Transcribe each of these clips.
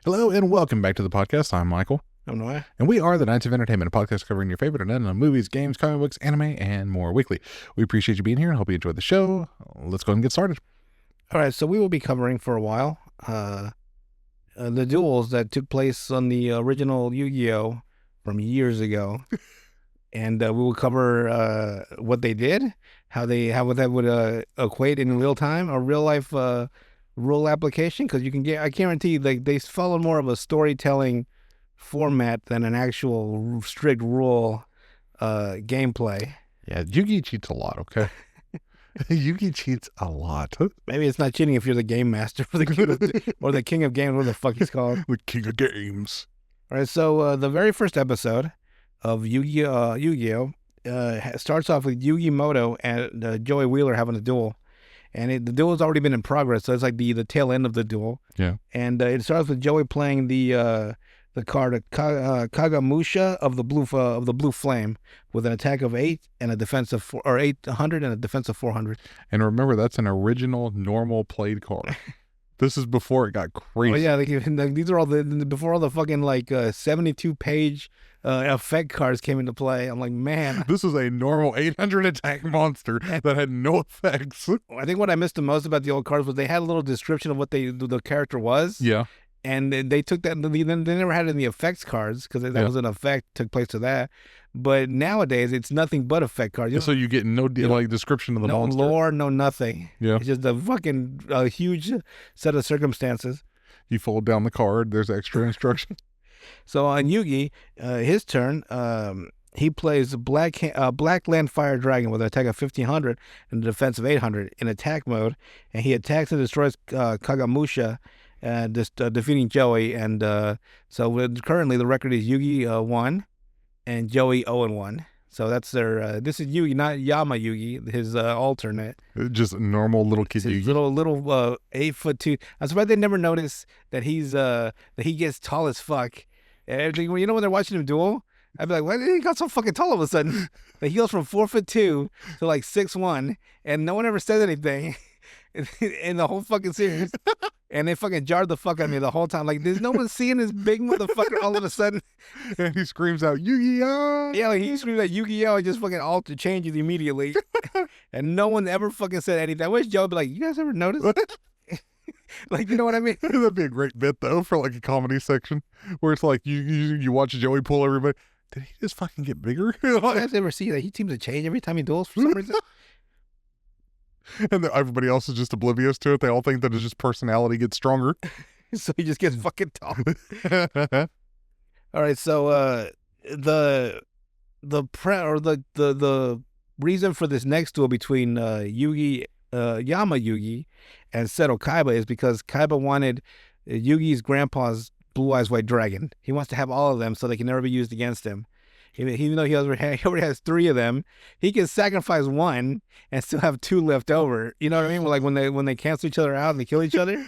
Hello and welcome back to the podcast. I'm Michael. I'm Noah. And we are the Knights of Entertainment, a podcast covering your favorite and movies, games, comic books, anime, and more weekly. We appreciate you being here and hope you enjoyed the show. Let's go ahead and get started. All right, so we will be covering for a while the duels that took place on the original Yu-Gi-Oh! From years ago. And we will cover what they did, how that would equate in real time, a real life rule application, because I guarantee they follow more of a storytelling format than an actual strict rule gameplay. Yeah, Yu-Gi cheats a lot, okay? Yu-Gi cheats a lot. Maybe it's not cheating if you're the game master or the king of games, what the fuck he's called. The king of games. All right, so the very first episode of Yu-Gi-Oh! Starts off with Yugi Moto and Joey Wheeler having a duel. And the duel has already been in progress, so it's like the tail end of the duel. Yeah. And it starts with Joey playing the card Kagamusha of the blue flame with an attack of 8 and a defense of 800 and a defense of 400. And remember, that's an original normal played card. This is before it got crazy. Oh yeah, these are all before all the fucking 72-page effect cards came into play. I'm like, man, this is a normal 800 attack monster that had no effects. I think what I missed the most about the old cards was they had a little description of what the character was. Yeah. And they took that, they never had it in the effects cards because that was an effect took place to that. But nowadays, it's nothing but effect cards. So you get no description of the monster. No lore, no nothing. Yeah. It's just a fucking huge set of circumstances. You fold down the card, there's extra instruction. So on Yugi, his turn, he plays Black Land Fire Dragon with an attack of 1500 and a defense of 800 in attack mode. And he attacks and destroys Kagamusha, defeating Joey. And so currently the record is Yugi 1 and Joey 0-1. So that's their. This is Yugi, not Yama Yugi, his alternate. Just normal little kid Yugi. Little 8'2". I'm surprised they never noticed that that he gets tall as fuck. And you know when they're watching him duel, I'd be like, why did he got so fucking tall all of a sudden? Like he goes from 4'2" to 6'1", and no one ever says anything in the whole fucking series. And they fucking jarred the fuck out of me the whole time. Like, there's no one seeing this big motherfucker all of a sudden. And he screams out, Yu-Gi-Oh! Yeah, like he screams at Yu-Gi-Oh! And just fucking changes immediately. And no one ever fucking said anything. I wish Joe would be like, you guys ever notice? Like, you know what I mean? That'd be a great bit, though, for like a comedy section where it's like you watch Joey pull everybody. Did he just fucking get bigger? You guys ever see that? He seems to change every time he duels for some reason. And everybody else is just oblivious to it. They all think that his just personality gets stronger. So he just gets fucking tall. All right, so the reason for this next duel between Yama Yugi and Seto Kaiba is because Kaiba wanted Yugi's grandpa's Blue Eyes White Dragon. He wants to have all of them so they can never be used against him. Even though he already has 3 of them, he can sacrifice 1 and still have 2 left over. You know what I mean? Like when they cancel each other out and they kill each other.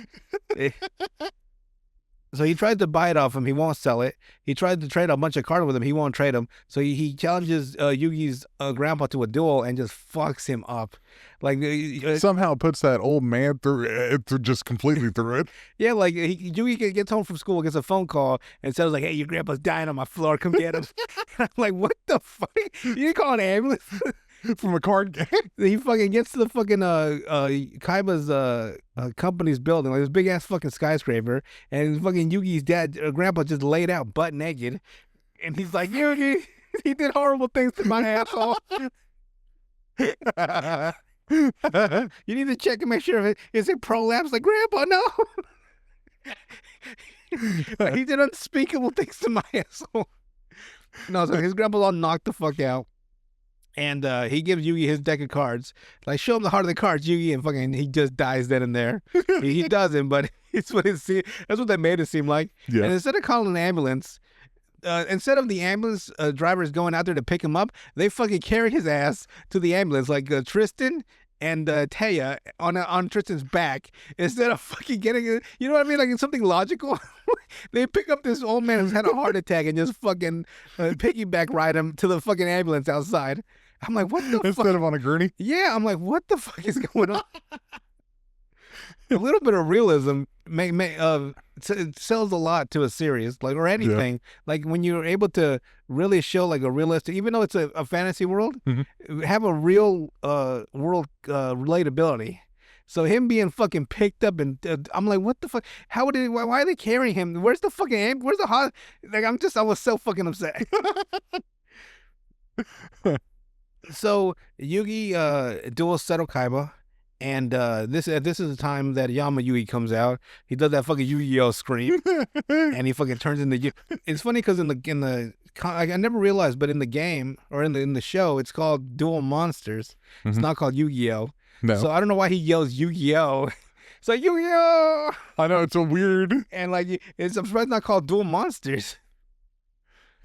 So he tried to buy it off him. He won't sell it. He tried to trade a bunch of cards with him. He won't trade them. So he challenges Yugi's grandpa to a duel and just fucks him up. Like somehow puts that old man through just completely through it. Yeah, like Yugi gets home from school, gets a phone call, and says like, "Hey, your grandpa's dying on my floor. Come get him." I'm like, what the fuck? You didn't call an ambulance? From a card game. He fucking gets to the fucking Kaiba's company's building, like this big ass fucking skyscraper, and fucking Yugi's grandpa just laid out butt naked, and he's like, Yugi, he did horrible things to my asshole. You need to check and make sure is it prolapse. Like, Grandpa, no. He did unspeakable things to my asshole. No, so his grandpa's all knocked the fuck out. And he gives Yugi his deck of cards. Like, show him the heart of the cards, Yugi, and fucking he just dies then and there. He doesn't, but it's what that's what they made it seem like. Yeah. And instead of calling an ambulance, instead of the ambulance drivers going out there to pick him up, they fucking carry his ass to the ambulance, like Tristan and Taya on Tristan's back, instead of fucking getting it. You know what I mean? Like, it's something logical. They pick up this old man who's had a heart attack and just fucking piggyback ride him to the fucking ambulance outside. I'm like, what the fuck? Instead of on a gurney? Yeah, I'm like, what the fuck is going on? a little bit of realism it sells a lot to a series, like, or anything. Like when you're able to really show like a realistic, even though it's a fantasy world, have a real world relatability. So him being fucking picked up and I'm like, what the fuck? Why are they carrying him? Where's the fucking where's the hot? Like I was so fucking upset. So Yugi duels Seto Kaiba. And this is the time that Yama Yugi comes out. He does that fucking Yu-Gi-Oh scream, and he fucking turns into. It's funny because I never realized, but in the game or in the show, it's called Duel Monsters. It's not called Yu-Gi-Oh. No. So I don't know why he yells Yu-Gi-Oh. It's like Yu-Gi-Oh. I know, it's so weird. And like I'm surprised it's not called Duel Monsters.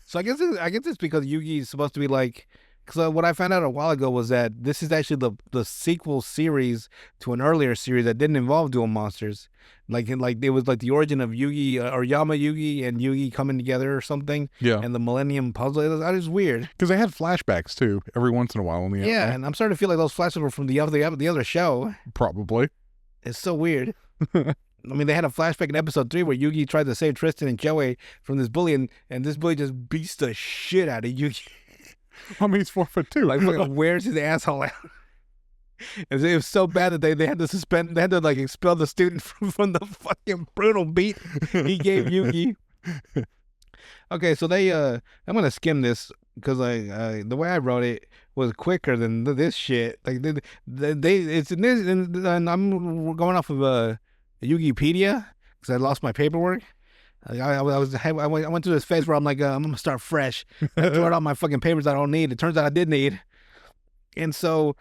So I guess it's because Yugi is supposed to be like. Because what I found out a while ago was that this is actually the sequel series to an earlier series that didn't involve Duel Monsters. Like it was like the origin of Yugi or Yama Yugi and Yugi coming together or something. Yeah. And the Millennium Puzzle. That is weird. Because they had flashbacks too, every once in a while. Yeah, and I'm starting to feel like those flashbacks were from the other show. Probably. It's so weird. I mean, they had a flashback in episode 3 where Yugi tried to save Tristan and Joey from this bully, and this bully just beats the shit out of Yugi. I mean, he's 4'2". Like, fucking wears his asshole out. It was so bad that they had to suspend, they had to like expel the student from the fucking brutal beat he gave Yugi. Okay, so I'm gonna skim this because the way I wrote it was quicker than this shit. Like it's in this, and I'm going off of Yugipedia because I lost my paperwork. I went through this phase where I'm like, I'm gonna start fresh. I throw out all my fucking papers I don't need. It turns out I did need. And so,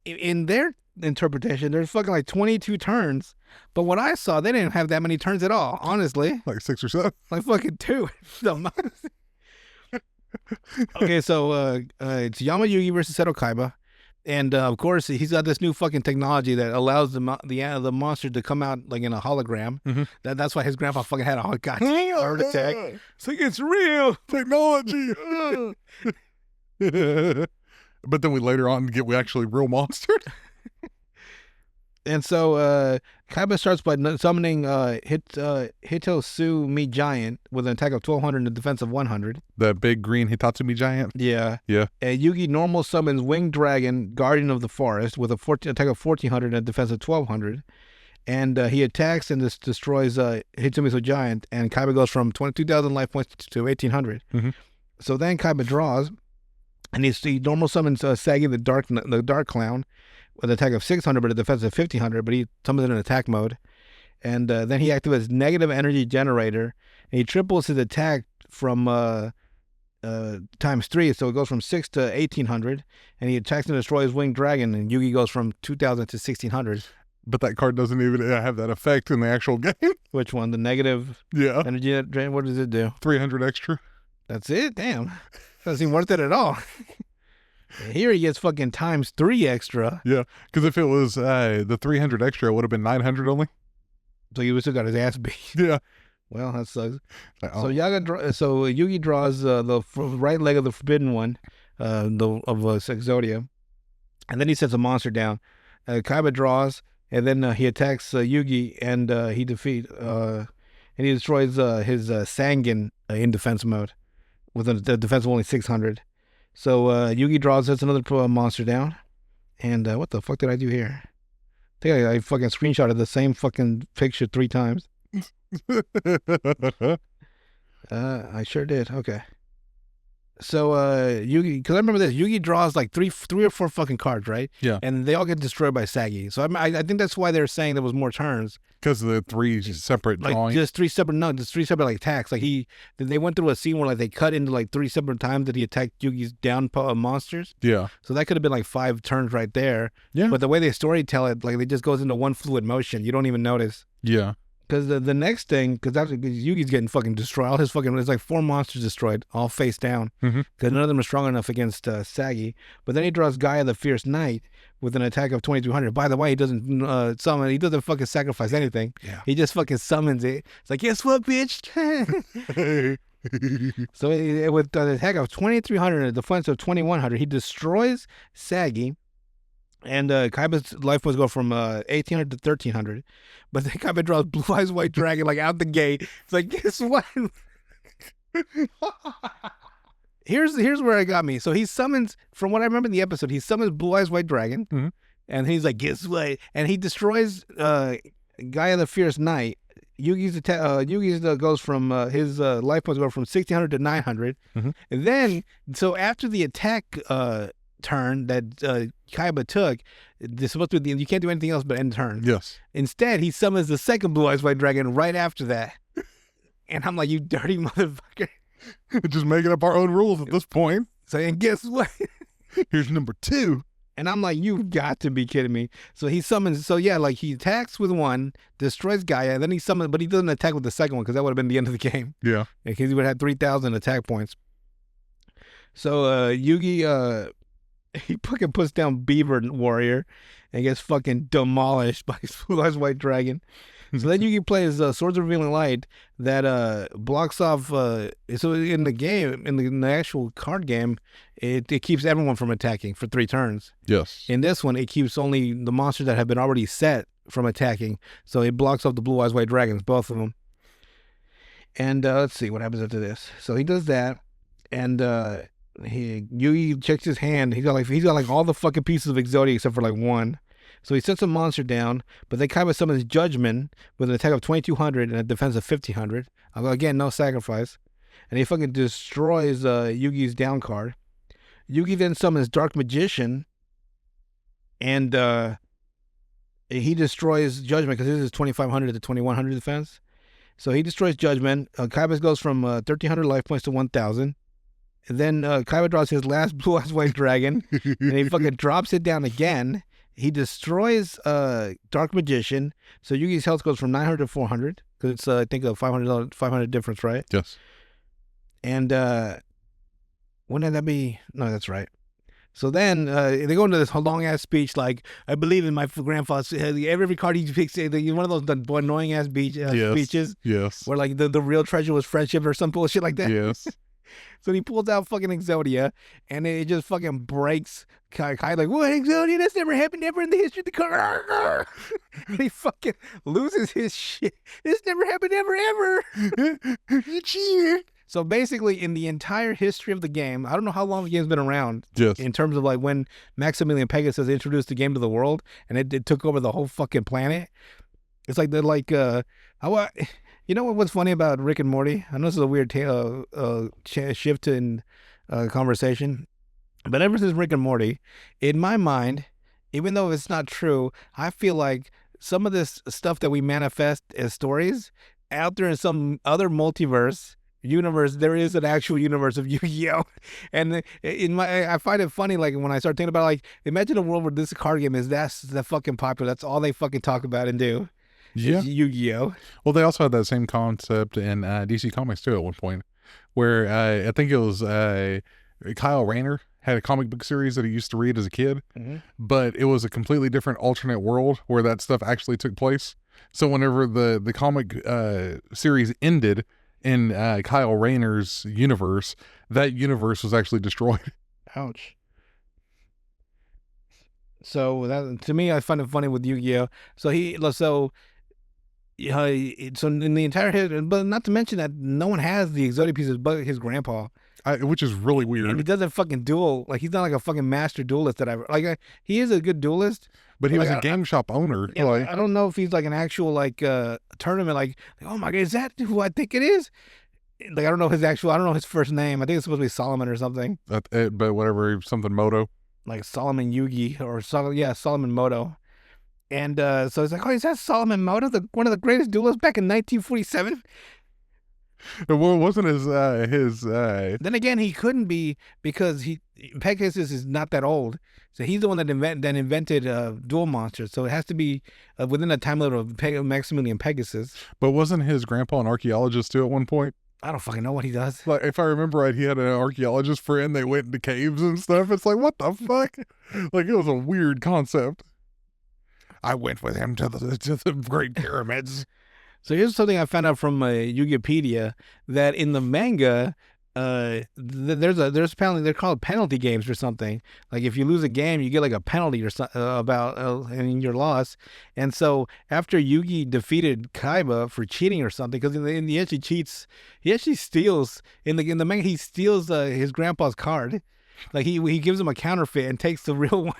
in their interpretation, there's fucking like 22 turns. But what I saw, they didn't have that many turns at all, honestly. Like 6 or 7. Like fucking 2. Okay, so it's Yama Yugi versus Seto Kaiba. And of course, he's got this new fucking technology that allows the monster to come out like in a hologram. That's why his grandpa fucking had a heart attack. It's like, it's real technology. But then we later on get actually real monsters. And so Kaiba starts by summoning Hitotsu-Mi Giant with an attack of 1200 and a defense of 100. The big green Hitatsumi Giant? Yeah. Yeah. Yugi normal summons Winged Dragon, Guardian of the Forest, with a attack of 1400 and a defense of 1200. And he attacks and destroys Hitotsu-Mi Giant, and Kaiba goes from 22,000 life points to 1800. So then Kaiba draws, and he normal summons Sagi the Dark Clown, with an attack of 600 but a defense of 1500, but he summons it in attack mode. And then he activates Negative Energy Generator, and he triples his attack from times 3, so it goes from 6 to 1800, and he attacks and destroys Winged Dragon, and Yugi goes from 2000 to 1600. But that card doesn't even have that effect in the actual game. Which one? The Negative Energy Drain? What does it do? 300 extra. That's it? Damn. Doesn't seem worth it at all. Here he gets fucking times 3 extra. Yeah, because if it was the 300 extra, it would have been 900 only. So he still got his ass beat. Yeah. Well, that sucks. So Yugi draws the right leg of the Forbidden One, of Exodia, and then he sets a monster down. Kaiba draws, and then he attacks Yugi, and he destroys his Sangan in defense mode with a defense of only 600. So Yugi draws, sets another monster down. And what the fuck did I do here? I think I fucking screenshotted the same fucking picture 3 times. I sure did. Okay. So Yugi, because I remember this, Yugi draws like three or four fucking cards, right? Yeah. And they all get destroyed by Sagi. So I think that's why they're saying there was more turns. Because of the 3 separate like drawings. just 3 separate like attacks. Like they went through a scene where like they cut into like 3 separate times that he attacked Yugi's down monsters. Yeah. So that could have been like 5 turns right there. Yeah. But the way they story tell it, like it just goes into one fluid motion. You don't even notice. Yeah. Because the next thing, because Yugi's getting fucking destroyed. All his fucking, there's like 4 monsters destroyed, all face down. Because none of them are strong enough against Sagi. But then he draws Gaia the Fierce Knight with an attack of 2200. By the way, he doesn't summon, he doesn't fucking sacrifice anything. Yeah. He just fucking summons it. It's like, guess what, bitch? So with an attack of 2300 and a defense of 2100, he destroys Sagi. And Kaiba's life points go from 1800 to 1300, but then Kaiba draws Blue Eyes White Dragon like out the gate. It's like, guess what? Here's where it got me. So he summons, from what I remember in the episode, he summons Blue Eyes White Dragon, Mhm. and he's like, guess what? And he destroys Gaia the Fierce Knight. Yugi's goes from his life points go from 1600 to 900, Mhm. and then so after the attack turn that Kaiba took, this supposed to be you can't do anything else but end turn. Yes. Instead, he summons the second Blue Eyes White Dragon right after that, and I'm like, you dirty motherfucker. Just making up our own rules at this point. So and guess what? Here's number 2. And I'm like, you've got to be kidding me. So he summons, so yeah, like he attacks with one, destroys Gaia, and then he summons, but he doesn't attack with the second one because that would have been the end of the game. Yeah. Because he would have had 3,000 attack points. So Yugi, he fucking puts down Beaver Warrior and gets fucking demolished by Blue Eyes White Dragon. So then Yugi plays Swords of Revealing Light that blocks off. So in the game, in the actual card game, it keeps everyone from attacking for 3 turns. Yes. In this one, it keeps only the monsters that have been already set from attacking. So it blocks off the Blue Eyes White Dragons, both of them. And let's see what happens after this. So he does that, and Yugi checks his hand. He's got like all the fucking pieces of Exodia except for like one. So he sets a monster down, but they kind of summons Judgment with an attack of 2,200 and a defense of 1,500. Again, no sacrifice. And he fucking destroys Yugi's down card. Yugi then summons Dark Magician, and he destroys Judgment because this is 2,500 to 2,100 defense. So he destroys Judgment. Kaiba goes from 1,300 life points to 1,000. And then Kaiba draws his last Blue Eyes White Dragon, and he fucking drops it down again. He destroys Dark Magician, so Yugi's health goes from 900 to 400, because it's, I think, a $500 difference, right? Yes. And wouldn't that be? No, that's right. So then they go into this long-ass speech like, I believe in my grandfather. Every card he picks, one of those annoying-ass speeches Yes. where like the real treasure was friendship or some bullshit like that. Yes. So he pulls out fucking Exodia, and it just fucking breaks Kai. Like, what, Exodia? That's never happened ever in the history of the card. And he fucking loses his shit. This never happened ever. You cheated. So basically, in the entire history of the game, I don't know how long the game's been around. Yes. In terms of like when Maximilian Pegasus introduced the game to the world, and it took over the whole fucking planet. It's like they're like, you know what's funny about Rick and Morty? I know this is a weird shift in conversation, but ever since Rick and Morty, in my mind, even though it's not true, I feel like some of this stuff that we manifest as stories out there in some other multiverse universe, there is an actual universe of Yu-Gi-Oh! And I find it funny, like when I start thinking about, like, imagine a world where this card game is that fucking popular. That's all they fucking talk about and do. Yeah. Yu-Gi-Oh! Well, they also had that same concept in DC Comics too at one point, where I think it was Kyle Rayner had a comic book series that he used to read as a kid, but it was a completely different alternate world where that stuff actually took place. So whenever the comic series ended in Kyle Rayner's universe, that universe was actually destroyed. Ouch. So that, to me, I find it funny with Yu-Gi-Oh! So in the entire history, but not to mention that no one has the Exodia pieces but his grandpa. Which is really weird. And he doesn't fucking duel. Like, he's not like a fucking master duelist that he is a good duelist. But he was like, a game shop owner. Yeah, I don't know if he's like an actual like tournament. Like, oh my God, is that who I think it is? Like, I don't know his first name. I think it's supposed to be Solomon or something. But whatever, something Moto. Like Solomon Yugi or Solomon Moto. And so it's like, oh, is that Solomon Moto, one of the greatest duelists back in 1947? Well, wasn't his Then again, he couldn't be because Pegasus is not that old, so he's the one that invented duel monsters. So it has to be within a time limit of Maximilian Pegasus. But wasn't his grandpa an archaeologist too at one point? I don't fucking know what he does. Like, if I remember right, he had an archaeologist friend. They went into caves and stuff. It's like, what the fuck? Like, it was a weird concept. I went with him to the Great Pyramids. So here's something I found out from Yugipedia, that in the manga, there's apparently they're called penalty games or something. Like if you lose a game, you get like a penalty or something about and your loss. And so after Yugi defeated Kaiba for cheating or something, because in the end he cheats, he actually steals in the manga. He steals his grandpa's card, like he gives him a counterfeit and takes the real one.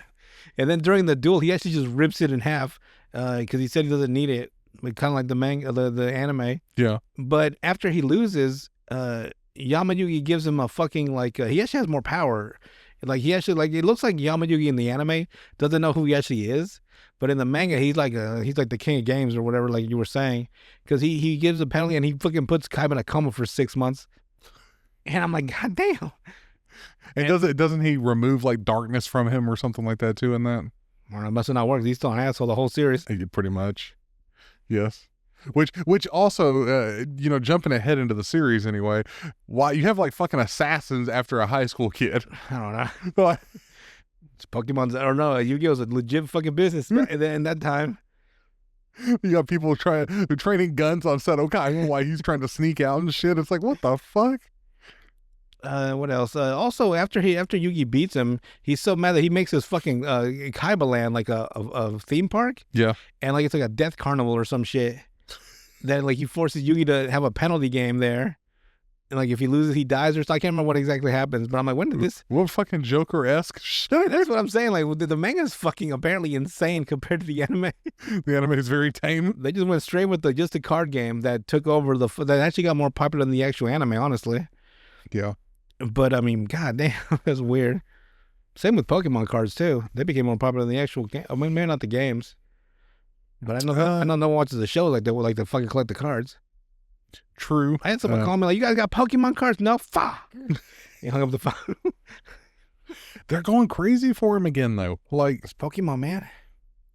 And then during the duel, he actually just rips it in half because he said he doesn't need it, like, kind of like the manga, the anime. Yeah. But after he loses, Yamayugi gives him a fucking like he actually has more power. Like he actually like it looks like Yamayugi in the anime doesn't know who he actually is, but in the manga he's like the king of games or whatever, like you were saying, because he gives a penalty and he fucking puts Kaiba in a coma for 6 months. And I'm like, God damn. And doesn't he remove like darkness from him or something like that too in that? Well, it must have not worked. He's still an asshole the whole series. Pretty much. Yes. Which also, jumping ahead into the series anyway, why you have like fucking assassins after a high school kid? I don't know. It's Pokemon's, I don't know. Yu-Gi-Oh's a legit fucking business in that time. You got people training guns on Seto Kaiba while he's trying to sneak out and shit. It's like, what the fuck? What else? Also, after Yugi beats him, he's so mad that he makes his fucking Kaiba land like a theme park. Yeah. And like it's like a death carnival or some shit. That like he forces Yugi to have a penalty game there, and like if he loses, he dies or something. I can't remember what exactly happens, but I'm like, when did this? What fucking Joker-esque shit? That's what I'm saying. Like the manga's fucking apparently insane compared to the anime. The anime is very tame. They just went straight with just a card game that took over that actually got more popular than the actual anime, honestly. Yeah. But I mean, god damn, that's weird. Same with Pokemon cards too. They became more popular than the actual game. I mean, maybe not the games. But I know no one watches the show like they would like to fucking collect the cards. True. I had someone call me like, "You guys got Pokemon cards?" No, fuck. He hung up the phone. They're going crazy for him again though. Like it's Pokemon, man.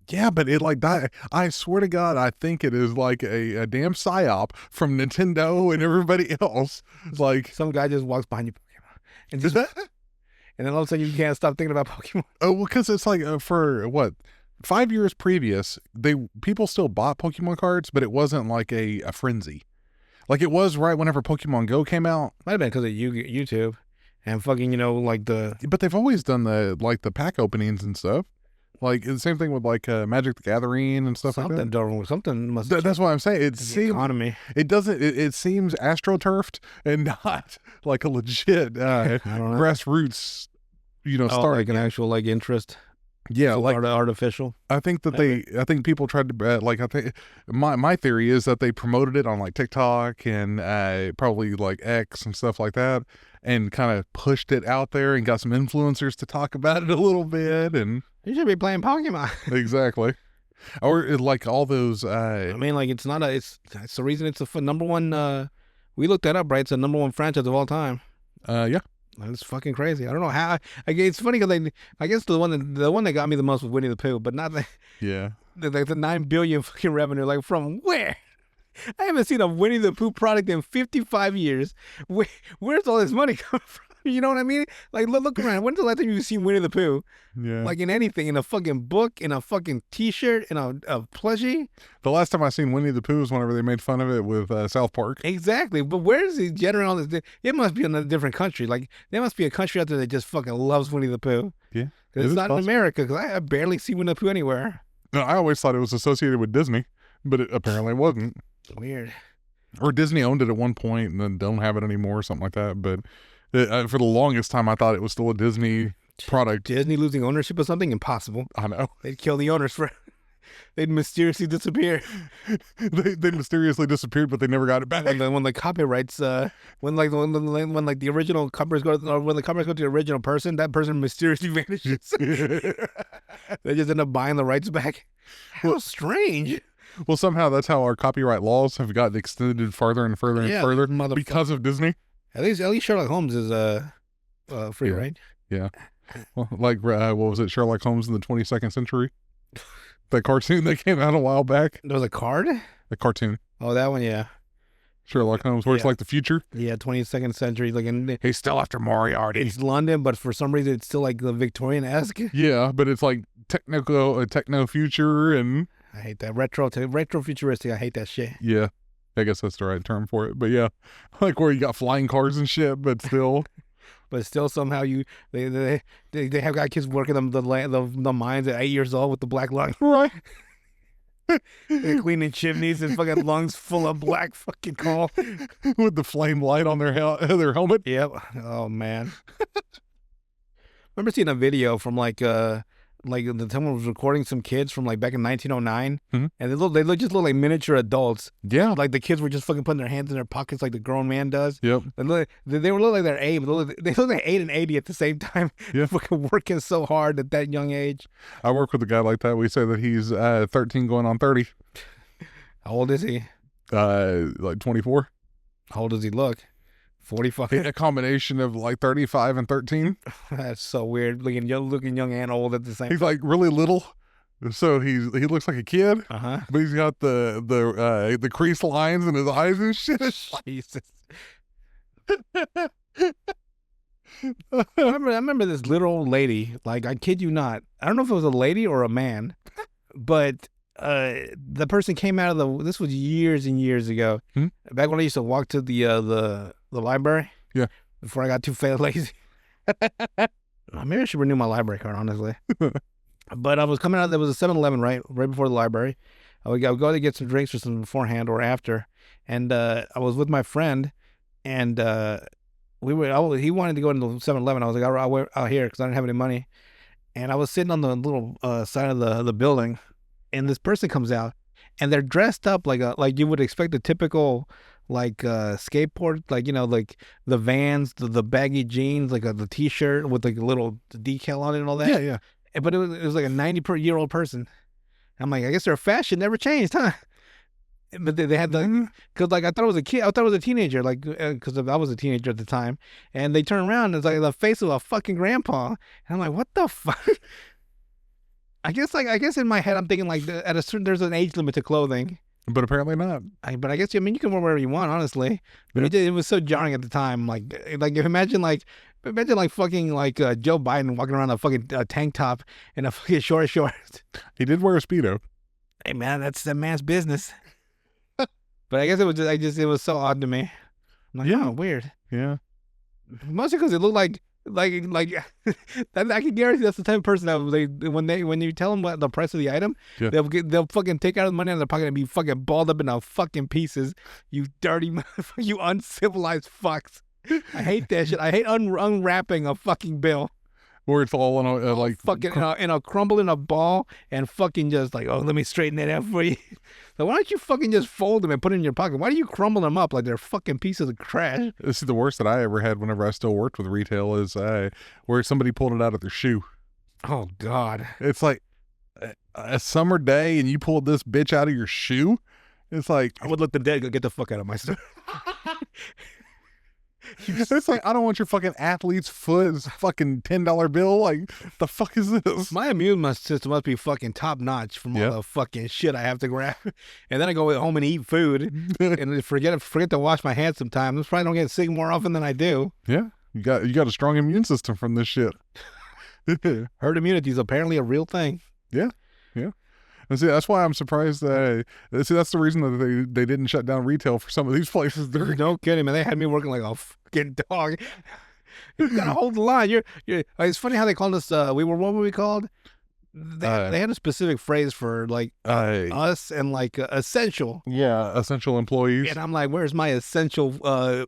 Yeah, but it like that. I swear to God, I think it is like a damn psyop from Nintendo and everybody else. Like some guy just walks behind you, Pokemon, and just and then all of a sudden you can't stop thinking about Pokemon. Oh, well, because it's like for what? 5 years previous, people still bought Pokemon cards, but it wasn't like a frenzy. Like it was right whenever Pokemon Go came out. Might have been because of YouTube and fucking, like the... But they've always done the pack openings and stuff. Like the same thing with like Magic the Gathering and stuff like that. Something must... That's what I'm saying. It seems... economy. It doesn't... It seems AstroTurfed and not like a legit grassroots, start. Like an actual like interest. Yeah, like artificial. I think that I think people tried to I think my theory is that they promoted it on like TikTok and probably like X and stuff like that, and kind of pushed it out there and got some influencers to talk about it a little bit. And you should be playing Pokemon. Exactly, or like all those. I mean, like it's not it's the reason it's the number one. We looked that up, right? It's the number one franchise of all time. Yeah. That's fucking crazy. I don't know how. It's funny because I guess the one that got me the most was Winnie the Pooh, but not the the 9 billion fucking revenue. Like from where? I haven't seen a Winnie the Pooh product in 55 years. Where's all this money coming from? You know what I mean? Like look around. When's the last time you've seen Winnie the Pooh? Yeah. Like in anything, in a fucking book, in a fucking T-shirt, in a plushie. The last time I seen Winnie the Pooh was whenever they made fun of it with South Park. Exactly. But where is he generating all this? It must be in a different country. Like there must be a country out there that just fucking loves Winnie the Pooh. Yeah. It's not in America because I barely see Winnie the Pooh anywhere. No, I always thought it was associated with Disney, but it apparently wasn't. Weird. Or Disney owned it at one point and then don't have it anymore or something like that. But for the longest time, I thought it was still a Disney product. Disney losing ownership of something? Impossible. I know. They'd kill the owners they'd mysteriously disappear. they mysteriously disappeared, but they never got it back. When the copyrights, when the original copyrights go, or when the copyrights go to the original person, that person mysteriously vanishes. They just end up buying the rights back. How strange. Well, somehow that's how our copyright laws have gotten extended farther and further and further because of Disney. At least Sherlock Holmes is free, right? Yeah. Well, like what was it, Sherlock Holmes in the 22nd Century? That cartoon that came out a while back. There was a card? The cartoon. Oh, that one, yeah. Sherlock Holmes, where it's like the future. Yeah, 22nd century. Like he's still after Moriarty. It's London, but for some reason it's still like the Victorian-esque. Yeah, but it's like techno future and I hate that retro futuristic. I hate that shit. Yeah. I guess that's the right term for it. But yeah, like where you got flying cars and shit, but still. But still, somehow they have got kids working the mines at 8 years old with the black lung. Right. They're cleaning chimneys and fucking lungs full of black fucking coal. With the flame light on their helmet. Yep. Oh, man. Remember seeing a video from like the someone was recording some kids from like back in 1909, Mhm. and they just look like miniature adults. Yeah. Like the kids were just fucking putting their hands in their pockets like the grown man does. Yep. They were look like they're 8, but they look like 8 and 80 at the same time. Yeah. Fucking working so hard at that young age. I work with a guy like that. We say that he's 13 going on 30. How old is he? Like 24. How old does he look? 45. A combination of like 35 and 13. That's so weird. Looking young and old at the same. He's like really little. So he looks like a kid, Uh-huh. but he's got the crease lines in his eyes and shit. Jesus. I remember this little old lady, like I kid you not. I don't know if it was a lady or a man, but the person came out of this was years and years ago. Hmm? Back when I used to walk to the library. Yeah. Before I got too fat lazy. Maybe I should renew my library card, honestly. But I was coming out, there was a 7-Eleven right before the library. I would go to get some drinks or something beforehand or after. And I was with my friend, and he wanted to go into 7-Eleven. I was like, I'll wait out here because I didn't have any money. And I was sitting on the little side of the building, and this person comes out, and they're dressed up like you would expect a typical like skateboard, like, you know, like the Vans, the baggy jeans, like the t-shirt with like a little decal on it and all that. Yeah, yeah. But it was like a 90-year-old person. I'm like, I guess their fashion never changed, huh? But they had because like I thought it was a kid, I thought it was a teenager, like because I was a teenager at the time, and they turn around and it's like the face of a fucking grandpa, and I'm like, what the fuck? I guess in my head I'm thinking like at a certain there's an age limit to clothing, But apparently not. but I guess you can wear whatever you want, honestly. But it was so jarring at the time, like imagine fucking like Joe Biden walking around a fucking tank top and a fucking shorts. He did wear a Speedo. Hey man, that's that man's business. But I guess it was it was so odd to me. I'm like, Yeah. oh, weird. Yeah. Mostly because it looked like that, I can guarantee that's the type of person that when you tell them what the price of the item, Yeah. they'll fucking take out the money out of their pocket and be fucking balled up into fucking pieces. You dirty motherfucker, you uncivilized fucks. I hate that shit. I hate unwrapping a fucking bill. Where it's all in a like Fucking in a crumble in a ball and fucking just like, oh, let me straighten that out for you. So why don't you fucking just fold them and put it in your pocket? Why do you crumble them up like they're fucking pieces of trash? This is the worst that I ever had whenever I still worked with retail is where somebody pulled it out of their shoe. Oh God. It's like a summer day and you pulled this bitch out of your shoe. It's like I would let the dead go get the fuck out of my store. it's like I don't want your fucking athlete's foot. It's a fucking $10 bill. Like the fuck is this? My immune system must be fucking top notch from all the fucking shit I have to grab. And then I go home and eat food and forget to wash my hands sometimes. I probably don't get sick more often than I do. Yeah, you got a strong immune system from this shit. Herd immunity is apparently a real thing. Yeah. And see, that's why I'm surprised that that's the reason that they didn't shut down retail for some of these places. No kidding, man. They had me working like a fucking dog. You gotta hold the line. You're it's funny how they called us. What were we called? They had a specific phrase for like us and like essential. Yeah, essential employees. And I'm like, where's my essential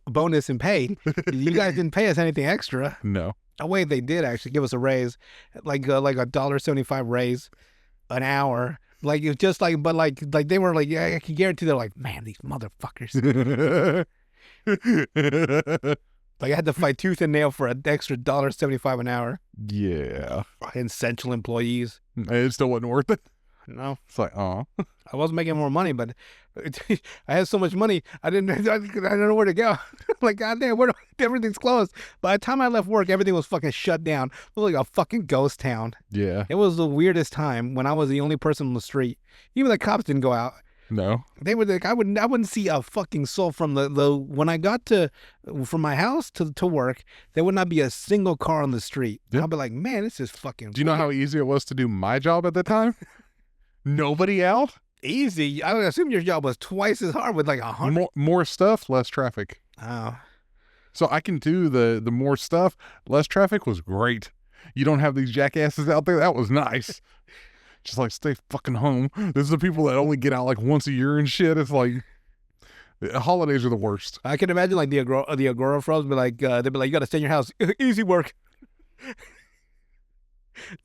bonus and pay? You guys didn't pay us anything extra. No. Oh wait, they did actually give us a raise, like $1.75 raise an hour. Like it was just like, but like they were like, yeah, I can guarantee they're like, man, these motherfuckers. Like I had to fight tooth and nail for an extra $1.75 an hour. Yeah. Essential employees. It still wasn't worth it. No, It's like, oh. I wasn't making more money, but I had so much money, I didn't know where to go. Like, goddamn, everything's closed. By the time I left work, everything was fucking shut down. It was like a fucking ghost town. Yeah. It was the weirdest time when I was the only person on the street. Even the cops didn't go out. No. They were like, I wouldn't see a fucking soul from the when I got from my house to work, there would not be a single car on the street. Yeah. I'd be like, man, this is fucking. Do you know how easy it was to do my job at the time? Nobody out? Easy. I would assume your job was twice as hard with like 100. More stuff, less traffic. Oh. So I can do the more stuff, less traffic was great. You don't have these jackasses out there. That was nice. Just like, stay fucking home. This is the people that only get out like once a year and shit. It's like, holidays are the worst. I can imagine like the agoraphobes be like, they'd be like, you got to stay in your house. Easy work.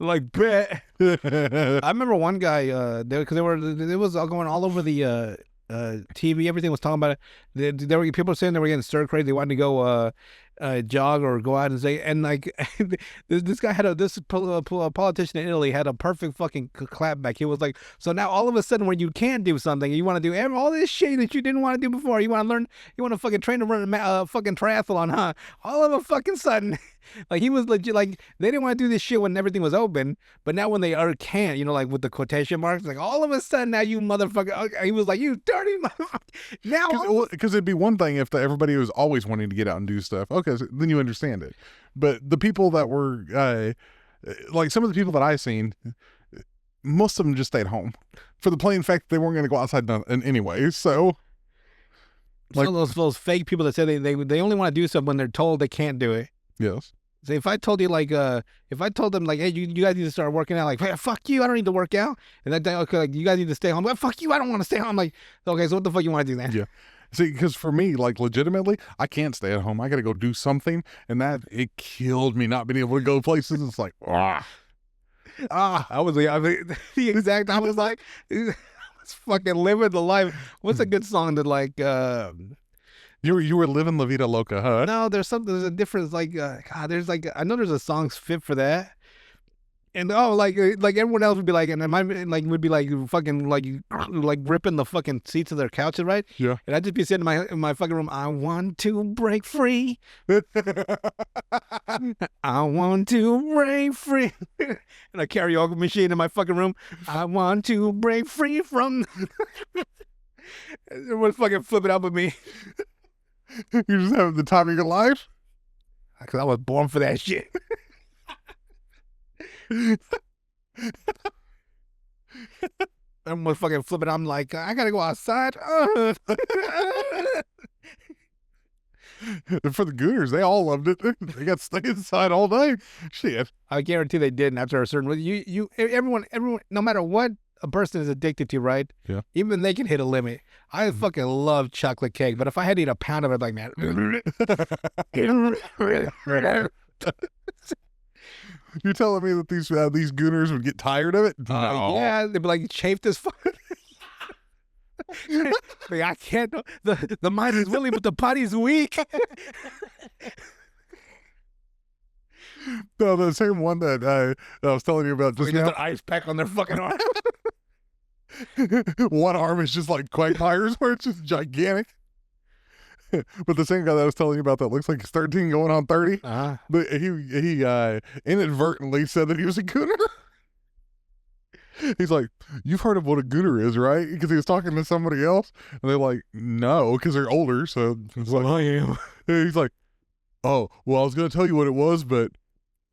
Like, bet. I remember one guy, because it was all going all over the TV. Everything was talking about it. There were people saying they were getting stir crazy. They wanted to go jog or go out and say, and like this guy had this politician in Italy had a perfect fucking clapback. He was like, so now all of a sudden when you can do something, you want to do all this shit that you didn't want to do before. You want to learn, you want to fucking train to run a fucking triathlon, huh? All of a fucking sudden. Like he was legit, like they didn't want to do this shit when everything was open, but now when they can't, you know, like with the quotation marks, like all of a sudden now you motherfucker, he was like, you dirty motherfucker. Now, because it'd be one thing if everybody was always wanting to get out and do stuff. Okay, so then you understand it. But the people that were, like some of the people that I've seen, most of them just stayed home for the plain fact that they weren't going to go outside anyway. So, like those fake people that say they only want to do something when they're told they can't do it. Yes. So if I told you like, if I told them like, hey, you guys need to start working out, like, hey, fuck you, I don't need to work out, and then okay, like you guys need to stay home. Well, fuck you, I don't want to stay home. Like, okay, so what the fuck you want to do then? Yeah. See, because for me, like legitimately, I can't stay at home. I got to go do something, and it killed me not being able to go places. It's like, I was like, I was like, I was fucking living the life. What's a good song that like, you were living La Vida Loca, huh? No, there's a difference. Like, God, there's like, I know there's a song fit for that. And like everyone else would be like, and I would be like fucking like ripping the fucking seats of their couches, right? Yeah. And I'd just be sitting in my fucking room. I want to break free. I want to break free. And a karaoke machine in my fucking room. I want to break free from. Everyone's fucking flipping out with me. You just having the time of your life? Because I was born for that shit. Everyone's fucking flipping. I'm like, I gotta go outside. For the Gooners, they all loved it. They got to stay inside all day. Shit. I guarantee they didn't after a certain. Everyone, no matter what a person is addicted to, right? Yeah. Even they can hit a limit. I fucking love chocolate cake, but if I had to eat a pound of it, like, man. You're telling me that these Gooners would get tired of it? Yeah, they'd be like chafed as fuck. Like, I can't. The mind is willing, but the body's weak. No, the same one that I was telling you about just now. An ice pack on their fucking arm. One arm is just like Quagmire's, where it's just gigantic. But the same guy that I was telling you about that looks like he's 13 going on 30, but he inadvertently said that he was a Gooner. He's like, you've heard of what a Gooner is, right? Because he was talking to somebody else, and they're like, no, because they're older. So it's like, I am. He's like, oh, well, I was going to tell you what it was, but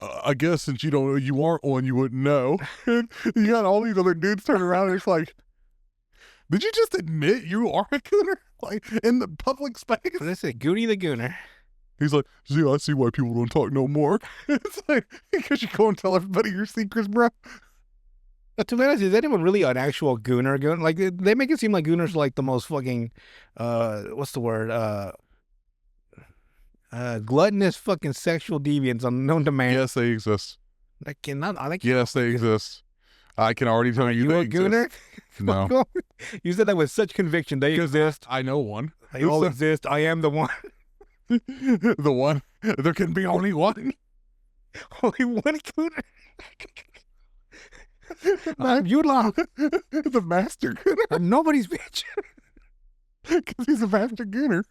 I guess since you aren't one, you wouldn't know. And you got all these other dudes turning around, and it's like, did you just admit you are a Gooner? Like, in the public space? What is it? Goody the Gooner. He's like, see, I see why people don't talk no more. It's like, because you go and tell everybody your secrets, bro. But to be honest, is anyone really an actual Gooner? Like, they make it seem like Gooners are like the most fucking, what's the word? Gluttonous fucking sexual deviants known to man. Yes, they exist. Yes, they exist. I can already tell you they a Gooner? No. You said that with such conviction. They exist. I know one. They all exist. I am the one. The one. There can be only one. Only one Gooner. I'm Yulong. The master Gooner. I'm nobody's bitch. Because he's a master Gooner.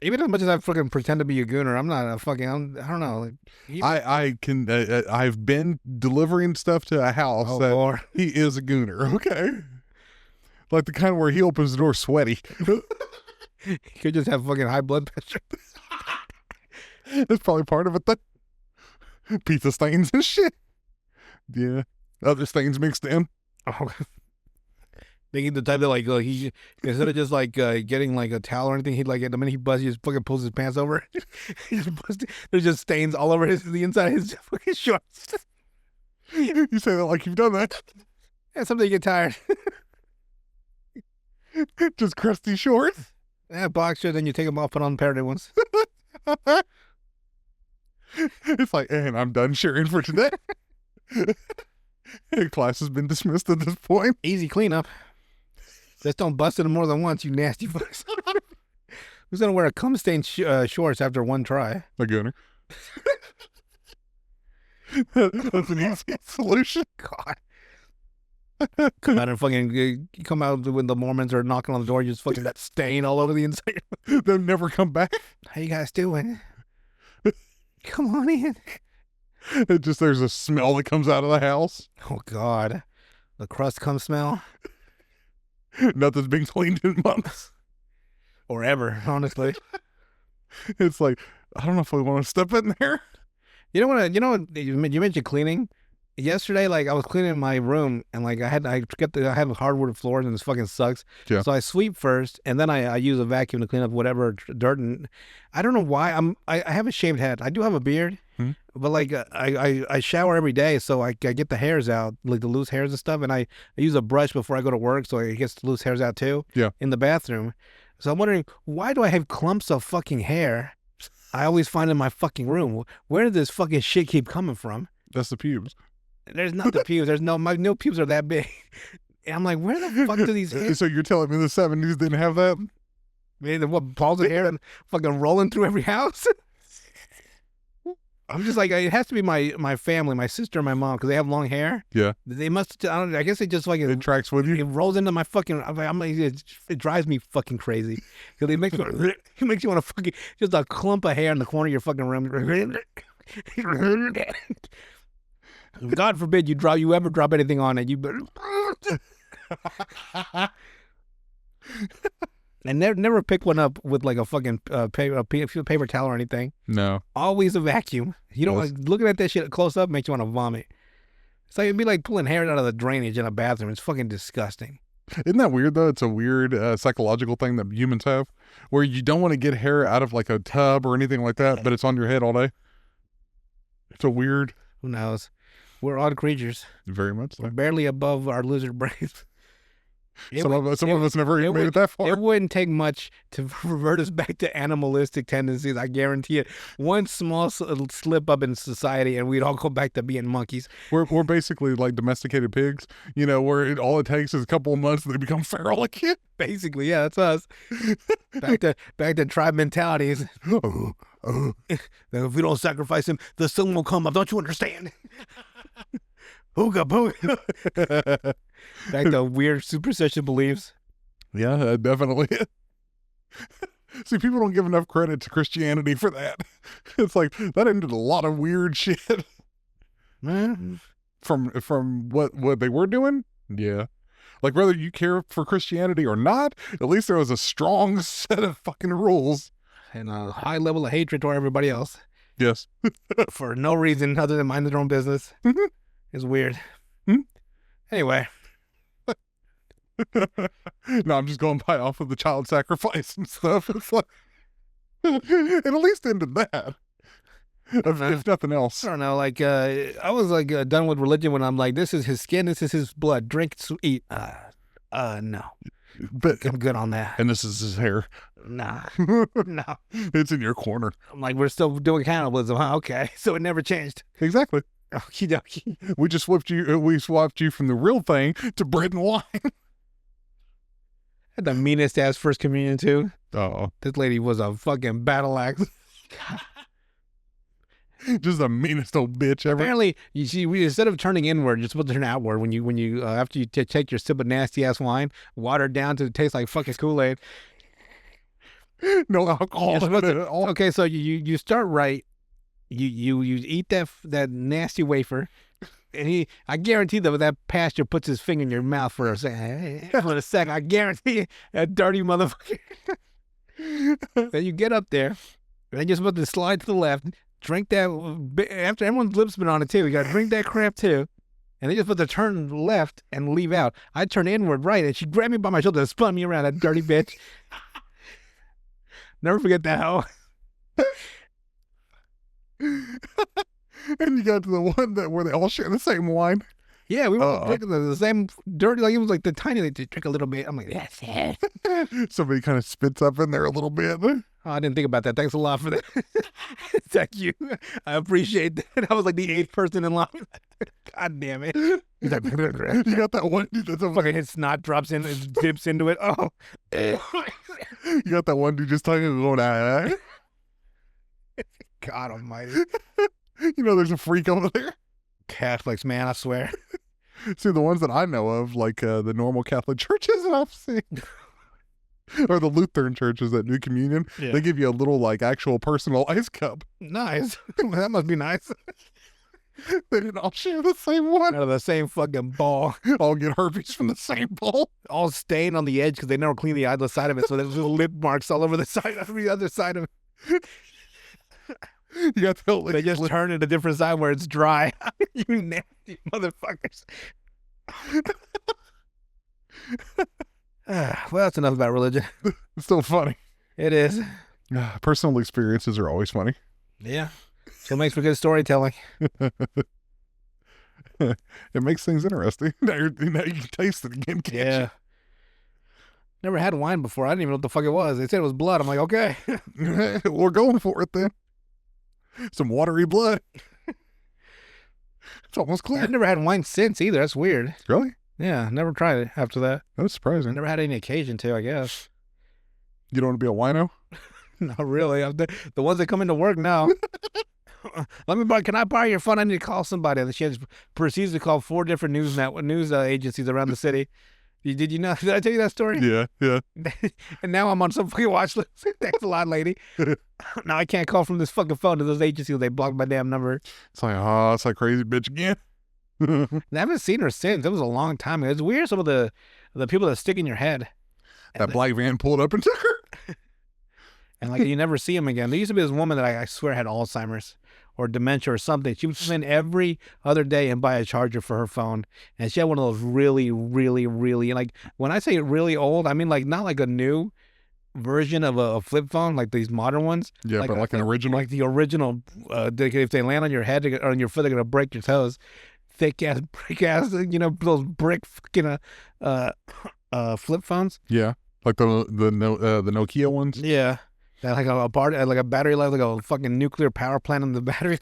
Even as much as I fucking pretend to be a Gooner, I'm not a fucking, I don't know. I've been delivering stuff to a house that Lord. He is a Gooner, okay? Like the kind where he opens the door sweaty. He could just have fucking high blood pressure. That's probably part of it, though. Pizza stains and shit. Yeah. Other stains mixed in. Oh. Making the type that like he instead of just like getting like a towel or anything, he'd like the minute he busts, he just fucking pulls his pants over. There's just stains all over the inside of his fucking shorts. You say that like you've done that. Yeah, someday you get tired. Just crusty shorts. Yeah, boxer, then you take them off, put on a pair of new ones. It's like, and I'm done sharing for today. Class has been dismissed at this point. Easy cleanup. Just don't bust it more than once, you nasty fucks. Who's gonna wear a cum stained shorts after one try? A gunner. That's an easy solution. God. Come out and fucking come out when the Mormons are knocking on the door, you just fucking that stain all over the inside. They'll never come back. How you guys doing? Come on in. It just there's a smell that comes out of the house. Oh God, the crust cum smell. Nothing's been cleaned in months or ever. Honestly, it's like I don't know if I want to step in there. You know what? You mentioned cleaning. Yesterday, like I was cleaning my room and like I have hardwood floors and this fucking sucks. Yeah. So I sweep first and then I use a vacuum to clean up whatever dirt, and I don't know why I have a shaved head. I do have a beard, but like I shower every day, so I get the hairs out, like the loose hairs and stuff, and I use a brush before I go to work, so it gets the loose hairs out too. Yeah. In the bathroom. So I'm wondering, why do I have clumps of fucking hair I always find in my fucking room? Where did this fucking shit keep coming from? That's the pubes. There's not the pubes. There's my pubes are that big. And I'm like, where the fuck do these hairs? So you're telling me the 70s didn't have that? Man, what, balls of hair and fucking rolling through every house? I'm just like, it has to be my family, my sister and my mom, because they have long hair. Yeah. They must, I guess it just like, it tracks with you. It rolls into my fucking, I'm like, it drives me fucking crazy. Because it makes you want to fucking, just a clump of hair in the corner of your fucking room. God forbid you ever drop anything on it. You better. And never pick one up with like a fucking paper towel or anything. No. Always a vacuum. You don't like looking at that shit close up makes you want to vomit. It's like it'd be like pulling hair out of the drainage in a bathroom. It's fucking disgusting. Isn't that weird though? It's a weird psychological thing that humans have, where you don't want to get hair out of like a tub or anything like that, but it's on your head all day. It's a weird. Who knows? We're odd creatures. Very much so. We're barely above our lizard brains. Some of us never made it that far. It wouldn't take much to revert us back to animalistic tendencies. I guarantee it. One small slip up in society, and we'd all go back to being monkeys. We're basically like domesticated pigs. You know, where all it takes is a couple of months and they become feral again. Basically, yeah, that's us. back to tribe mentalities. If we don't sacrifice him, the sun won't come up. Don't you understand? Hooga booga. Back to weird superstition beliefs. Yeah, definitely. See, people don't give enough credit to Christianity for that. It's like that ended a lot of weird shit. From what they were doing. Yeah. Like whether you care for Christianity or not, at least there was a strong set of fucking rules. And a high level of hatred toward everybody else. Yes. For no reason other than minding their own business. It's weird. Anyway. No, I'm just going by off of the child sacrifice and stuff. It's like, it at least ended that. If nothing else. I don't know. Like, I was like done with religion when I'm like, this is his skin, this is his blood. Drink, eat. No. But I'm good on that. And this is his hair. Nah. No. It's in your corner. I'm like, we're still doing cannibalism, huh? Okay. So it never changed. Exactly. Okie dokie. We just swapped you from the real thing to bread and wine. Had the meanest ass first communion too. Oh. This lady was a fucking battle axe. Just the meanest old bitch ever. Apparently, you see, instead of turning inward, you're supposed to turn outward when you after you take your sip of nasty ass wine, water it down to taste like fucking Kool-Aid. No alcohol in it at all. Okay, so you start right. You eat that nasty wafer, and I guarantee that pastor puts his finger in your mouth for a second. I guarantee that dirty motherfucker. Then you get up there, and then you're supposed to slide to the left. Drink that after everyone's lips been on it too. You gotta drink that crap too. And they just put the turn left and leave out. I turned inward right, and she grabbed me by my shoulder and spun me around, that dirty bitch. Never forget that hoe. And you got to the one where they all share the same wine. Yeah, we were drinking the same dirty, like it was like the tiny, like, to drink a little bit. I'm like, that's it. Somebody kind of spits up in there a little bit. Oh, I didn't think about that. Thanks a lot for that. Thank you. I appreciate that. I was like the 8th person in line. God damn it. He's like, You got that one dude that's fucking his snot drops in, it dips into it. Oh. You got that one dude just talking going, God almighty. You know, there's a freak over there. Catholics, man, I swear. See, the ones that I know of, like the normal Catholic churches that I've seen, or the Lutheran churches that do communion, they give you a little, like, actual personal ice cup. Nice. That must be nice. They didn't all share the same one. Out of the same fucking ball. All get herpes from the same bowl. All stained on the edge because they never clean the other side of it, so there's little lip marks all over the side, every other side of it. You got the They just turn it a different side where it's dry. You nasty motherfuckers. Well, that's enough about religion. It's still funny. It is. Personal experiences are always funny. Yeah. So it makes for good storytelling. It makes things interesting. Now you can taste it again, can't Yeah. Never had wine before. I didn't even know what the fuck it was. They said it was blood. I'm like, okay. you? We're going for it then. Some watery blood. It's almost clear. I've never had wine since either. That's weird. Really? Yeah, never tried it after that. That's surprising. Never had any occasion to, I guess. You don't want to be a wino? Not really. The ones that come into work now. Can I borrow your phone? I need to call somebody. And she proceeds to call 4 different news agencies around the city. Did you know? Did I tell you that story? Yeah. And now I'm on some fucking watch list. Thanks a lot, lady. Now I can't call from this fucking phone to those agencies. They blocked my damn number. It's like, oh, it's like crazy bitch again. And I haven't seen her since. It was a long time ago. It's weird, some of the people that stick in your head. That black van pulled up and took her. And like you never see them again. There used to be this woman that I swear had Alzheimer's or dementia or something. She would come in every other day and buy a charger for her phone. And she had one of those really, really, really, like when I say really old, I mean like not like a new version of a flip phone, like these modern ones. Yeah, but like an original. Like the original, if they land on your head or on your foot, they're going to break your toes. Thick ass, brick ass, those brick fucking flip phones. Yeah, like the Nokia ones. Yeah. That like a battery life, like a fucking nuclear power plant on the battery.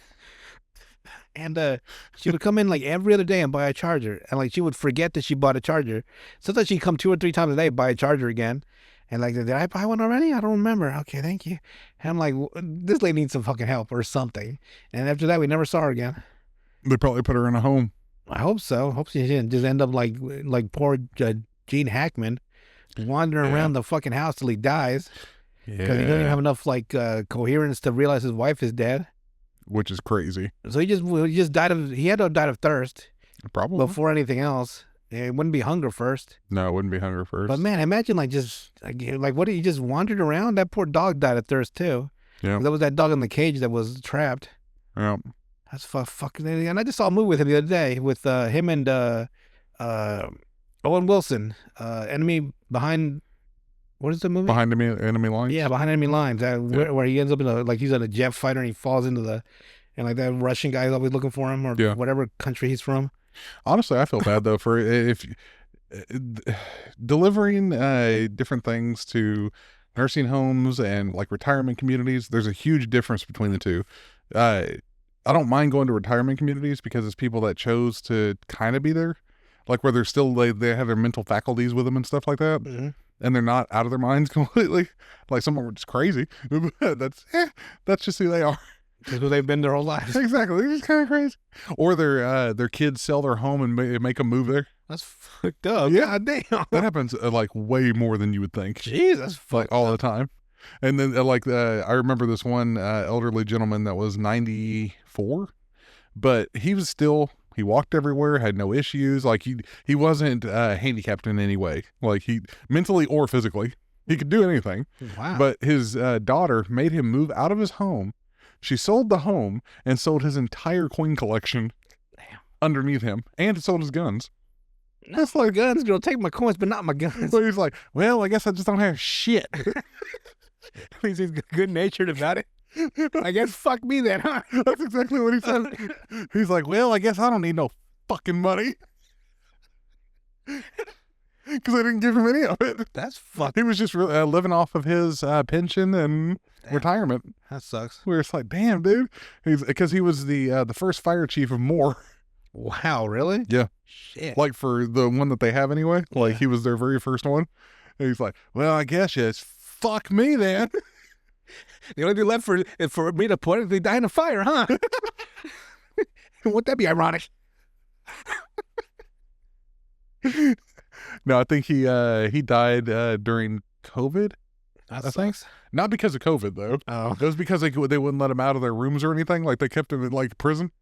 And she would come in like every other day and buy a charger. And like she would forget that she bought a charger. Sometimes she'd come 2 or 3 times a day, buy a charger again. And like, did I buy one already? I don't remember. Okay, thank you. And I'm like, this lady needs some fucking help or something. And after that, we never saw her again. They probably put her in a home. I hope so. Hope she didn't just end up like poor Gene Hackman wandering around the fucking house till he dies. Because he doesn't even have enough like coherence to realize his wife is dead, which is crazy. So he just died of thirst, probably before anything else. It wouldn't be hunger first. No, it wouldn't be hunger first. But man, imagine like what he just wandered around. That poor dog died of thirst too. Yeah, that was that dog in the cage that was trapped. Yeah, that's fucking. And I just saw a movie with him the other day with him and Owen Wilson, Enemy Behind. What is the movie? Behind Enemy Lines? Yeah, Behind Enemy Lines. Where he ends up he's in a jet fighter and he falls into and like that Russian guy is always looking for him or whatever country he's from. Honestly, I feel bad though for delivering different things to nursing homes and like retirement communities. There's a huge difference between the two. I don't mind going to retirement communities because it's people that chose to kind of be there, like where they're still they have their mental faculties with them and stuff like that. Mm-hmm. And they're not out of their minds completely. Like some of them are just crazy. That's just who they are. That's who they've been their whole lives. Exactly. They're just kind of crazy. Or their kids sell their home and make them move there. That's fucked up. Yeah, God damn. That happens like way more than you would think. Jeez, that's like all the time. And then I remember this one elderly gentleman that was 94, but he was still. He walked everywhere, had no issues. Like he wasn't handicapped in any way, like he mentally or physically. He could do anything. Wow. But his daughter made him move out of his home. She sold the home and sold his entire coin collection underneath him, and sold his guns. That's like guns, girl. Take my coins, but not my guns. So he's like, well, I guess I just don't have shit. At least he's good natured about it. I guess fuck me then, huh? That's exactly what he said. He's like, well, I guess I don't need no fucking money. Because I didn't give him any of it. That's fucked. He was just living off of his pension and retirement. That sucks. Where it's like, damn, dude. Because he was the first fire chief of Moore. Wow, really? Yeah. Shit. Like for the one that they have anyway. Like Yeah. he was their very first one. And he's like, well, I guess yes. Fuck me then. The only thing left for me to put it, they die in a fire, huh? Wouldn't that be ironic? No, I think he died during COVID. That I think. sucks. Not because of COVID though. Oh. It was because they wouldn't let him out of their rooms or anything. Like they kept him in like prison,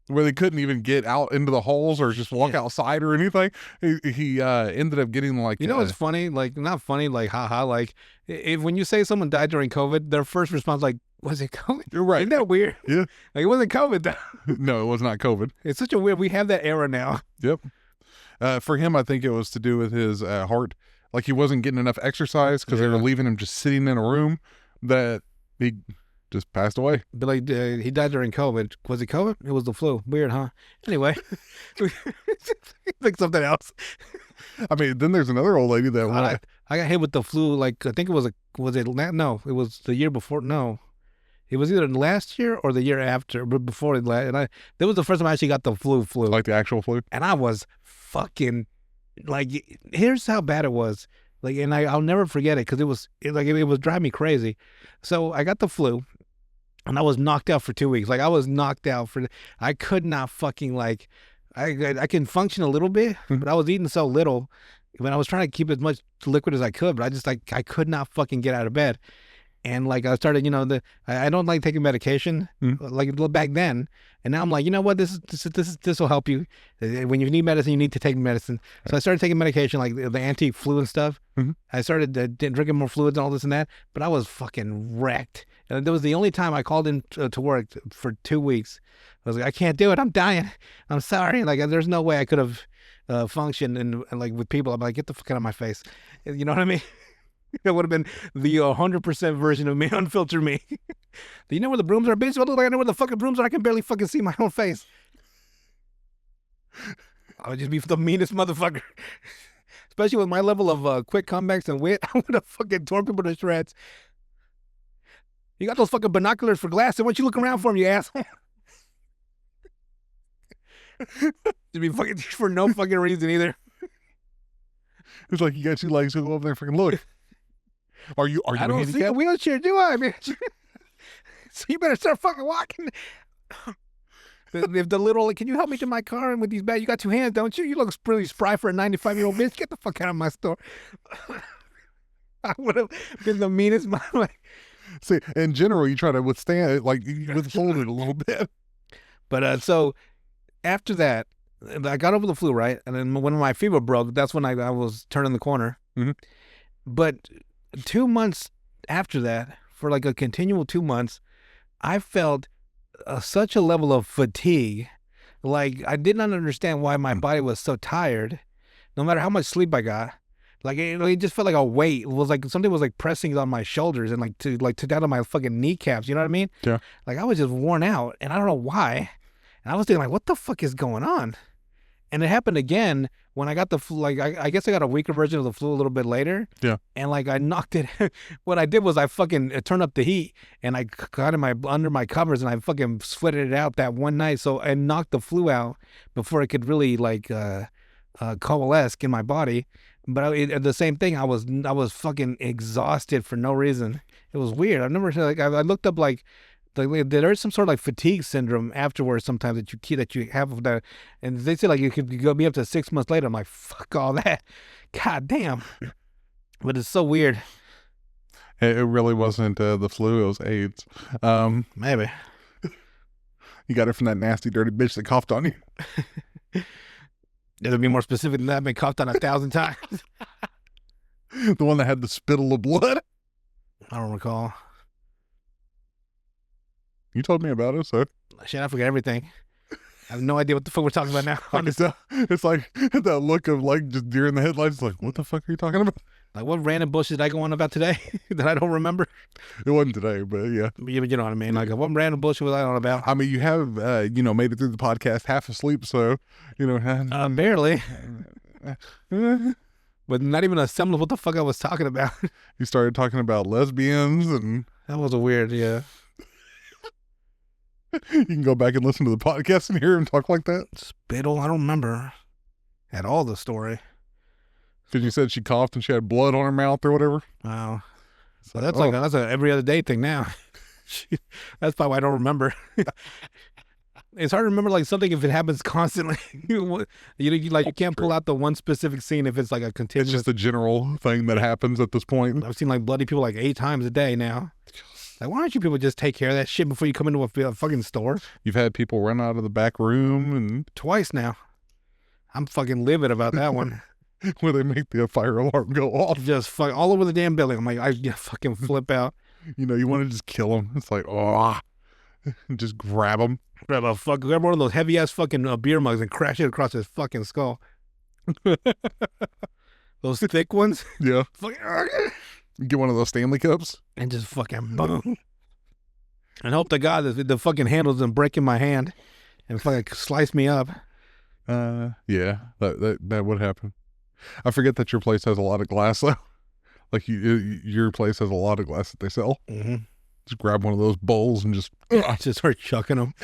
where they couldn't even get out into the halls or just walk outside or anything. He ended up getting like, You know what's funny? Like, not funny, like, haha. Like, if when you say someone died during COVID, their first response, like, was it COVID? you're right. Isn't that weird? Yeah. Like, it wasn't COVID, though. No, it was not COVID. It's such a weird, we have that era now. Yep. For him, I think it was to do with his heart. Like he wasn't getting enough exercise because they were leaving him just sitting in a room that he just passed away. But, like, he died during COVID. Was it COVID? It was the flu. Weird, huh? Anyway. Like something else. I mean, then there's another old lady that went. I got hit with the flu, like, I think it was no, it was the year before. No, it was either last year or the year after, but before it last. And that was the first time I actually got the flu. Like the actual flu. And I was fucking, like, here's how bad it was. Like, and I'll never forget it because it was driving me crazy. So I got the flu and I was knocked out for 2 weeks. Like, I was knocked out I could not fucking, like, I can function a little bit, but I was eating so little. When I was trying to keep as much liquid as I could, but I just, like, I could not fucking get out of bed. And, like, I started, I don't like taking medication, like, back then. And now I'm like, you know what, this will help you. When you need medicine, you need to take medicine. So I started taking medication, like the anti-flu and stuff. I started drinking more fluids and all this and that, but I was fucking wrecked. And that was the only time I called in to work for 2 weeks. I was like, I can't do it. I'm dying. I'm sorry. Like, there's no way I could have functioned and like with people. I'm like, get the fuck out of my face. You know what I mean? It would have been the 100% version of me, unfiltered me. Do you know where the brooms are, bitch? What look like I know where the fucking brooms are? I can barely fucking see my own face. I would just be the meanest motherfucker. Especially with my level of quick comebacks and wit. I would have fucking torn people to shreds. You got those fucking binoculars for glasses. Why don't you look around for them, you asshole? Just be fucking for no fucking reason either. It's like you got 2 legs, so go over there and freaking look. Are you I don't see a handicapped? wheelchair, do I, bitch? So you better start fucking walking. If the little, can you help me to my car? And with these bags, you got 2 hands, don't you? You look really spry for a 95-year-old bitch. Get the fuck out of my store. I would have been the meanest. See, in general, you try to withstand it, like you withhold it a little bit. But so after that, I got over the flu, right? And then when my fever broke, that's when I was turning the corner. But 2 months after that, for like a continual 2 months, I felt such a level of fatigue. Like, I did not understand why my body was so tired, no matter how much sleep I got. Like, it just felt like a weight. It was like something was like pressing on my shoulders and to down to my fucking kneecaps. You know what I mean? Yeah. Like, I was just worn out, and I don't know why. And I was thinking, like, what the fuck is going on? And it happened again when I got the flu. Like, I guess I got a weaker version of the flu a little bit later. Yeah. And like, I knocked it. What I did was I fucking turned up the heat and I got under my covers and I fucking sweated it out that one night. So I knocked the flu out before it could really like coalesce in my body. But the same thing, I was fucking exhausted for no reason. It was weird. I've never, like, I looked up like there's some sort of like fatigue syndrome afterwards sometimes that you have that, and they say like you could go be up to 6 months later. I'm like, fuck all that. God damn. But it's so weird. It really wasn't the flu, it was AIDS. Maybe. You got it from that nasty, dirty bitch that coughed on you. It'll be more specific than that. I've been coughed on 1,000 times. The one that had the spittle of blood. I don't recall. You told me about it, so. Shit, I forget everything. I have no idea what the fuck we're talking about now. It's like that look of like just deer in the headlights. Like, what the fuck are you talking about? Like, what random bullshit did I go on about today that I don't remember? It wasn't today, but yeah. You know what I mean? Like, what random bullshit was I on about? I mean, you have, made it through the podcast half asleep, so, Barely. With not even a semblance of what the fuck I was talking about. You started talking about lesbians, and That was a weird, yeah. you can go back and listen to the podcast and hear him talk like that. Spittle, I don't remember at all the story. Because you said she coughed and she had blood on her mouth or whatever. Wow. So that's that's a every other day thing now. That's probably why I don't remember. It's hard to remember like something if it happens constantly. you can't pull out the one specific scene if it's like a continuous. It's just a general thing that happens at this point. I've seen like bloody people like 8 times a day now. Like, why don't you people just take care of that shit before you come into a fucking store? You've had people run out of the back room and twice now. I'm fucking livid about that one. Where they make the fire alarm go off. Just fuck all over the damn building. I'm like, I fucking flip out. You want to just kill them. It's like, just grab them. Grab one of those heavy ass fucking beer mugs and crash it across his fucking skull. Those thick ones. Yeah. Get one of those Stanley cups and just fucking boom. And hope to God that the fucking handle doesn't break in my hand and fucking slice me up. Yeah, that would happen. I forget that your place has a lot of glass though. Like your place has a lot of glass that they sell. Mm-hmm. Just grab one of those bowls and just start chucking them.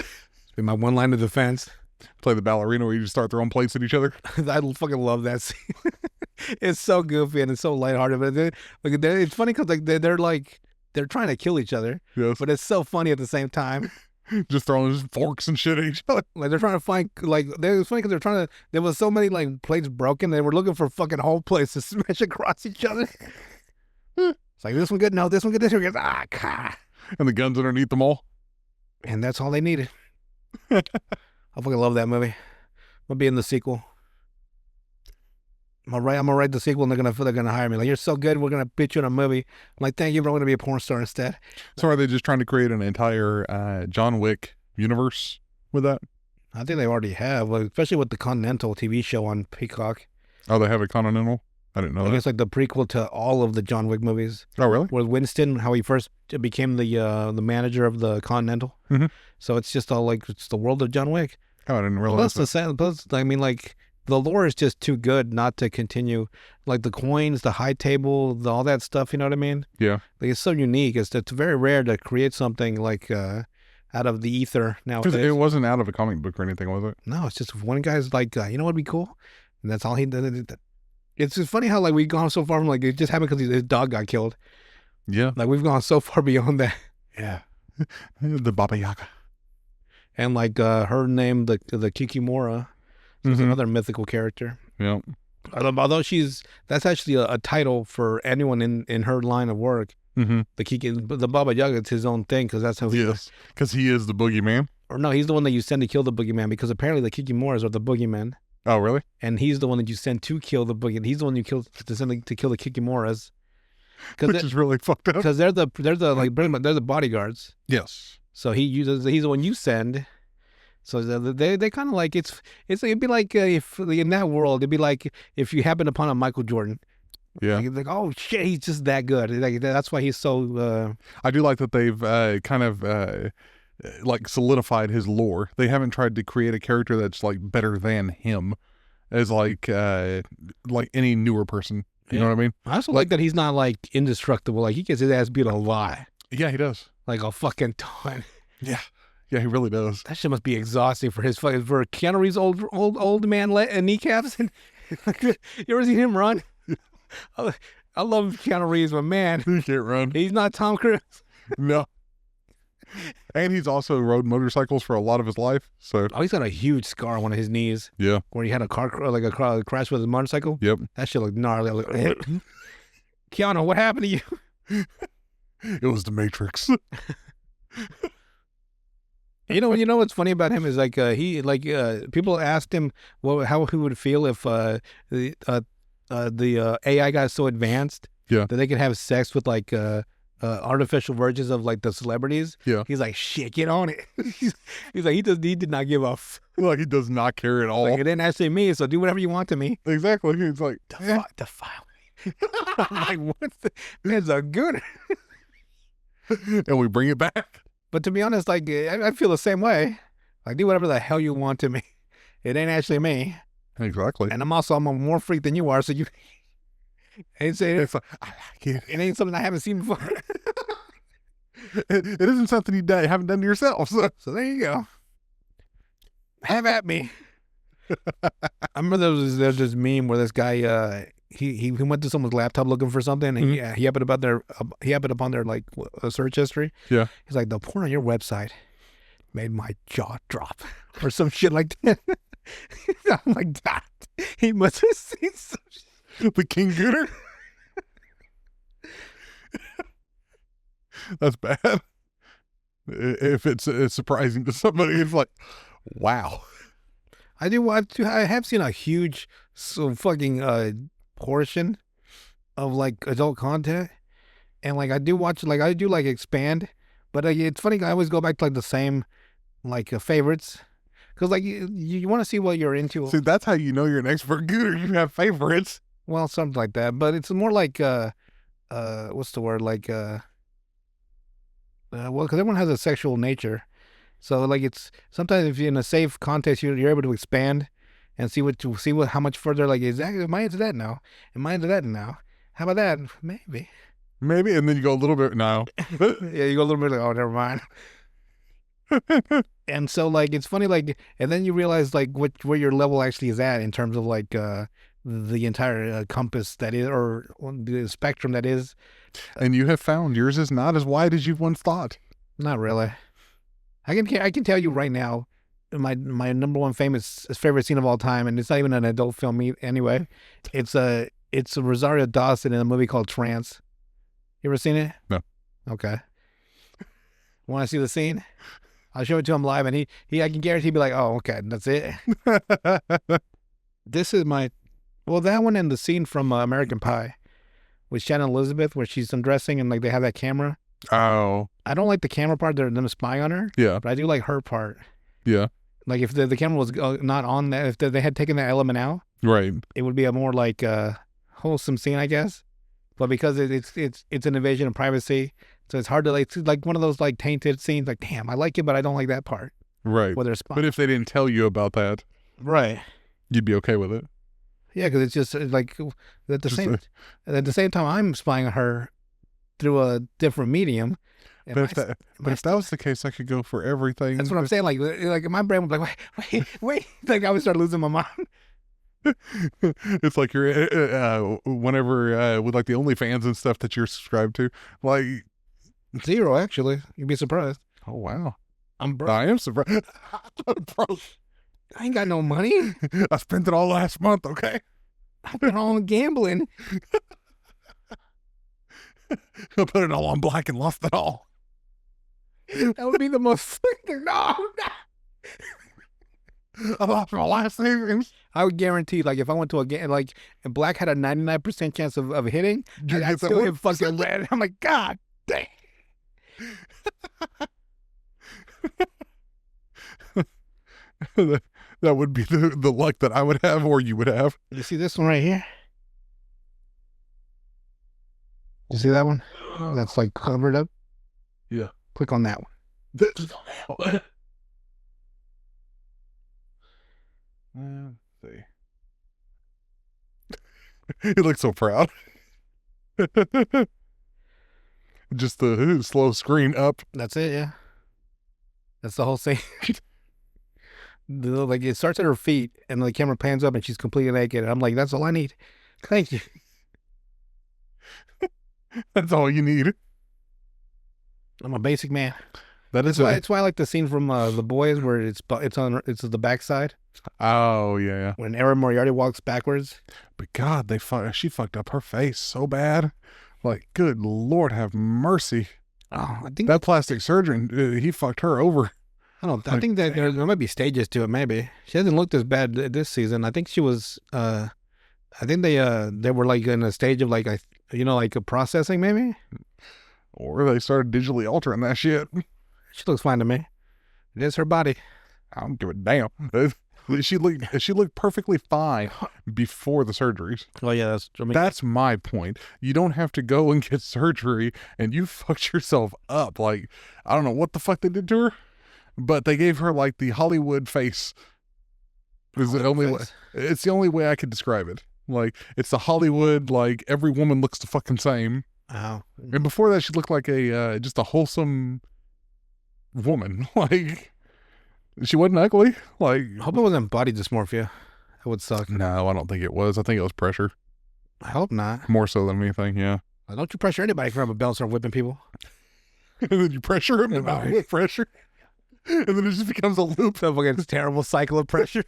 Be my one line of defense. Play the ballerina where you just start throwing plates at each other. I fucking love that scene. It's so goofy and it's so lighthearted. But it's funny because like they're trying to kill each other. Yes. But it's so funny at the same time. Just throwing forks and shit at each other. Like they're trying to find it's funny because they're trying to. There was so many like plates broken. They were looking for fucking whole plates to smash across each other. It's like, this one good. No, this one good. This one good. God. And the guns underneath them all. And that's all they needed. I fucking love that movie. I'll be in the sequel. I'm gonna write the sequel, and they're gonna hire me. Like, you're so good, we're gonna pitch you in a movie. I'm like, thank you, but I'm gonna be a porn star instead. So are they just trying to create an entire John Wick universe with that? I think they already have, like, especially with the Continental TV show on Peacock. Oh, they have a Continental? I didn't know that. It's like the prequel to all of the John Wick movies. Oh, really? With Winston, how he first became the manager of the Continental. Mm-hmm. So it's just all like, it's the world of John Wick. Oh, I didn't realize that. Plus, I mean, like, the lore is just too good not to continue. Like the coins, the high table, all that stuff, you know what I mean? Yeah. Like, it's so unique. It's very rare to create something like out of the ether nowadays. It wasn't out of a comic book or anything, was it? No, it's just one guy's like, you know what'd be cool? And that's all he did. It's just funny how like we've gone so far from like it just happened because his dog got killed. Yeah. Like we've gone so far beyond that. Yeah. The Baba Yaga. And like her name, the Kikimora. So it's another mythical character. Yeah. Although that's actually a title for anyone in her line of work. Mm-hmm. The Baba Yaga, it's his own thing because that's how because he is the boogeyman. Or no, he's the one that you send to kill the boogeyman because apparently the Kikimoras are the boogeyman. Oh, really? And he's the one that you send to kill the boogeyman. He's the one you send to kill the Kikimoras. Which is really fucked up. Because they're the bodyguards. Yes. So he's the one you send. So they kind of like it'd be like if in that world it'd be like if you happen upon a Michael Jordan. Yeah. Like oh shit, he's just that good. Like that's why he's so. I do like that they've kind of like solidified his lore. They haven't tried to create a character that's like better than him, as like any newer person. You know what I mean? I also like that he's not like indestructible. Like he gets his ass beat a lot. Yeah, he does. Like a fucking ton. Yeah. Yeah, he really does. That shit must be exhausting for Keanu Reeves' old man kneecaps. And you ever seen him run? I love Keanu Reeves, but man, he can't run. He's not Tom Cruise. No. And he's also rode motorcycles for a lot of his life. So he's got a huge scar on one of his knees. Yeah. Where he had a crash with his motorcycle. Yep. That shit looked gnarly. I was like, Keanu, what happened to you? It was the Matrix. You know what's funny about him is like people asked him how he would feel if the AI got so advanced that they could have sex with like artificial versions of like the celebrities. Yeah. He's like, shit, get on it. he's like, he did not give a Like he does not care at all. like, it didn't actually me, so do whatever you want to me. Exactly. He's like, Defile me. I'm like, what the man's a good. and we bring it back. But to be honest, like I feel the same way. Like, do whatever the hell you want to me. It ain't actually me. Exactly. And I'm a more freak than you are, so you ain't saying It's like, I like it. it ain't something I haven't seen before. It isn't something you haven't done to yourself. So. So there you go. Have at me. I remember there's this meme where this guy he went to someone's laptop looking for something, and he happened upon their like a search history. Yeah. He's like, the porn on your website made my jaw drop, or some shit like that. I'm like, that he must have seen some shit. The King Gooter. That's bad. If it's surprising to somebody, it's like, wow. I have seen a huge fucking portion of like adult content, and like I do like expand, but it's funny, I always go back to like the same like favorites, because like you want to see what you're into. See, that's how you know you're an expert gooter. You have favorites. Well, something like that, but it's more like what's the word, like well, because everyone has a sexual nature, so like it's sometimes if you're in a safe context, you're able to expand and see how much further, like, exactly, am I into that now? Am I into that now? How about that? Maybe, and then you go a little bit no. yeah, you go a little bit like, oh, never mind. And so like it's funny, like, and then you realize like where your level actually is at in terms of like the entire compass that is, or the spectrum that is. And you have found yours is not as wide as you once thought. Not really. I can tell you right now, my number one favorite scene of all time, and it's not even an adult film anyway. It's a Rosario Dawson in a movie called Trance. You ever seen it? No. Okay. Want to see the scene? I'll show it to him live, and he I can guarantee he'd be like, oh, okay, that's it. This is that one and the scene from American Pie with Shannon Elizabeth where she's undressing and like they have that camera. Oh. I don't like the camera part, they're them spying on her. Yeah. But I do like her part. Yeah. Like if the camera was not on that, if they had taken that element out, right, it would be a more like wholesome scene, I guess. But because it's an invasion of privacy, so it's hard to like, it's like one of those like tainted scenes. Like, damn, I like it, but I don't like that part. Right. Where they're spying. But if they didn't tell you about that, right, you'd be okay with it. Yeah, because it's just like at the same time I'm spying on her through a different medium. But if that was the case, I could go for everything. That's what I'm saying. Like my brain was like, wait. Like I would start losing my mind. It's like you're whenever with like the OnlyFans and stuff that you're subscribed to, like 0 actually. You'd be surprised. Oh wow, I'm broke. I am surprised. I'm broke. I ain't got no money. I spent it all last month. Okay, I put it all on gambling. I put it all on black and lost it all. That would be the most. No. I lost my last savings. I would guarantee, like, if I went to a game, like, and black had a 99% chance of hitting, I'd still hit fucking red. I'm like, God dang. That would be the luck that I would have or you would have. You see this one right here? You see that one? That's like covered up? Yeah. Click on that one. This is on that one. Let's see. He looks so proud. Just the slow screen up. That's it, yeah. That's the whole thing. Like it starts at her feet and the camera pans up and she's completely naked. And I'm like, that's all I need. Thank you. That's all you need. I'm a basic man. That's why I like the scene from The Boys where it's the backside. Oh yeah. When Erin Moriarty walks backwards. But God, she fucked up her face so bad. Like, good Lord, have mercy. Oh, I think that plastic surgeon, he fucked her over. I think that there might be stages to it. Maybe she hasn't looked as bad this season. I think she was. I think they were like in a stage of like like a processing maybe. Or they started digitally altering that shit. She looks fine to me. It is her body. I don't give a damn. She looked perfectly fine before the surgeries. Oh yeah, That's my point. You don't have to go and get surgery, and you fucked yourself up. Like, I don't know what the fuck they did to her, but they gave her like the Hollywood face. Is the only way. It's the only way I could describe it. Like, it's the Hollywood, like every woman looks the fucking same. Oh. And before that, she looked like a just a wholesome woman. Like, she wasn't ugly. Like, I hope it wasn't body dysmorphia. That would suck. no, I don't think it was. I think it was pressure. I hope not. More so than anything, yeah. Don't you pressure anybody to grab a belt and start whipping people. And then you pressure him and not with pressure. And then it just becomes a loop. That fucking terrible cycle of pressure.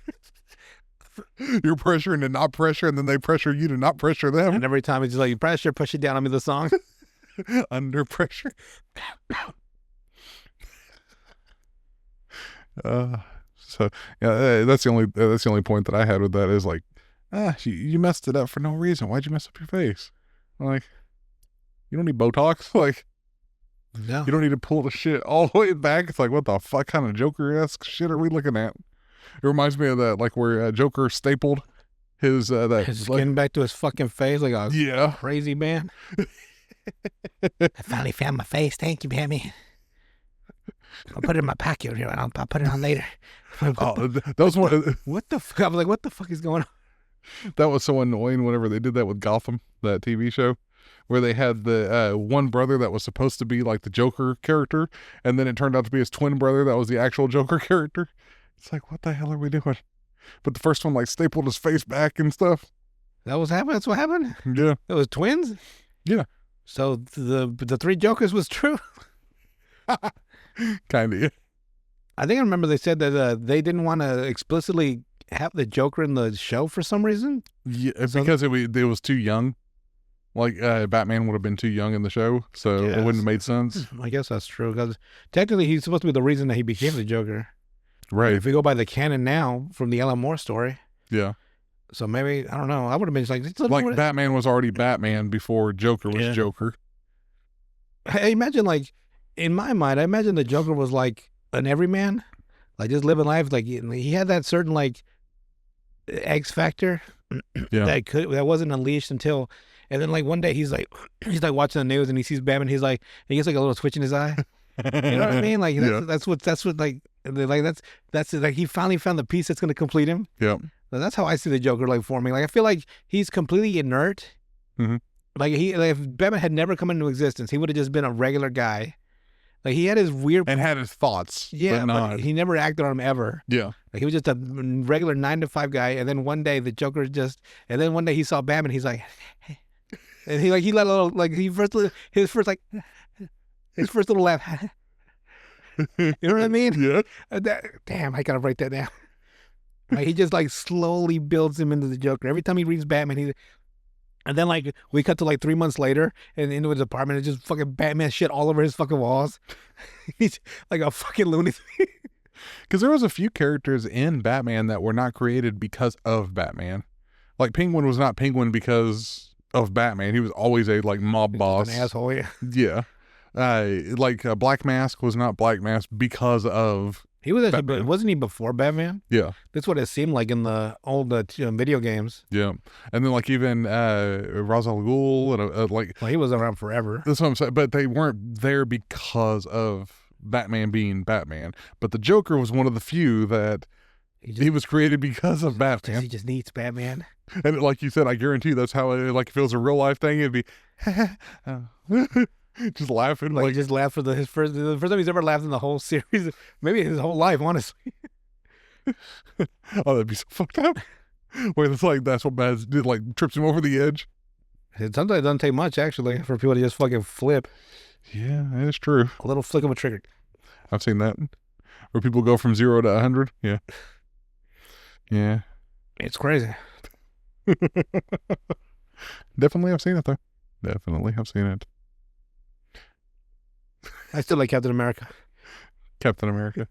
You're pressuring to not pressure, and then they pressure you to not pressure them. And every time it's just like, you pressure, push it down on me, the song. Under pressure. So yeah, that's the only point that I had with that is like, you messed it up for no reason. Why'd you mess up your face? Like, you don't need Botox. Like, No. you don't need to pull the shit all the way back. It's like, what the fuck kind of Joker-esque shit are we looking at? It reminds me of that, like where Joker stapled his skin back to his fucking face like a yeah. crazy man. I finally found my face. Thank you, Batman. I'll put it in my pocket here, and I'll put it on later. That was one. What the fuck? I was like, what the fuck is going on? That was so annoying whenever they did that with Gotham, that TV show, where they had the one brother that was supposed to be like the Joker character, and then it turned out to be his twin brother that was the actual Joker character. It's like, what the hell are we doing? But the first one like stapled his face back and stuff. That was happening. That's what happened. Yeah. It was twins. Yeah. So the three Jokers was true. Kind of. Yeah. I think I remember they said that they didn't want to explicitly have the Joker in the show for some reason. Yeah, because it was too young. Like Batman would have been too young in the show, so it wouldn't have made sense. I guess that's true because technically he's supposed to be the reason that he became the Joker. Right. If we go by the canon now from the Alan Moore story. Yeah. So maybe, I don't know. I would have been just like Batman was already Batman before Joker was Joker. I imagine, like, in my mind, I imagine the Joker was like an everyman, like just living life. Like he had that certain like X factor that wasn't unleashed until, and then like one day he's like watching the news and he sees Batman. He gets like a little twitch in his eye. You know what I mean? Like that's what like that's like he finally found the piece that's going to complete him. Yeah. So that's how I see the Joker like forming. Like I feel like he's completely inert. Mm-hmm. Like if Batman had never come into existence, he would have just been a regular guy. Like he had his weird and had his thoughts. Yeah, but he never acted on them ever. Yeah. Like he was just a regular 9-to-5 guy, and then one day the Joker and then one day he saw Batman. He's like, and he let a little like his first little laugh. You know what I mean? Yeah. Damn, I gotta write that down. Like he just like slowly builds him into the Joker. Every time he reads Batman, and then like we cut to like 3 months later and into his apartment, it's just fucking Batman shit all over his fucking walls. He's like a fucking lunatic. Because there was a few characters in Batman that were not created because of Batman. Like Penguin was not Penguin because of Batman. He was always a like mob boss. An asshole, yeah. Yeah. Black Mask was not Black Mask because of he was actually, wasn't he before Batman? Yeah. That's what it seemed like in the old video games. Yeah. And then like even Ra's al Ghul and well, he was around forever. That's what I'm saying. But they weren't there because of Batman being Batman. But the Joker was one of the few that he was created because of Batman. He just needs Batman. And like you said, I guarantee that's how if it was a real life thing, it'd be just laughing. Like just laughed for the first time he's ever laughed in the whole series. Maybe his whole life, honestly. Oh, that'd be so fucked up. Where it's like that's what Baz did, like trips him over the edge. Sometimes it doesn't take much actually for people to just fucking flip. Yeah, it's true. A little flick of a trigger. I've seen that. Where people go from 0 to 100. Yeah. Yeah. It's crazy. Definitely I've seen it though. Definitely I've seen it. I still like Captain America. Captain America.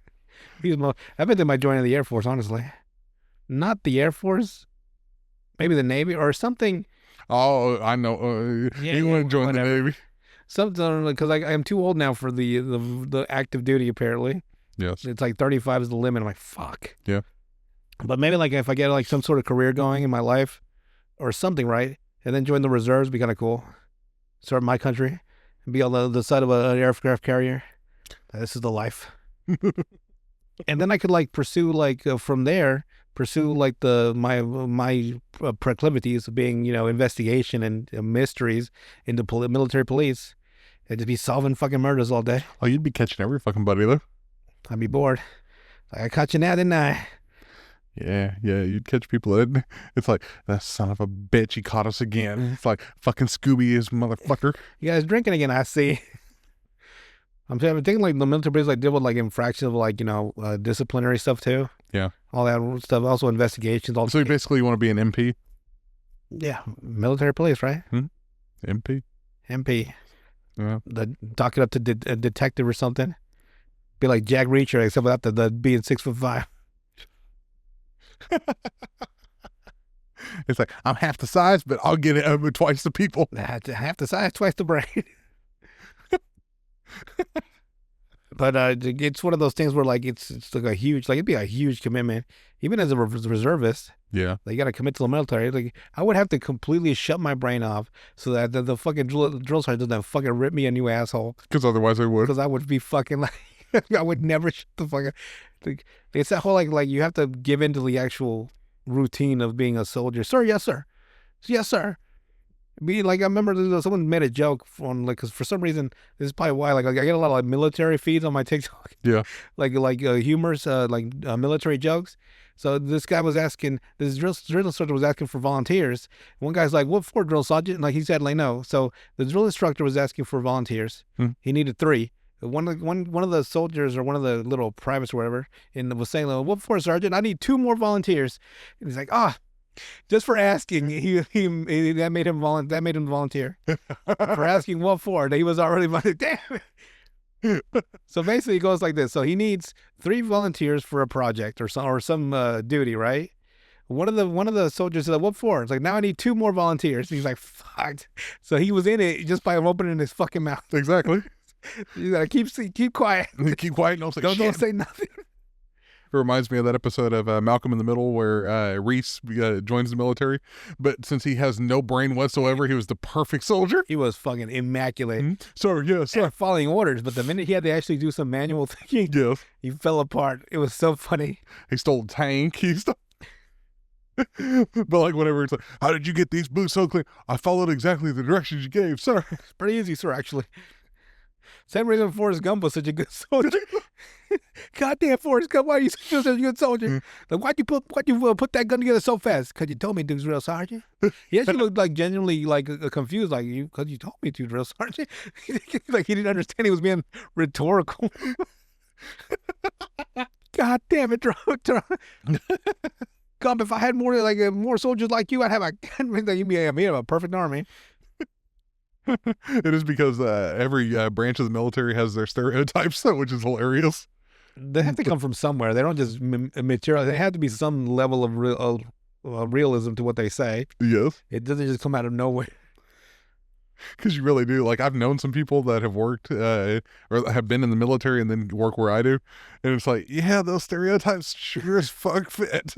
I bet they might join the Air Force, honestly. Not the Air Force. Maybe the Navy or something. Oh, I know. He want to join the Navy. something because I'm too old now for the active duty. Apparently, Yes. it's like 35 is the limit. I'm like, fuck. Yeah. But maybe like if I get like some sort of career going in my life or something, right, and then join the reserves, be kind of cool. Serve my country and be on the side of an aircraft carrier. This is the life. And then I could like pursue like from there pursue like my proclivities of being, you know, investigation and mysteries into military police, and just be solving fucking murders all day. Oh, you'd be catching every fucking buddy though. I'd be bored. Like, I caught you now, didn't I? Yeah, you'd catch people. It's like, that son of a bitch, he caught us again. It's like, fucking Scooby is motherfucker. You guys drinking again, I see. I'm thinking like the military police like deal with like infractions of like, you know, disciplinary stuff too. Yeah. All that stuff. Also investigations. So you basically want to be an MP? Yeah. Military police, right? MP? MP. Yeah. Dock it up to a detective or something. Be like Jack Reacher, except without the being 6'5". It's like, I'm half the size, but I'll get it twice the people. Half the size, twice the brain. But it's one of those things where like it's like a huge, like it'd be a huge commitment, even as a reservist. Yeah. Like, you got to commit to the military. Like, I would have to completely shut my brain off so that the fucking drill sergeant doesn't fucking rip me a new asshole. Because otherwise I would. Because I would be fucking like, I would never shut the fuck up. Like, it's that whole like you have to give into the actual routine of being a soldier. Sir, yes sir, yes sir. Be like, I remember someone made a joke on like, because for some reason, this is probably why, like I get a lot of like military feeds on my TikTok. Yeah. like humorous military jokes. So this guy was asking, this drill instructor was asking for volunteers. One guy's like, "What for, drill sergeant?" And like he said, like, no. So the drill instructor was asking for volunteers. He needed 3. One of the soldiers or one of the little privates or whatever was saying, like, "What for, sergeant? I need 2 more volunteers." And he's like, just for asking, that made him volunteer for asking what for. He was already damn it. So basically, it goes like this. So he needs 3 volunteers for a project or some duty, right? One of the soldiers said, "What for?" It's like, "Now I need 2 more volunteers." And he's like, "Fuck!" So he was in it just by opening his fucking mouth. Exactly. You gotta keep quiet. Keep quiet. And Don't say nothing. It reminds me of that episode of Malcolm in the Middle where Reese joins the military, but since he has no brain whatsoever, he was the perfect soldier. He was fucking immaculate. Sir, yes, sir. Following orders, but the minute he had to actually do some manual thinking, Yes. he fell apart. It was so funny. He stole a tank. But like whatever, it's like, "How did you get these boots so clean?" "I followed exactly the directions you gave, sir." It's pretty easy, sir, actually. Same reason Forrest Gump was such a good soldier. Goddamn Forrest Gump, why are you such a good soldier? Like, why'd you put that gun together so fast? Because you told me to, drill sergeant. He actually looked like genuinely like confused, like, because you told me to, drill sergeant. Like, he didn't understand he was being rhetorical. God damn it, Gump, if I had more soldiers like you, I'd have you'd be a perfect army. It is because every branch of the military has their stereotypes, which is hilarious. They have to come from somewhere. They don't just material. They have to be some level of realism to what they say. Yes. It doesn't just come out of nowhere. Because you really do. Like, I've known some people that have worked or have been in the military and then work where I do. And it's like, yeah, those stereotypes sure as fuck fit.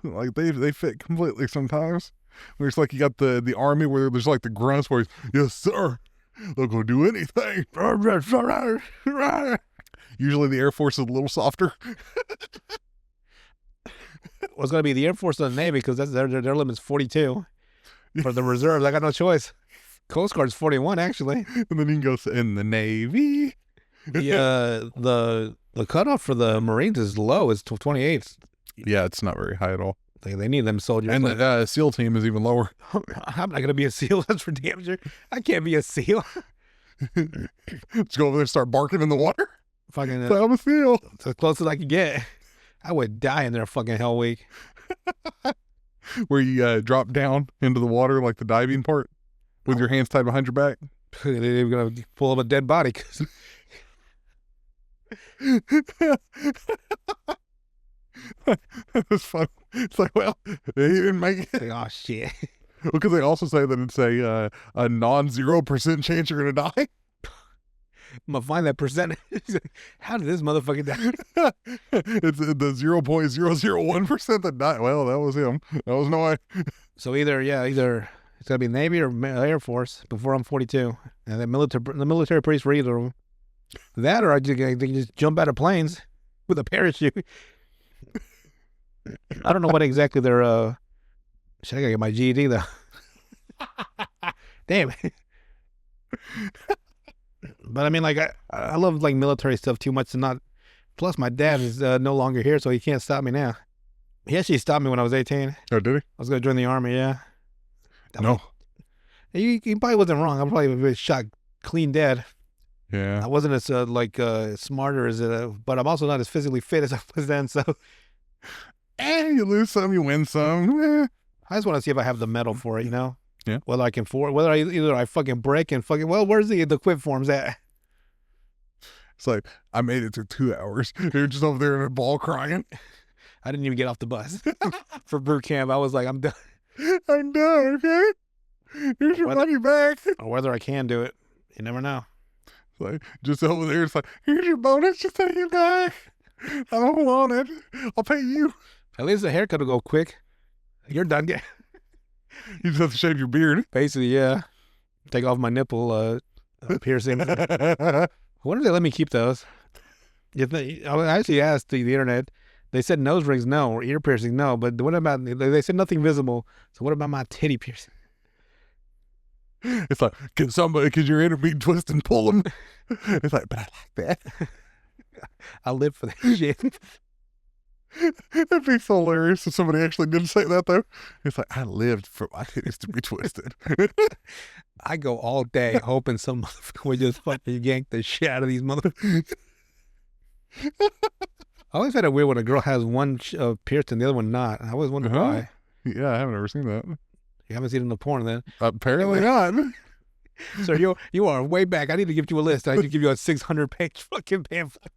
Like, they fit completely sometimes. There's like, you got the army where there's like the grunts where he's, "Yes, sir. They'll go do anything." Usually the Air Force is a little softer. Well, it's going to be the Air Force and the Navy because that's their limit's 42. For the reserves, I got no choice. Coast Guard's 41, actually. And then you can go in the Navy. The cutoff for the Marines is low. It's 28. Yeah, it's not very high at all. They need them soldiers. And the SEAL team is even lower. I'm not going to be a SEAL. That's for damn sure. I can't be a SEAL. Let's go over there and start barking in the water. Fucking, I'm a SEAL. It's as close as I could get. I would die in their fucking Hell Week. Where you drop down into the water, like the diving part, with your hands tied behind your back. They're going to pull up a dead body. It's fun. It's like, well, they didn't make it. Like, oh, shit. Because they also say that it's a non-0% chance you're gonna die. I'm gonna find that percentage. How did this motherfucker die? It's the 0.001% that died. Well, that was him. That was Noah. So either it's gonna be Navy or Air Force before I'm 42, and the military police for either of them. That or they can just jump out of planes with a parachute. I don't know what exactly they're. Should I gotta get my GED though? Damn. But I mean, like I love like military stuff too much to not. Plus, my dad is no longer here, so he can't stop me now. He actually stopped me when I was 18. Oh, did he? I was gonna join the army. Yeah. No. He probably wasn't wrong. I'm probably been shot clean dead. Yeah. I wasn't as smarter as but I'm also not as physically fit as I was then. So You lose some, you win some. I just want to see if I have the medal for it. You know. Yeah. Whether I can whether I fucking break and fucking where's the quit forms at? It's like I made it to 2 hours. You're just over there in a ball crying. I didn't even get off the bus for boot camp. I was like, I'm done. I'm done. Okay. Here's your money back. Or whether I can do it, you never know. It's like just over there. It's like here's your bonus. Just take it back. I don't want it. I'll pay you. At least the haircut will go quick. You're done. You just have to shave your beard. Basically, yeah. Take off my nipple piercing. I wonder if they let me keep those. I actually asked the internet. They said nose rings no, or ear piercing no, but what about, they said nothing visible. So what about my titty piercing? It's like, could your inner be twist and pull them? It's like, but I like that. I live for that shit. That'd be so hilarious if somebody actually did say that, though. It's like, I lived for my titties to be twisted. I go all day hoping some motherfucker would just fucking yank the shit out of these motherfuckers. I always had a weird when a girl has one pierced and the other one not. I always wondered why. Yeah, I haven't ever seen that. You haven't seen it in the porn then? Apparently not. So you are way back. I need to give you a list. I need to give you a 600-page fucking pamphlet.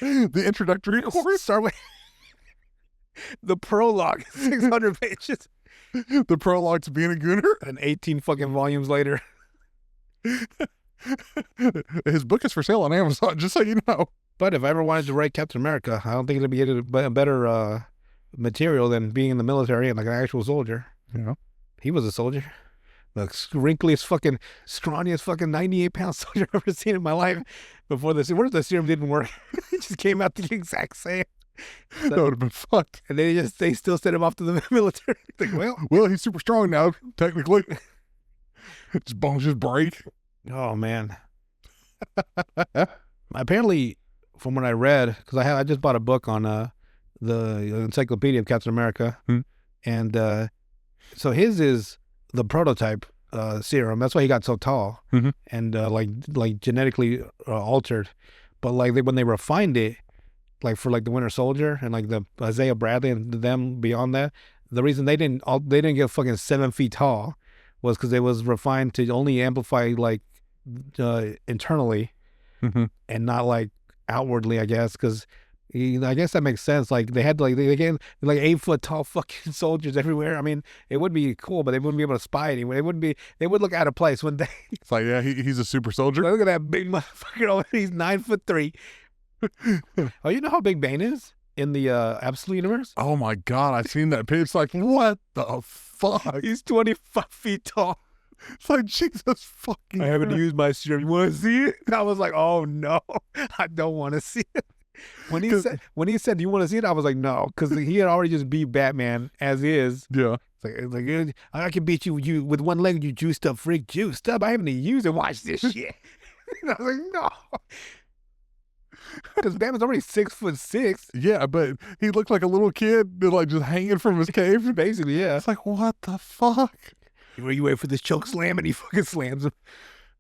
The introductory course. Start with the prologue, 600 pages. The prologue to being a gooner. And 18 fucking volumes later. His book is for sale on Amazon, just so you know. But if I ever wanted to write Captain America, I don't think it'd be a better material than being in the military and like an actual soldier. Yeah. He was a soldier. The wrinkliest fucking, scrawniest fucking 98-pound soldier I've ever seen in my life before this. What if the serum didn't work? It just came out the exact same. So, that would have been fucked. And they still sent him off to the military. Like, well, he's super strong now, technically. His bones just break. Oh, man. Apparently, from what I read, because I just bought a book on the Encyclopedia of Captain America. And so his is the prototype serum. That's why he got so tall and like genetically altered. But like when they refined it, like for like the Winter Soldier and like the Isaiah Bradley and them beyond that, the reason they didn't get fucking 7 feet tall was because it was refined to only amplify like internally and not like outwardly, I guess, because I guess that makes sense. Like they had they get like 8 foot tall fucking soldiers everywhere. I mean, it would be cool, but they wouldn't be able to spy anyway. They would look out of place, wouldn't they? It's like, yeah, he's a super soldier. Look at that big motherfucker over there. He's 9'3". Oh, you know how big Bane is in the Absolute Universe? Oh my God, I've seen that picture. It's like, what the fuck? He's 25 feet tall. It's like, Jesus fucking I haven't used my serum. You want to see it? And I was like, oh no, I don't want to see it. When he said, "Do you want to see it?" I was like, "No," because he had already just beat Batman as is. Yeah, it's like I can beat you with one leg. You juiced up, freak, juiced up. I haven't even used it. Watch this shit. And I was like, "No," because Batman's already 6'6". Yeah, but he looked like a little kid, like just hanging from his cave. Basically, yeah. It's like, what the fuck? You wait for this choke slam, and he fucking slams him.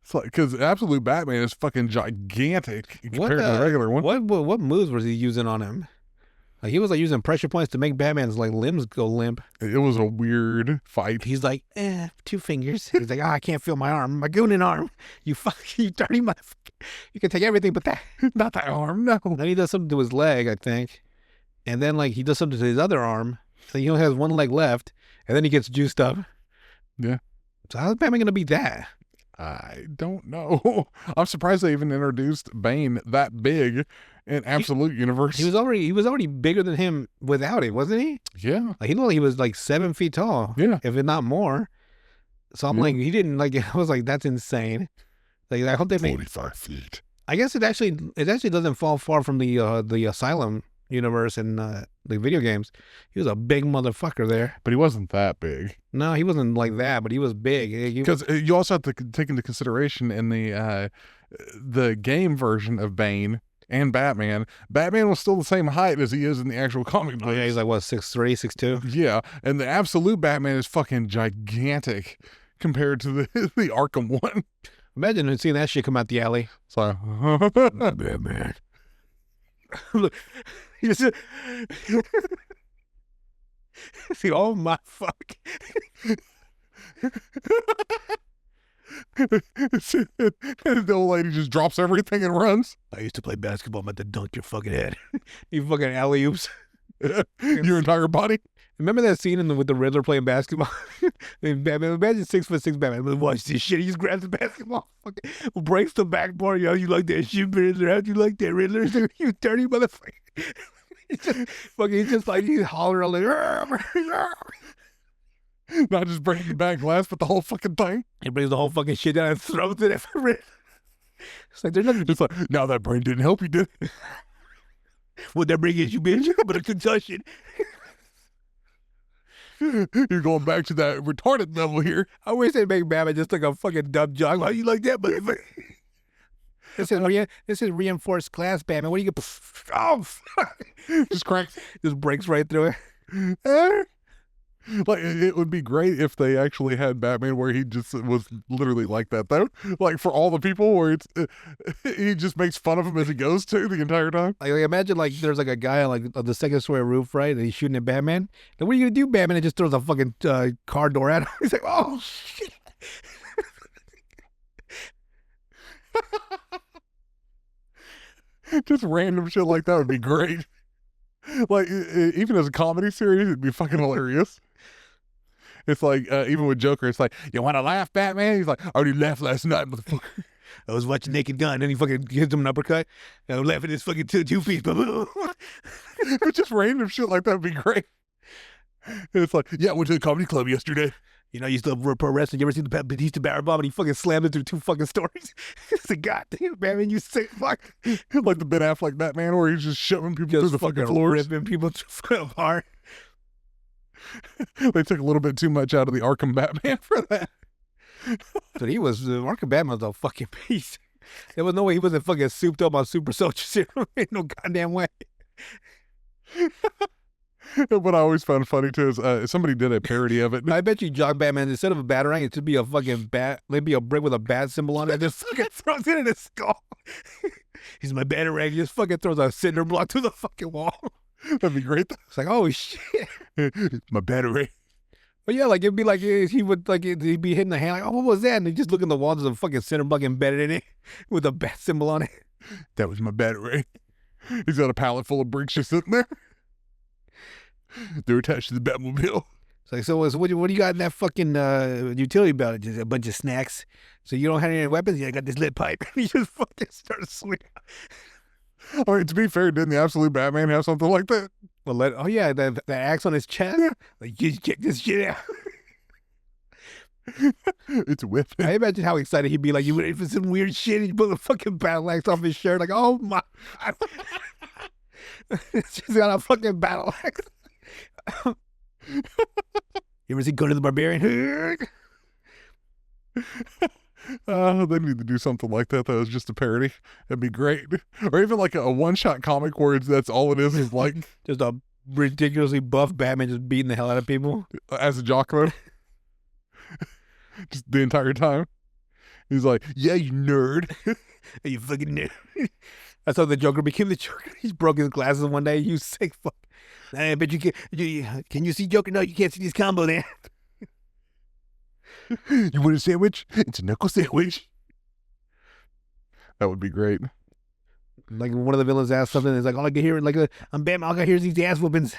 It's like, because Absolute Batman is fucking gigantic compared to the regular one. What moves was he using on him? Like he was like using pressure points to make Batman's like limbs go limp. It was a weird fight. He's like, 2 fingers. He's like, I can't feel my arm, my gooning arm. You dirty motherfucker. You can take everything but that. Not that arm, no. Then he does something to his leg, I think. And then like he does something to his other arm. So he only has one leg left. And then he gets juiced up. Yeah. So how's Batman gonna beat that? I don't know. I'm surprised they even introduced Bane that big in Absolute Universe. He was already bigger than him without it, wasn't he? Yeah. Like he was like 7 feet tall. Yeah. If it not more. So I'm like, he didn't like. I was like, that's insane. Like I hope they make 45 feet. I guess it actually doesn't fall far from the Asylum universe and the video games. He was a big motherfucker there. But he wasn't that big. No, he wasn't like that, but he was big. Because you also have to take into consideration in the game version of Bane and Batman was still the same height as he is in the actual comic book. Oh yeah, he's like what, 6'3", 6'2"? Yeah, and the absolute Batman is fucking gigantic compared to the Arkham one. Imagine seeing that shit come out the alley. So Batman. Look, you see, oh my fuck. The old lady just drops everything and runs. I used to play basketball. I'm about to dunk your fucking head. You fucking alley oops. Your entire body. Remember that scene with the Riddler playing basketball? And Batman, imagine 6'6" Batman. Watch this shit. He just grabs the basketball, fucking breaks the backboard. Yo, you like that shit, Riddler? How'd you like that, Riddler? You dirty motherfucker. He's just like, he's hollering like, not just breaking the back glass, but the whole fucking thing. He brings the whole fucking shit down and throws it at Riddler. It's like, there's nothing. It's like, now that brain didn't help you, did it? What'd that bring is you, bitch? But a concussion. You're going back to that retarded level here. I wish they'd make Batman just like a fucking dumb jock. How you like that, motherfucker? This is reinforced class, Batman. What do you get? Oh, fuck. Just cracks. Just breaks right through it. Like, it would be great if they actually had Batman where he just was literally like that, though. Like, for all the people where he just makes fun of him as he goes to the entire time. Like imagine like there's like a guy on like on the second story roof, right? And he's shooting at Batman. Then what are you gonna do, Batman? And just throws a fucking car door at him. He's like, oh shit. Just random shit like that would be great. Like, even as a comedy series, it'd be fucking hilarious. It's like, even with Joker, it's like, you want to laugh, Batman? He's like, I already laughed last night, motherfucker. I was watching Naked Gun, and he fucking gives him an uppercut. And I'm laughing at his fucking two feet. But just random shit like that would be great. It's like, yeah, I went to the comedy club yesterday. You know, I used to love pro wrestling. You ever seen the Batista Barrel Bomb? And he fucking slammed it through 2 fucking stories. It's like, goddamn, Batman, you sick fuck. Like the Ben Affleck Batman, where he's just shoving people through the fucking floors. Ripping people apart. They took a little bit too much out of the Arkham Batman for that. So he was, Arkham Batman was a fucking beast. There was no way he wasn't fucking souped up on super soldier serum. Ain't no goddamn way. What I always found funny too is somebody did a parody of it. I bet you Jock Batman, instead of a batarang, it should be a fucking bat. Maybe a brick with a bat symbol on it. And just fucking throws it in his skull. He's my batarang. He just fucking throws a cinder block to the fucking wall. That'd be great. It's like, oh shit. My batarang. But yeah, like it'd be like he would like he'd be hitting the hand like, oh, what was that? And he just look in the wall, there's a fucking cinder block embedded in it with a bat symbol on it. That was my batarang. He's got a pallet full of bricks just sitting there. They're attached to the Batmobile. It's like, so what do you got in that fucking utility belt? Just a bunch of snacks. So you don't have any weapons? Yeah, I got this lead pipe. He just fucking started swinging. I mean, to be fair, didn't the Absolute Batman have something like that? Well, oh yeah, the axe on his chest. Yeah. Like, you check this shit out. It's a whip. I imagine how excited he'd be. Like, you ready for some weird shit? He pull a fucking battle axe off his shirt. Like, oh my God. She's got a fucking battle axe. You ever see Conan the Barbarian? They need to do something like that. That was just a parody. That'd be great. Or even like a one-shot comic where that's all it is like just a ridiculously buff Batman just beating the hell out of people as a jock though. Just the entire time. He's like, "Yeah, you nerd. You fucking nerd." That's how the Joker became the Joker. He broke his glasses one day. You sick fuck. I bet you can you see Joker? No, you can't see this combo there. You want a sandwich? It's a knuckle sandwich. That would be great. Like one of the villains asked something, it's like, all I can hear, like, I'm Batman, all I can hear is these ass whoopings.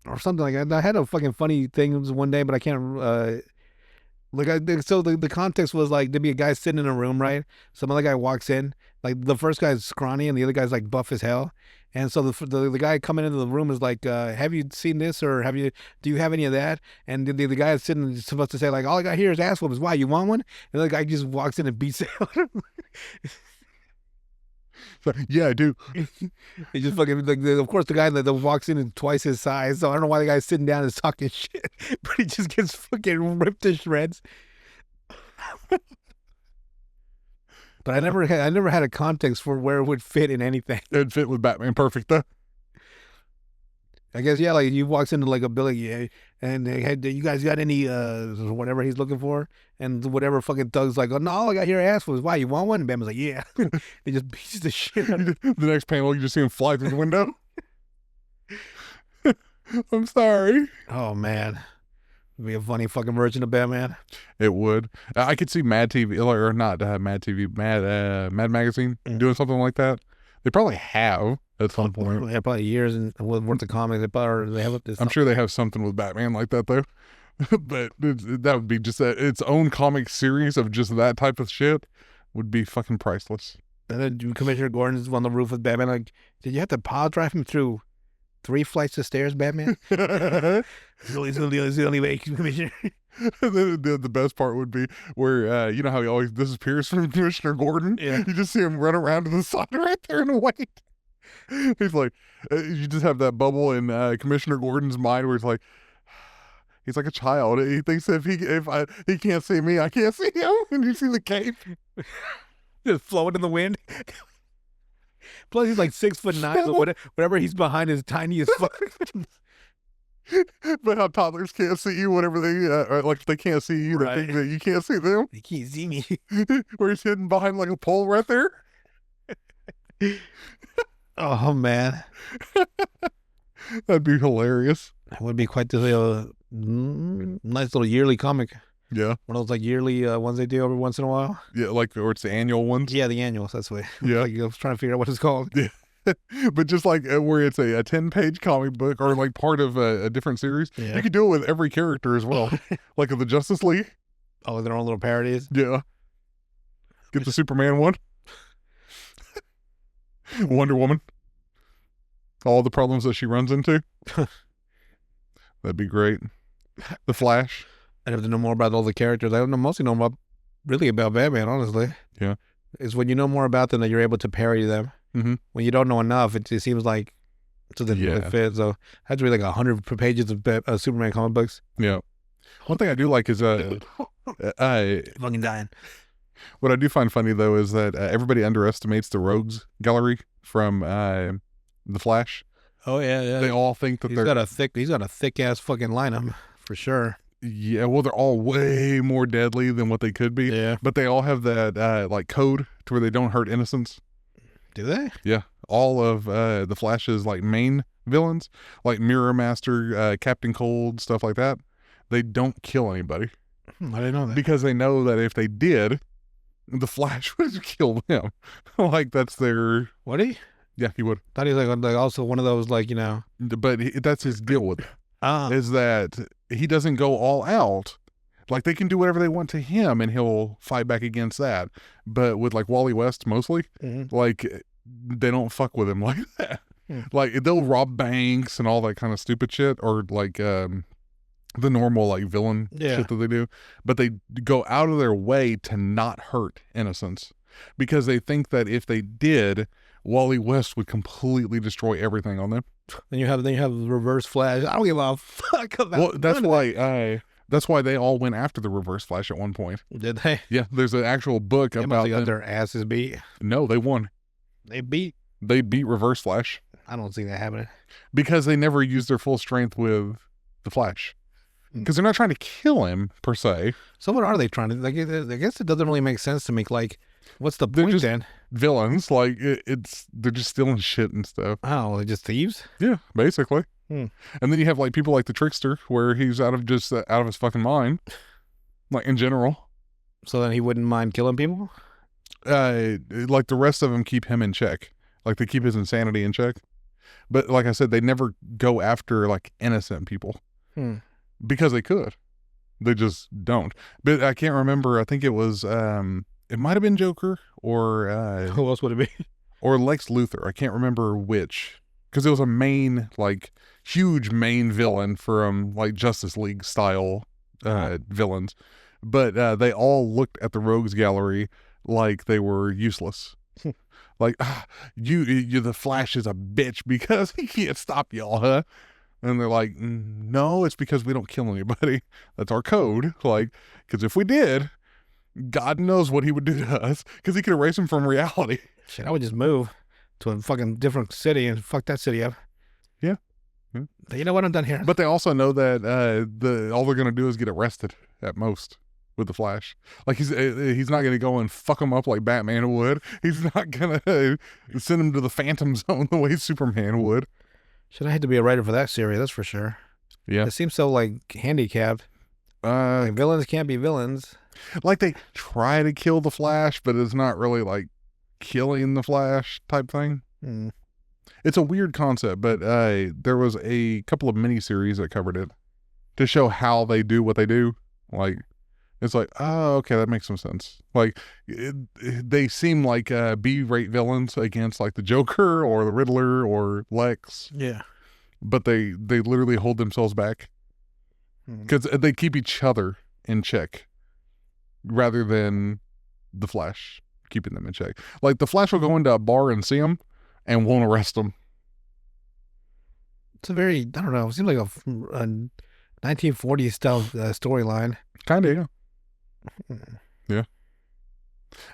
Or something like that. I had a fucking funny thing one day, but I can't, So the context was like there'd be a guy sitting in a room, right? Some other guy walks in, like the first guy's scrawny and the other guy's like buff as hell, and so the guy coming into the room is like, "Have you seen this or do you have any of that?" And the guy is sitting is supposed to say like, "All I got here is ass whoopers. Why, you want one?" And the guy just walks in and beats it out of him. So, yeah, I do. He just fucking like, of course, the guy that walks in is twice his size, so I don't know why the guy's sitting down and is talking shit, but he just gets fucking ripped to shreds. But I never had a context for where it would fit in anything. It'd fit with Batman perfect though. I guess yeah, like he walks into like a building, yeah, and they had, you guys got any whatever he's looking for, and whatever fucking thug's like, oh no, all I got here ass was why you want one? And Batman's like, yeah. He just beats the shit out of him. The next panel, you just see him fly through the window. I'm sorry. Oh man, it'd be a funny fucking version of Batman. It would. I could see Mad TV or not Mad TV, Mad Magazine doing something like that. They probably have at some point. They have probably years and worth of comics. They have this. I'm sure they have something with Batman like that though. But that would be just its own comic series of just that type of shit would be fucking priceless. And then Commissioner Gordon's on the roof with Batman. Like, did you have to power drive him through 3 flights of stairs, Batman? It's the only way, Commissioner. The best part would be where you know how he always disappears from Commissioner Gordon. Yeah. You just see him run around to the side right there and wait. He's like, you just have that bubble in Commissioner Gordon's mind where he's like a child. He thinks if he can't see me, I can't see him. And you see the cape just flowing in the wind. Plus, he's like 6'9", but whatever he's behind is tiny as fuck. But how toddlers can't see you whenever they like if they can't see you, Right. they think that you can't see them. He can't see me. Where he's hidden behind like a pole right there. Oh man, That'd be hilarious. that would be quite the nice little yearly comic. Yeah, One of those like yearly ones they do every once in a while. yeah, like or it's the annual ones. Yeah, the annuals. That's what. Yeah. Like, I was trying to figure out what it's called. But just like where it's a 10-page comic book or like part of a different series, Yeah. you could do it with every character as well. Like of the Justice League. Oh, their own little parodies. Yeah. Get the Superman one. Wonder Woman. All the problems that she runs into. That'd be great. The Flash. I'd have to know more about all the characters. I don't know, mostly know about Batman, honestly. Yeah. It's when you know more about them that you're able to parody them. Mm-hmm. When you don't know enough, it seems like it doesn't really Yeah. fit. So I had to read like 100 pages of Superman comic books. Yeah. One thing I do like is Fucking dying. what I do find funny though is that everybody underestimates the Rogues Gallery from The Flash. Oh yeah, yeah. They all think that he's they're got a thick ass fucking lineup for sure. yeah, well they're all way more deadly than what they could be. Yeah. But they all have that like code to where they don't hurt innocents. Do they? Yeah. All of the Flash's like main villains, like Mirror Master, Captain Cold, stuff like that, they don't kill anybody I didn't know that. because they know that if they did, the Flash would kill them. Like that's their What he? yeah, he would. Thought he was like also one of those like, you know. But that's his deal with it. Ah. Is that he doesn't go all out. Like they can do whatever they want to him and he'll fight back against that. But with like Wally West mostly, Mhm. like they don't fuck with him like that. Hmm. Like they'll rob banks and all that kind of stupid shit or like the normal like villain Yeah. shit that they do. But they go out of their way to not hurt innocents because they think that if they did, Wally West would completely destroy everything on them. Then you have Reverse Flash. I don't give a fuck about. Well, that's none of why that's why they all went after the Reverse Flash at one point. that. Did they? Yeah, there's an actual book They must about have got them. their asses beat. No, they won. They beat. They beat Reverse Flash I don't see that happening. because they never used their full strength with the Flash. Because they're not trying to kill him per se. So what are they trying to? Like, I guess it doesn't really make sense to make. Like, what's the They're point just- then? Villains, like they're just stealing shit and stuff. Oh, they're just thieves. Yeah, basically. Hmm. And then you have like people like the Trickster, where he's out of his fucking mind, like in general. So then he wouldn't mind killing people. Like the rest of them keep him in check. Like they keep his insanity in check. But like I said, they never go after like innocent people Hmm. because they could. They just don't. But I can't remember. I think it was it might have been Joker Who else would it be? or Lex Luthor. I can't remember which, because it was a main, like, huge main villain from like Justice League style villains, but they all looked at the Rogues Gallery like they were useless. Like, you, the Flash is a bitch because he can't stop y'all, huh? And they're like, no, it's because we don't kill anybody. That's our code. Like, because if we did, God knows what he would do to us, because he could erase him from reality. Shit, I would just move to a fucking different city and fuck that city up. Yeah. You know what? I'm done here. But they also know that all they're gonna do is get arrested at most with the Flash. Like, he's not gonna go and fuck them up like Batman would. He's not gonna send him to the Phantom Zone the way Superman would. Should I hate to be a writer for that series? That's for sure. Yeah. It seems so like handicapped. Like, villains can't be villains. Like, they try to kill the Flash, but it's not really like killing the Flash type thing. It's a weird concept, but there was a couple of miniseries that covered it to show how they do what they do. Like, it's like, oh, okay, that makes some sense. Like, they seem like B-rate villains against like the Joker or the Riddler or Lex. Yeah. But they literally hold themselves back because they keep each other in check rather than the Flash keeping them in check. Like, the Flash will go into a bar and see them and won't arrest them. It's a very, I don't know, it seems like a 1940s style storyline. Kind of, yeah. Yeah.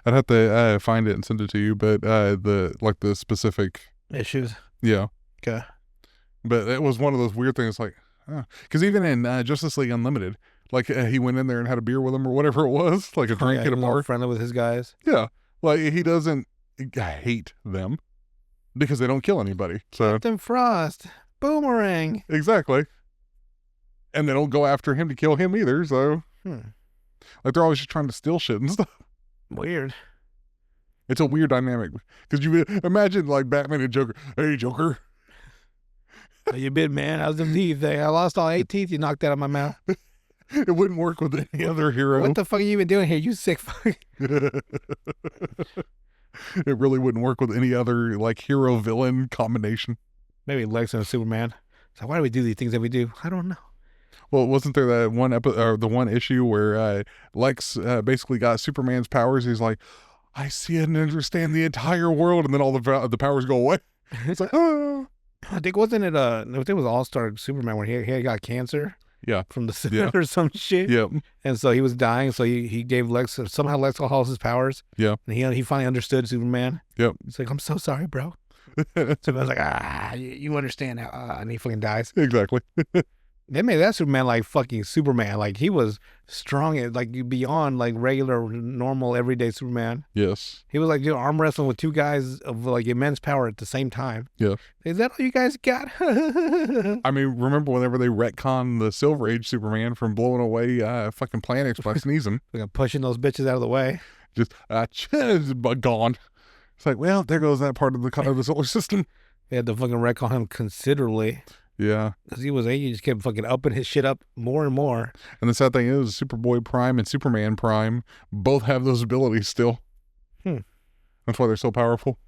I'd have to find it and send it to you, but the specific issues. Yeah. Okay. But it was one of those weird things, like, because even in Justice League Unlimited, like, he went in there and had a beer with him or whatever it was, like a drink at a bar. Friendly with his guys. Yeah. Like, he doesn't hate them because they don't kill anybody. So Captain Frost, Boomerang. Exactly. And they don't go after him to kill him either, so like, they're always just trying to steal shit and stuff. Weird. It's a weird dynamic, because you imagine like Batman and Joker. Hey, Joker. How you been, man? How's the teeth? I lost all 8 teeth. You knocked that out of my mouth. It wouldn't work with any other hero. What the fuck are you even doing here? You sick fuck. It really wouldn't work with any other like hero villain combination. Maybe Lex and Superman. So why do we do these things that we do? I don't know. Well, wasn't there that one or the one issue where Lex basically got Superman's powers? He's like, I see and understand the entire world, and then all the powers go away. It's like, oh. I think wasn't it I think it was All-Star Superman when he got cancer. Yeah. From the sun or some shit. Yeah. And so he was dying, so he gave Lex, somehow Lex got all his powers. Yeah. And he finally understood Superman. Yep. He's like, I'm so sorry, bro. Superman's like, you understand how, and he fucking dies. Exactly. They made that Superman like fucking Superman. Like, he was strong, like beyond like regular, normal, everyday Superman. Yes. He was like arm wrestling with 2 guys of like immense power at the same time. Yeah. Is that all you guys got? I mean, remember whenever they retconned the Silver Age Superman from blowing away fucking planets by sneezing? Like, pushing those bitches out of the way. Just gone. It's like, well, there goes that part of the solar system. They had to fucking wreck on him considerably. Yeah. Because he just kept fucking upping his shit up more and more. And the sad thing is, Superboy Prime and Superman Prime both have those abilities still. That's why they're so powerful.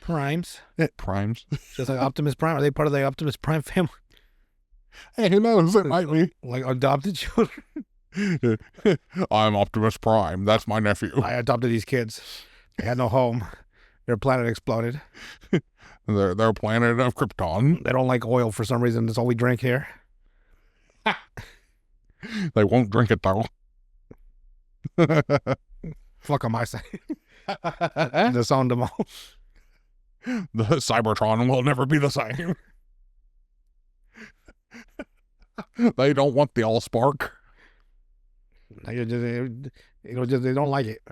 Primes. Primes. Just like Optimus Prime. Are they part of the Optimus Prime family? Hey, who knows? It might be. Like adopted children. I'm Optimus Prime. That's my nephew. I adopted these kids. They had no home. Their planet exploded. Their planet of Krypton. They don't like oil for some reason. That's all we drink here. They won't drink it though. Fuck on my side. Disowned them all. The Cybertron will never be the same. They don't want the Allspark. They don't like it.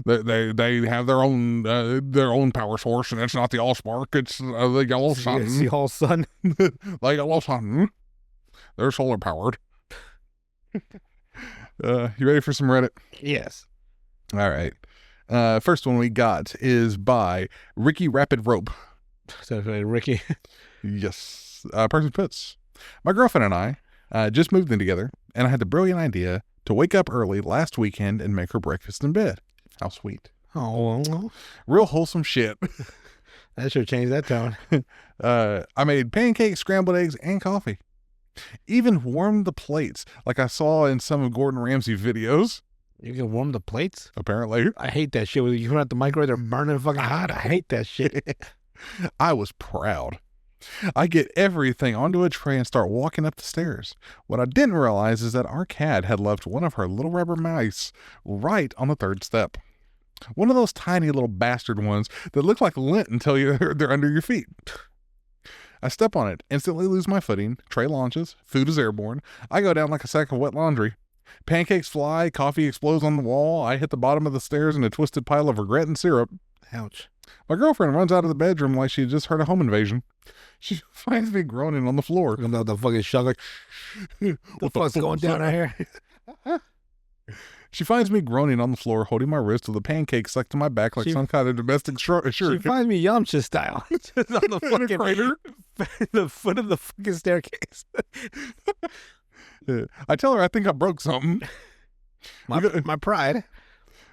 They have their own power source, and it's not the Allspark. It's the Yellow Sun. It's the Yellow Sun. The Yellow Sun. They're solar powered. You ready for some Reddit? Yes. All right. First one we got is by Ricky Rapid Rope. So Ricky. Yes. Person puts, my girlfriend and I just moved in together, and I had the brilliant idea to wake up early last weekend and make her breakfast in bed. How sweet. Oh, Real wholesome shit. that should change that tone. I made pancakes, scrambled eggs, and coffee. Even warmed the plates like I saw in some of Gordon Ramsay videos. You can warm the plates? Apparently. I hate that shit. When you put out the microwave, they're burning fucking hot. I hate that shit. I was proud. I get everything onto a tray and start walking up the stairs. What I didn't realize is that our cat had left one of her little rubber mice right on the third step. One of those tiny little bastard ones that look like lint until they're under your feet. I step on it, instantly lose my footing, tray launches, food is airborne, I go down like a sack of wet laundry. Pancakes fly, coffee explodes on the wall, I hit the bottom of the stairs in a twisted pile of regret and syrup. Ouch. My girlfriend runs out of the bedroom like she had just heard a home invasion. She finds me groaning on the floor. Comes out the fucking shock like, the fuck's going down out here? She finds me groaning on the floor, holding my wrist with a pancake stuck to my back like some kind of domestic shirt. She finds me Yamcha style. Just on the fucking crater. the foot of the fucking staircase. I tell her I think I broke something. My pride.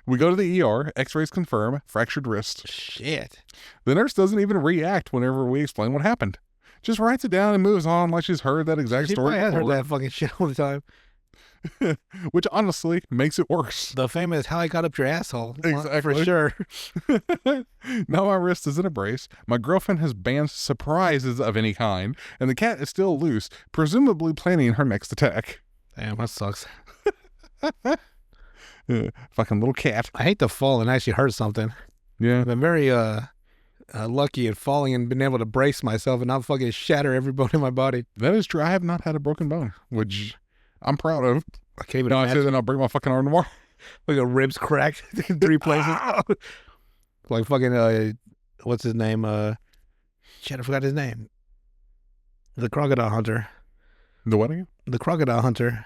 We go to the ER, x-rays confirm, fractured wrist. Shit. The nurse doesn't even react whenever we explain what happened. Just writes it down and moves on like she's heard that exact story. She probably has heard that fucking shit all the time. Which honestly makes it worse. The famous how I got up your asshole. Exactly. For sure. Now my wrist is in a brace. My girlfriend has banned surprises of any kind, and the cat is still loose, presumably planning her next attack. Damn, that sucks. Fucking little cat. I hate to fall and actually hurt something. Yeah. I've been very lucky at falling and been able to brace myself and not fucking shatter every bone in my body. That is true. I have not had a broken bone, which I'm proud of. I can't even No, I say that I'll break my fucking arm tomorrow. Like a ribs cracked in 3 places. Like fucking, what's his name? Shit, I forgot his name. The crocodile hunter. The what again? The crocodile hunter.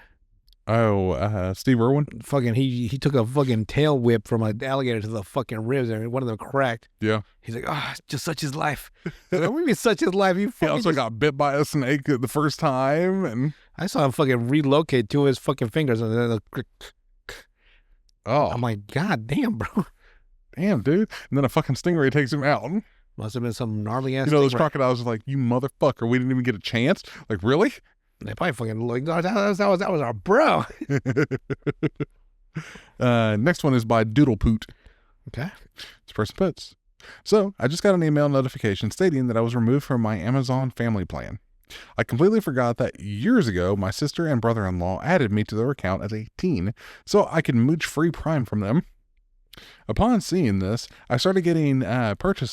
Oh, Steve Irwin? Fucking, he took a fucking tail whip from an alligator to the fucking ribs and one of them cracked. Yeah. He's like, just such his life. What do you mean such his life? He also got bit by a snake the first time. And I saw him fucking relocate 2 of his fucking fingers. And then I'm like, God damn, bro. Damn, dude. And then a fucking stingray takes him out. Must have been some gnarly ass. You know, those crocodiles are like, you motherfucker, we didn't even get a chance. Like, really? They probably fucking like, that was our bro. Next one is by Doodlepoot. Okay. This person puts, so I just got an email notification stating that I was removed from my Amazon family plan. I completely forgot that years ago, my sister and brother-in-law added me to their account as a teen so I could mooch free Prime from them. Upon seeing this, I started getting upon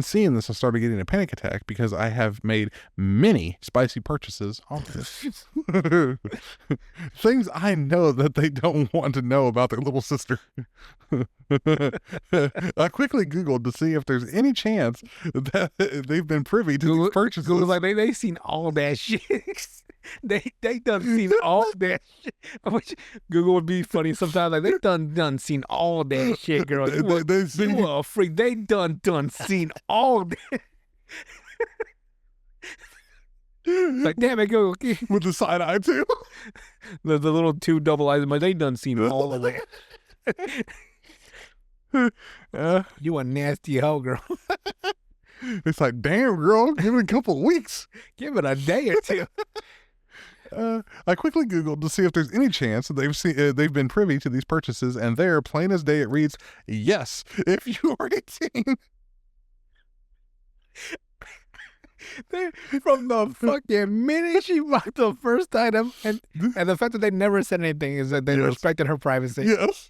seeing this, I started getting a panic attack because I have made many spicy purchases on this. Things I know that they don't want to know about their little sister. I quickly Googled to see if there's any chance that they've been privy to these purchases. Google's like, they seen all that shit. They done seen all that shit. I wish Google would be funny sometimes. Like, they done seen all that shit, girl. You a freak. They done seen all that. Like, damn it, Google. With the side eye too. The little 2 double eyes. But they done seen all of that. You a nasty hoe, girl. It's like, damn, girl, give it a couple of weeks. Give it a day or 2. I quickly Googled to see if there's any chance that they've been privy to these purchases, and there, plain as day, it reads, yes, if you are 18. From the fucking minute she bought the first item, and the fact that they never said anything is that they respected her privacy. Yes.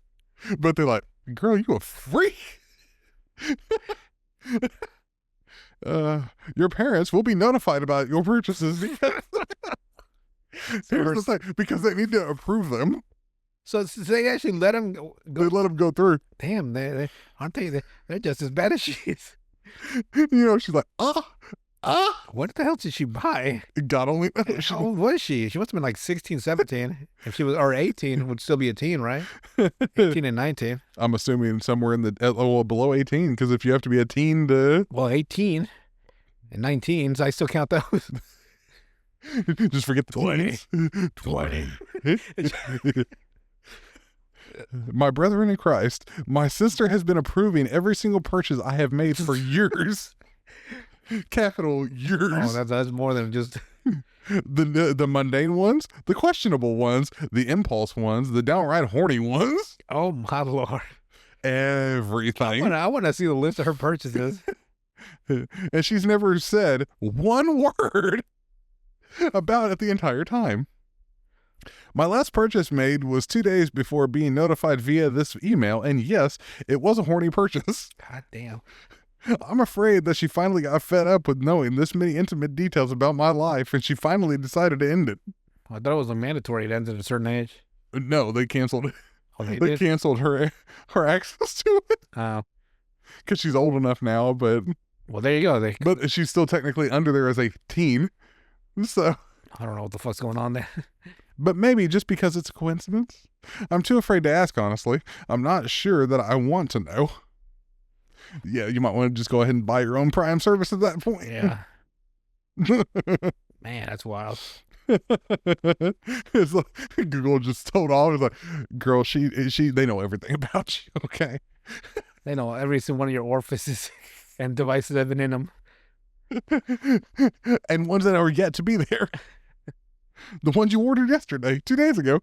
But they're like, girl, you a freak. Your parents will be notified about your purchases because they need to approve them. So they actually let him go. They let him go through. Damn, they aren't they? They're just as bad as she is. You know, she's like, what the hell did she buy? God only knows. How old was she? She must have been like 16, 17. If she was, or 18, would still be a teen, right? 18 and 19. I'm assuming somewhere in the below 18, because if you have to be a teen to... Well, 18 and 19s, I still count those. Just forget the 20. 20. My brethren in Christ, my sister has been approving every single purchase I have made for years. Capital years. Oh, that's more than just The mundane ones, the questionable ones, the impulse ones, the downright horny ones. oh my Lord. Everything. I want to see the list of her purchases. And she's never said one word about it the entire time. My last purchase made was 2 days before being notified via this email, and yes, it was a horny purchase. God damn. I'm afraid that she finally got fed up with knowing this many intimate details about my life, and she finally decided to end it. I thought it was a mandatory. It ends at a certain age. No, they canceled it. Oh, they They did? canceled her access to it Oh. because she's old enough now, but Well, there you go. she's still technically under there as a teen. So, I don't know what the fuck's going on there. but maybe just because it's a coincidence. I'm too afraid to ask, honestly. I'm not sure that I want to know. Yeah, you might want to just go ahead and buy your own Prime service at that point. Yeah. Man, that's wild. It's like Google just told all. It's like, girl, they know everything about you. Okay. They know every single one of your orifices and devices that have been in them. And ones that are yet to be there. The ones you ordered yesterday, 2 days ago.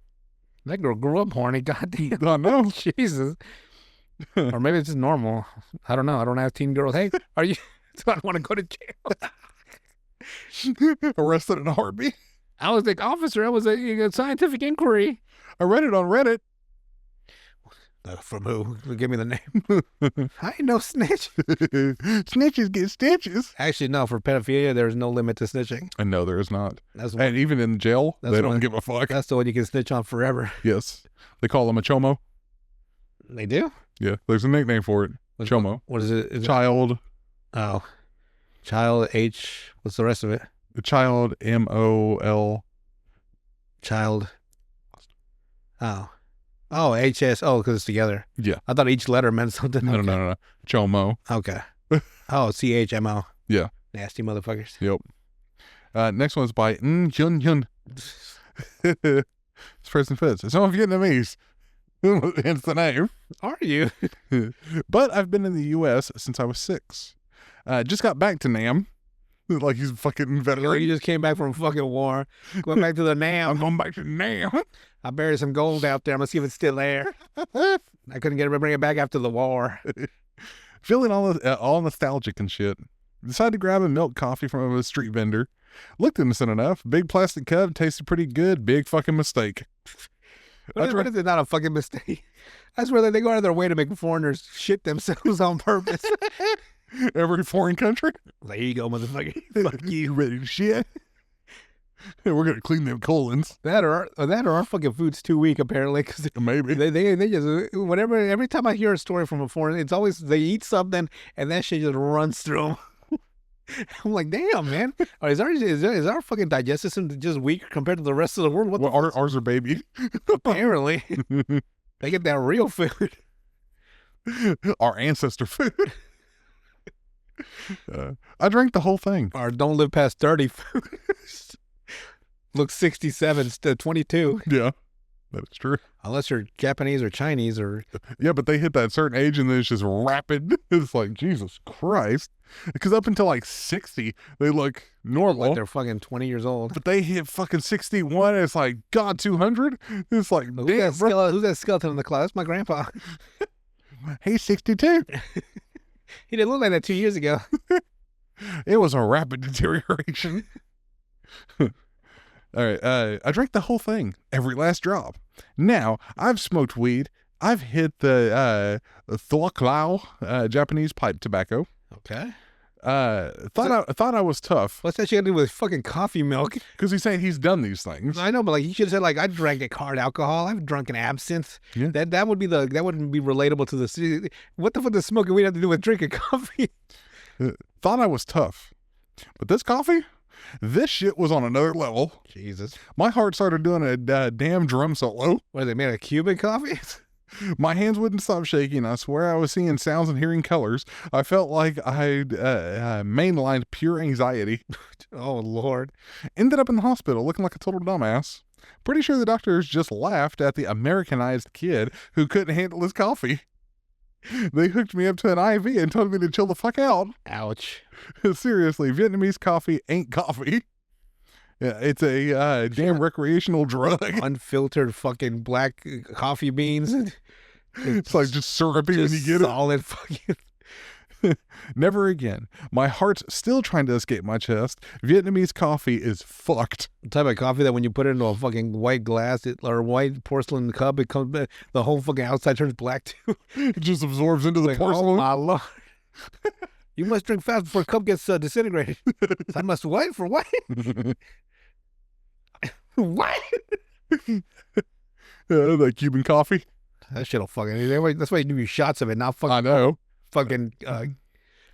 That girl grew up horny. Goddamn. I know. Jesus. Or maybe it's just normal. I don't know. I don't have teen girls. Hey, are you? So I don't want to go to jail. Arrested in a heartbeat. I was the officer. I was a scientific inquiry. I read it on Reddit. From who? Give me the name. I ain't no snitch. Snitches get stitches. Actually, no. For pedophilia, there's no limit to snitching. And no, there is not. That's And even in jail, That's they don't one- give a fuck. that's the one you can snitch on forever. Yes. They call them a chomo. They do? Yeah, there's a nickname for it. Chomo. What is it? Child. Oh. Child H. What's the rest of it? Child, MOL. Child. Oh. Oh, HS. Oh, because it's together. Yeah. I thought each letter meant something. No. Chomo. Okay. Oh, CHMO. Yeah. Nasty motherfuckers. Yep. Next one's by Yun Yun. It's President Fitz. It's all Vietnamese. Hence the name. Are you? But I've been in the U.S. since I was 6. Just got back to Nam. Like he's a fucking veteran. You just came back from fucking war. Going back to the I'm Nam. going back to Nam. I buried some gold out there. I'm going to see if it's still there. I couldn't bring it back after the war. Feeling all nostalgic and shit. Decided to grab a milk coffee from a street vendor. Looked innocent enough. Big plastic cup. Tasted pretty good. Big fucking mistake. What is it not a fucking mistake? That's where they go out of their way to make foreigners shit themselves on purpose. Every foreign country. There you go, motherfucker. Fuck you, ready to shit. We're gonna clean them colons. That or our fucking food's too weak apparently because Maybe. they just whatever. Every time I hear a story from a foreign, it's always they eat something and that shit just runs through them. I'm like, damn, man. Is our fucking digestive system just weak compared to the rest of the world? What Well, ours are baby. apparently they get that real food. Our ancestor food. I drank the whole thing. Or don't live past 30 food. Look 67 to 22. Yeah, that is true. Unless you're Japanese or Chinese or Yeah, but they hit that certain age and then it's just rapid. It's like, Jesus Christ. Because up until like 60, they look normal. like they're fucking 20 years old. But they hit fucking 61 and it's like, God, 200? It's like, damn, bro. Who's that skeleton in the closet? That's my grandpa. He's 62. He didn't look like that 2 years ago. It was a rapid deterioration. All right, I drank the whole thing, every last drop. Now, I've smoked weed. I've hit the Thuok Lao, Japanese pipe tobacco. Okay. Thought I was tough What's that shit to do with fucking coffee milk? because he's saying he's done these things. I know, but like you should have said like I drank a hard alcohol. I've drunk an absinthe. Yeah. That would be that wouldn't be relatable to the city. What the fuck does smoking weed have to do with drinking coffee? Thought I was tough, but this coffee, this shit was on another level. Jesus. My heart started doing a damn drum solo. What, they made a Cuban coffee? My hands wouldn't stop shaking. I swear I was seeing sounds and hearing colors. I felt like I'd mainlined pure anxiety. Oh, Lord. Ended up in the hospital looking like a total dumbass. Pretty sure the doctors just laughed at the Americanized kid who couldn't handle his coffee. They hooked me up to an IV and told me to chill the fuck out. Ouch. Seriously, Vietnamese coffee ain't coffee. Yeah, it's a damn recreational drug. Unfiltered fucking black coffee beans. It's like just syrupy when you get it. Solid fucking. Never again. My heart's still trying to escape my chest. Vietnamese coffee is fucked. The type of coffee that when you put it into a fucking white glass or white porcelain cup, it comes the whole fucking outside turns black too. It just absorbs into the Like, porcelain. oh my Lord. You must drink fast before a cup gets disintegrated. I must wait for what? What? That Cuban coffee. That shit'll fucking. That's why you give you shots of it, not fucking. I know. Fucking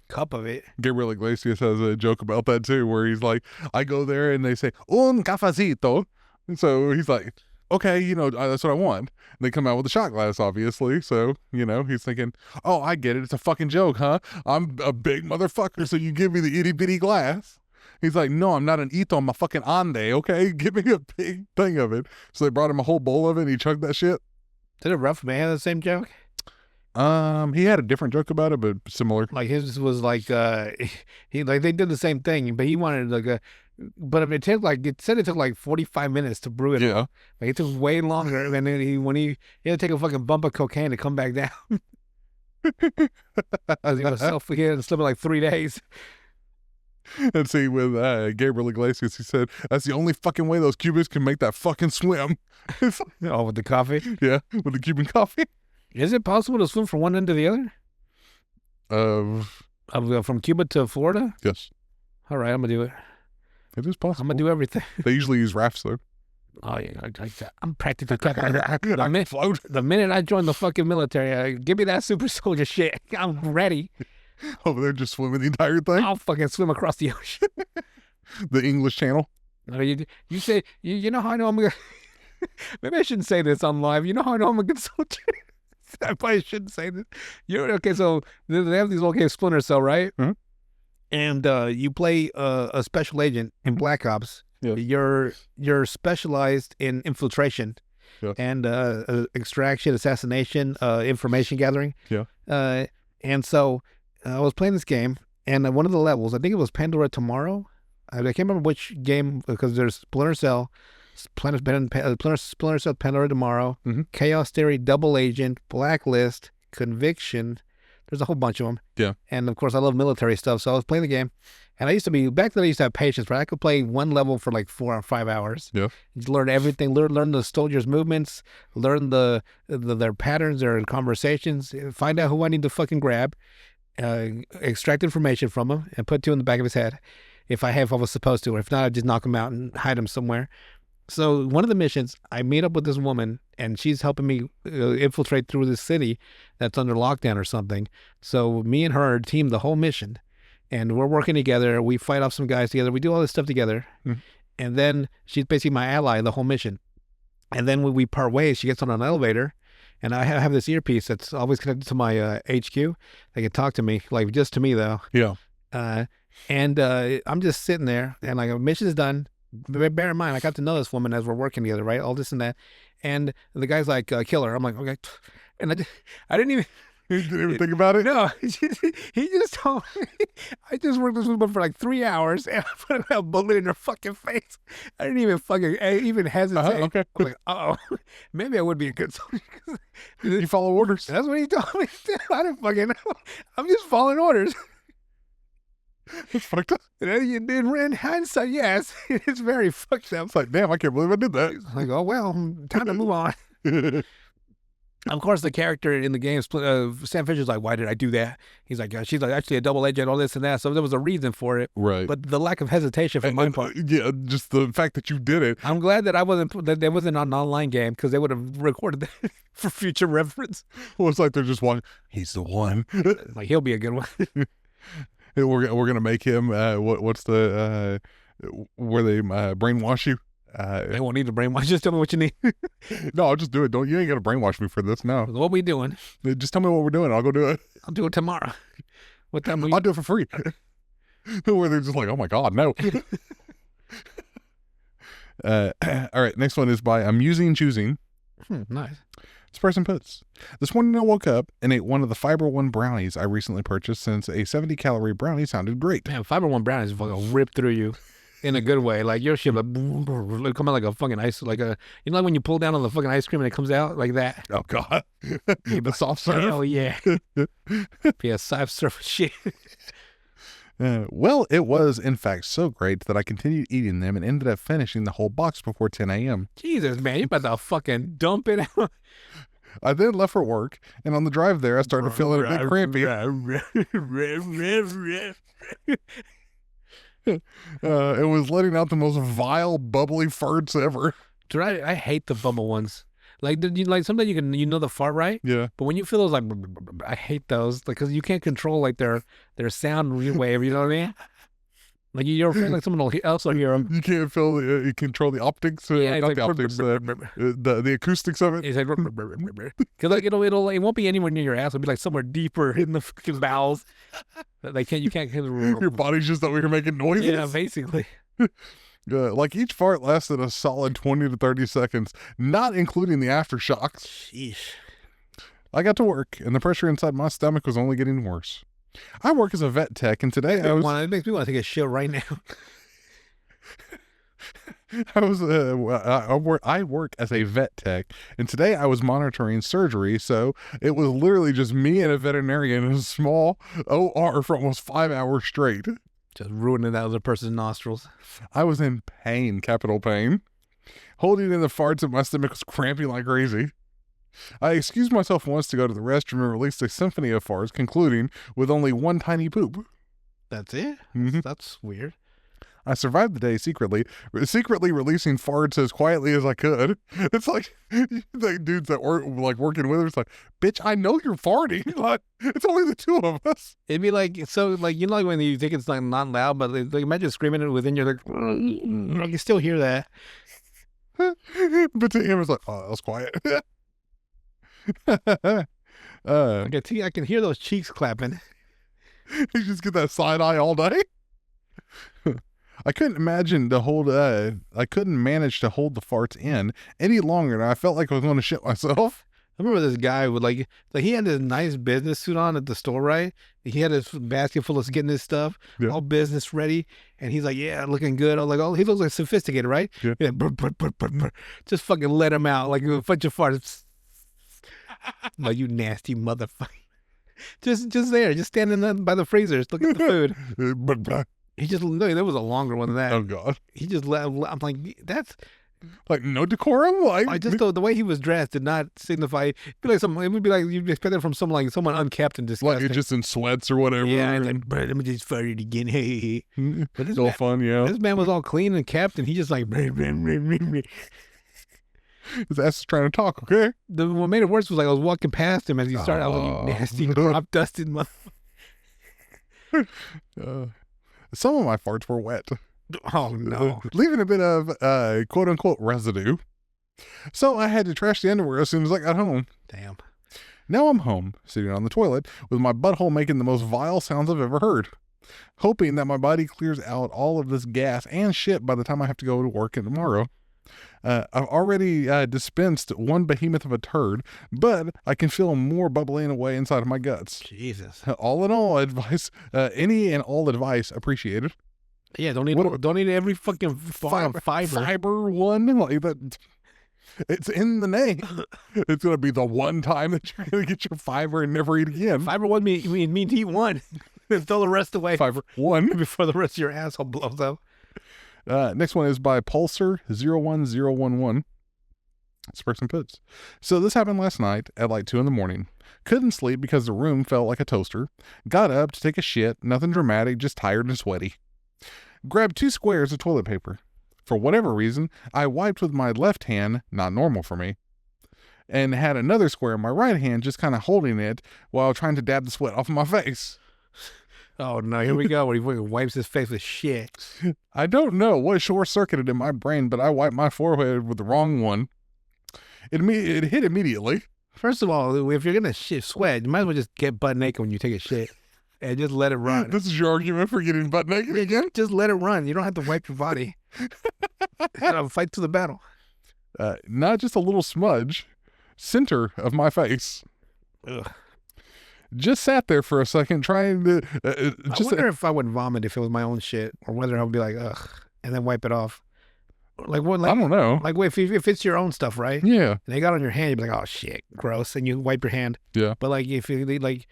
cup of it. Gabriel Iglesias has a joke about that too, where he's like, I go there and they say, un cafecito. And so he's like, okay, that's what I want. And they come out with a shot glass, obviously. So, he's thinking, oh, I get it. It's a fucking joke, huh? I'm a big motherfucker, so you give me the itty bitty glass. He's like, no, I'm not an ito, I'm a fucking ande, okay? Give me a big thing of it. So they brought him a whole bowl of it and he chugged that shit. Did a rough man have the same joke? He had a different joke about it, but similar. Like his was like he like they did the same thing, but he wanted but it took it took like 45 minutes to brew it. Yeah. Like it took way longer, and then he had to take a fucking bump of cocaine to come back down. He was he had to sleep in like 3 days. And see, with Gabriel Iglesias, he said, that's the only fucking way those Cubans can make that fucking swim. Oh, with the coffee? Yeah, with the Cuban coffee. Is it possible to swim from one end to the other? From Cuba to Florida? Yes. All right, I'm going to do it. It is possible. I'm going to do everything. They usually use rafts, though. Oh, yeah. I'm practically the minute I join the fucking military, give me that super soldier shit. I'm ready. Over there just swimming the entire thing? I'll fucking swim across the ocean. The English Channel? You say, you know how I know I'm going to... Maybe I shouldn't say this on live. You know how I know I'm a good soldier? I probably shouldn't say this. Okay, so they have these little games, Splinter Cell, right? Mm-hmm. And you play a special agent in Black Ops. Yeah. You're specialized in infiltration and extraction, assassination, information gathering. Yeah. And so I was playing this game, and one of the levels, I think it was Pandora Tomorrow. I can't remember which game, because there's Splinter Cell, Splinter Cell, Pandora Tomorrow, mm-hmm. Chaos Theory, Double Agent, Blacklist, Conviction. There's a whole bunch of them. Yeah. And of course, I love military stuff, so I was playing the game. And back then I used to have patience, right? I could play one level for like 4 or 5 hours. Yeah. Just learn everything, learn the soldiers' movements, learn their patterns, their conversations, find out who I need to fucking grab, extract information from him, and put 2 in the back of his head if I was supposed to. Or if not, I'd just knock him out and hide him somewhere. So one of the missions, I meet up with this woman, and she's helping me infiltrate through this city that's under lockdown or something. So me and her team the whole mission, and we're working together. We fight off some guys together. We do all this stuff together. Mm-hmm. And then she's basically my ally the whole mission. And then when we part ways, she gets on an elevator, and I have this earpiece that's always connected to my HQ. They can talk to me, like just to me though. Yeah. And I'm just sitting there, and like, mission is done. Bear in mind, I got to know this woman as we're working together, right? All this and that. And the guy's like, kill her. I'm like, okay. And I didn't even... You didn't even think about it? No. He just told me. I just worked with this woman for like 3 hours, and I put a bullet in her fucking face. I didn't even hesitate. Okay. I'm like, oh, maybe I would be a good soldier. You follow orders. That's what he told me. I didn't fucking know. I'm just following orders. It's fucked up. In hindsight, yes, it's very fucked up. It's like, damn, I can't believe I did that. Like, oh, well, time to move on. Of course, the character in the game, Sam Fisher's like, why did I do that? He's like, she's like actually a double agent, all this and that. So there was a reason for it. Right. But the lack of hesitation from my part. Yeah, just the fact that you did it. I'm glad that that there wasn't an online game, because they would have recorded that for future reference. Well, it's like they're just one. He's the one. Like, he'll be a good one. We're gonna make him what's the where they brainwash you They won't need to brainwash. Just tell me what you need. No, I'll just do it. Don't you ain't got to brainwash me for this. No, What we doing? just tell me what we're doing. I'll go do it. I'll do it tomorrow. What time? I'll do it for free. Where they're just like, oh my God, no. All right, next one is by Amusing Choosing. Nice. This person puts, this morning I woke up and ate one of the Fiber One brownies I recently purchased since a 70-calorie brownie sounded great. Man, Fiber One brownies fucking rip through you in a good way. Like your shit, like come out like a fucking ice, like like when you pull down on the fucking ice cream and it comes out like that. Oh God, the soft serve. Hell yeah. Yeah, soft serve shit. Well, it was in fact so great that I continued eating them and ended up finishing the whole box before 10 a.m. Jesus, man, you about to fucking dump it out. I then left for work, and on the drive there, I started feeling a bit crampy. It was letting out the most vile, bubbly farts ever. Dude, I hate the bubble ones. Like, sometimes you know the fart, right? Yeah. But when you feel those, like, I hate those because you can't control like their sound wave. You know what I mean? Like you're afraid like someone else will hear them. You can't feel you control the optics. Yeah, not like, the optics. The acoustics of it. It's like because like it won't be anywhere near your ass. It'll be like somewhere deeper in the fucking bowels. You can't. Your body's just over here making noises. Yeah, basically. Like each fart lasted a solid 20 to 30 seconds, not including the aftershocks. Sheesh. I got to work, and the pressure inside my stomach was only getting worse. I work as a vet tech, and today it makes me want to take a shit right now. I work as a vet tech, and today I was monitoring surgery, so it was literally just me and a veterinarian in a small OR for almost 5 hours straight. Just ruining that other person's nostrils. I was in pain, capital pain. Holding in the farts in my stomach was cramping like crazy. I excused myself once to go to the restroom and released a symphony of farts, concluding with only one tiny poop. That's it? Mm-hmm. That's weird. I survived the day secretly releasing farts as quietly as I could. It's like dudes that work working with her. It's like, bitch, I know you're farting. Like, it's only the two of us. It'd be like like when you think it's like not loud, but like imagine screaming it within you, like you still hear that. But to him, it's like, oh, that was quiet. I can hear those cheeks clapping. You just get that side eye all day. I couldn't manage to hold the farts in any longer, and I felt like I was going to shit myself. I remember this guy with like he had this nice business suit on at the store, right? He had his basket full of getting his stuff, all business ready, and he's like, yeah, looking good. I was like, oh, he looks like sophisticated, right? Yeah. Like, brr, brr, brr, brr, brr. Just fucking let him out like a bunch of farts. Like, you nasty motherfucker. Just there, just standing by the freezers, looking at the food. He just there was a longer one than that. Oh God! He just let. I'm like, that's like no decorum. Like I just thought the way he was dressed did not signify. It would be like you'd expect it from someone unkept and disgusting. Like just in sweats or whatever. Yeah, and like, bro, let me just fart it again. Hey, but it's all fun, yeah. This man was all clean and kept, and he just like. His ass is trying to talk. Okay. What made it worse was like I was walking past him as he started. I was like, nasty, crop dusted motherfucker. Some of my farts were wet. Oh no. Leaving a bit of quote unquote residue. So I had to trash the underwear as soon as I got home. Damn. Now I'm home, sitting on the toilet, with my butthole making the most vile sounds I've ever heard. Hoping that my body clears out all of this gas and shit by the time I have to go to work tomorrow. I've already dispensed one behemoth of a turd, but I can feel more bubbling away inside of my guts. Jesus. All in all, advice, any and all advice appreciated. Yeah, don't need every fucking fiber. Fiber one, like that. It's in the name. It's gonna be the one time that you're gonna get your fiber and never eat again. Fiber one means eat one, and throw the rest away. Fiber one before the rest of your asshole blows up. Next one is by Pulsar01011. This person puts, so this happened last night at like 2 a.m. Couldn't sleep because the room felt like a toaster. Got up to take a shit. Nothing dramatic, just tired and sweaty. Grabbed 2 squares of toilet paper. For whatever reason, I wiped with my left hand, not normal for me, and had another square in my right hand, just kind of holding it while trying to dab the sweat off of my face. Oh no, here we go. Where he fucking wipes his face with shit. I don't know what short circuited in my brain, but I wiped my forehead with the wrong one. It hit immediately. First of all, if you're gonna sweat, you might as well just get butt naked when you take a shit and just let it run. This is your argument for getting butt naked again? Just let it run. You don't have to wipe your body. Fight to the battle. Not just a little smudge, center of my face. Ugh. Just sat there for a second trying to. I wonder if I would vomit if it was my own shit, or whether I would be like, ugh, and then wipe it off. Like what? Like, I don't know. Like if it's your own stuff, right? Yeah. And they got on your hand, you'd be like, oh shit, gross, and you wipe your hand. Yeah. But like if you like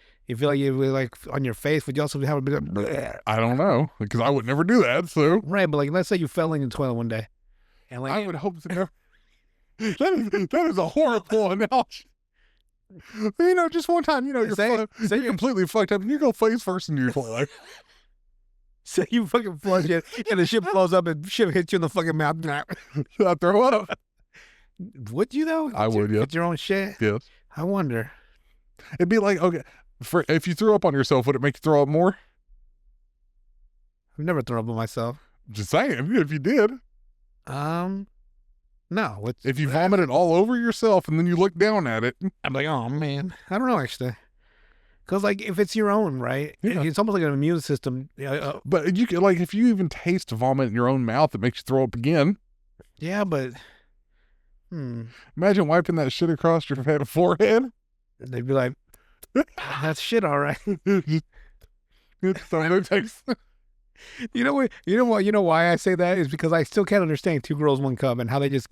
on your face, would you also have a bit of? Bleh? I don't know because I would never do that. So. Right, but like let's say you fell in the toilet one day, and like I would hope to never. That is a horrible analogy. You know, just one time, you know, you're completely fucked up and you go face first into your toilet. So you fucking flush it and the shit blows up and shit hits you in the fucking mouth. I throw up. Would you though? I would, yeah. It's your own shit? Yes. I wonder. It'd be like, okay, if you threw up on yourself, would it make you throw up more? I've never thrown up on myself. Just saying, if you did. No. If you vomited all over yourself and then you look down at it. I'm like, oh man. I don't know actually. Because like if it's your own, right? Yeah. It's almost like an immune system. But you can, like, if you even taste vomit in your own mouth, it makes you throw up again. Yeah, but imagine wiping that shit across your forehead. They'd be like, that's shit, all right. It's so taste. You know why I say that is because I still can't understand Two Girls, One Cup and how they just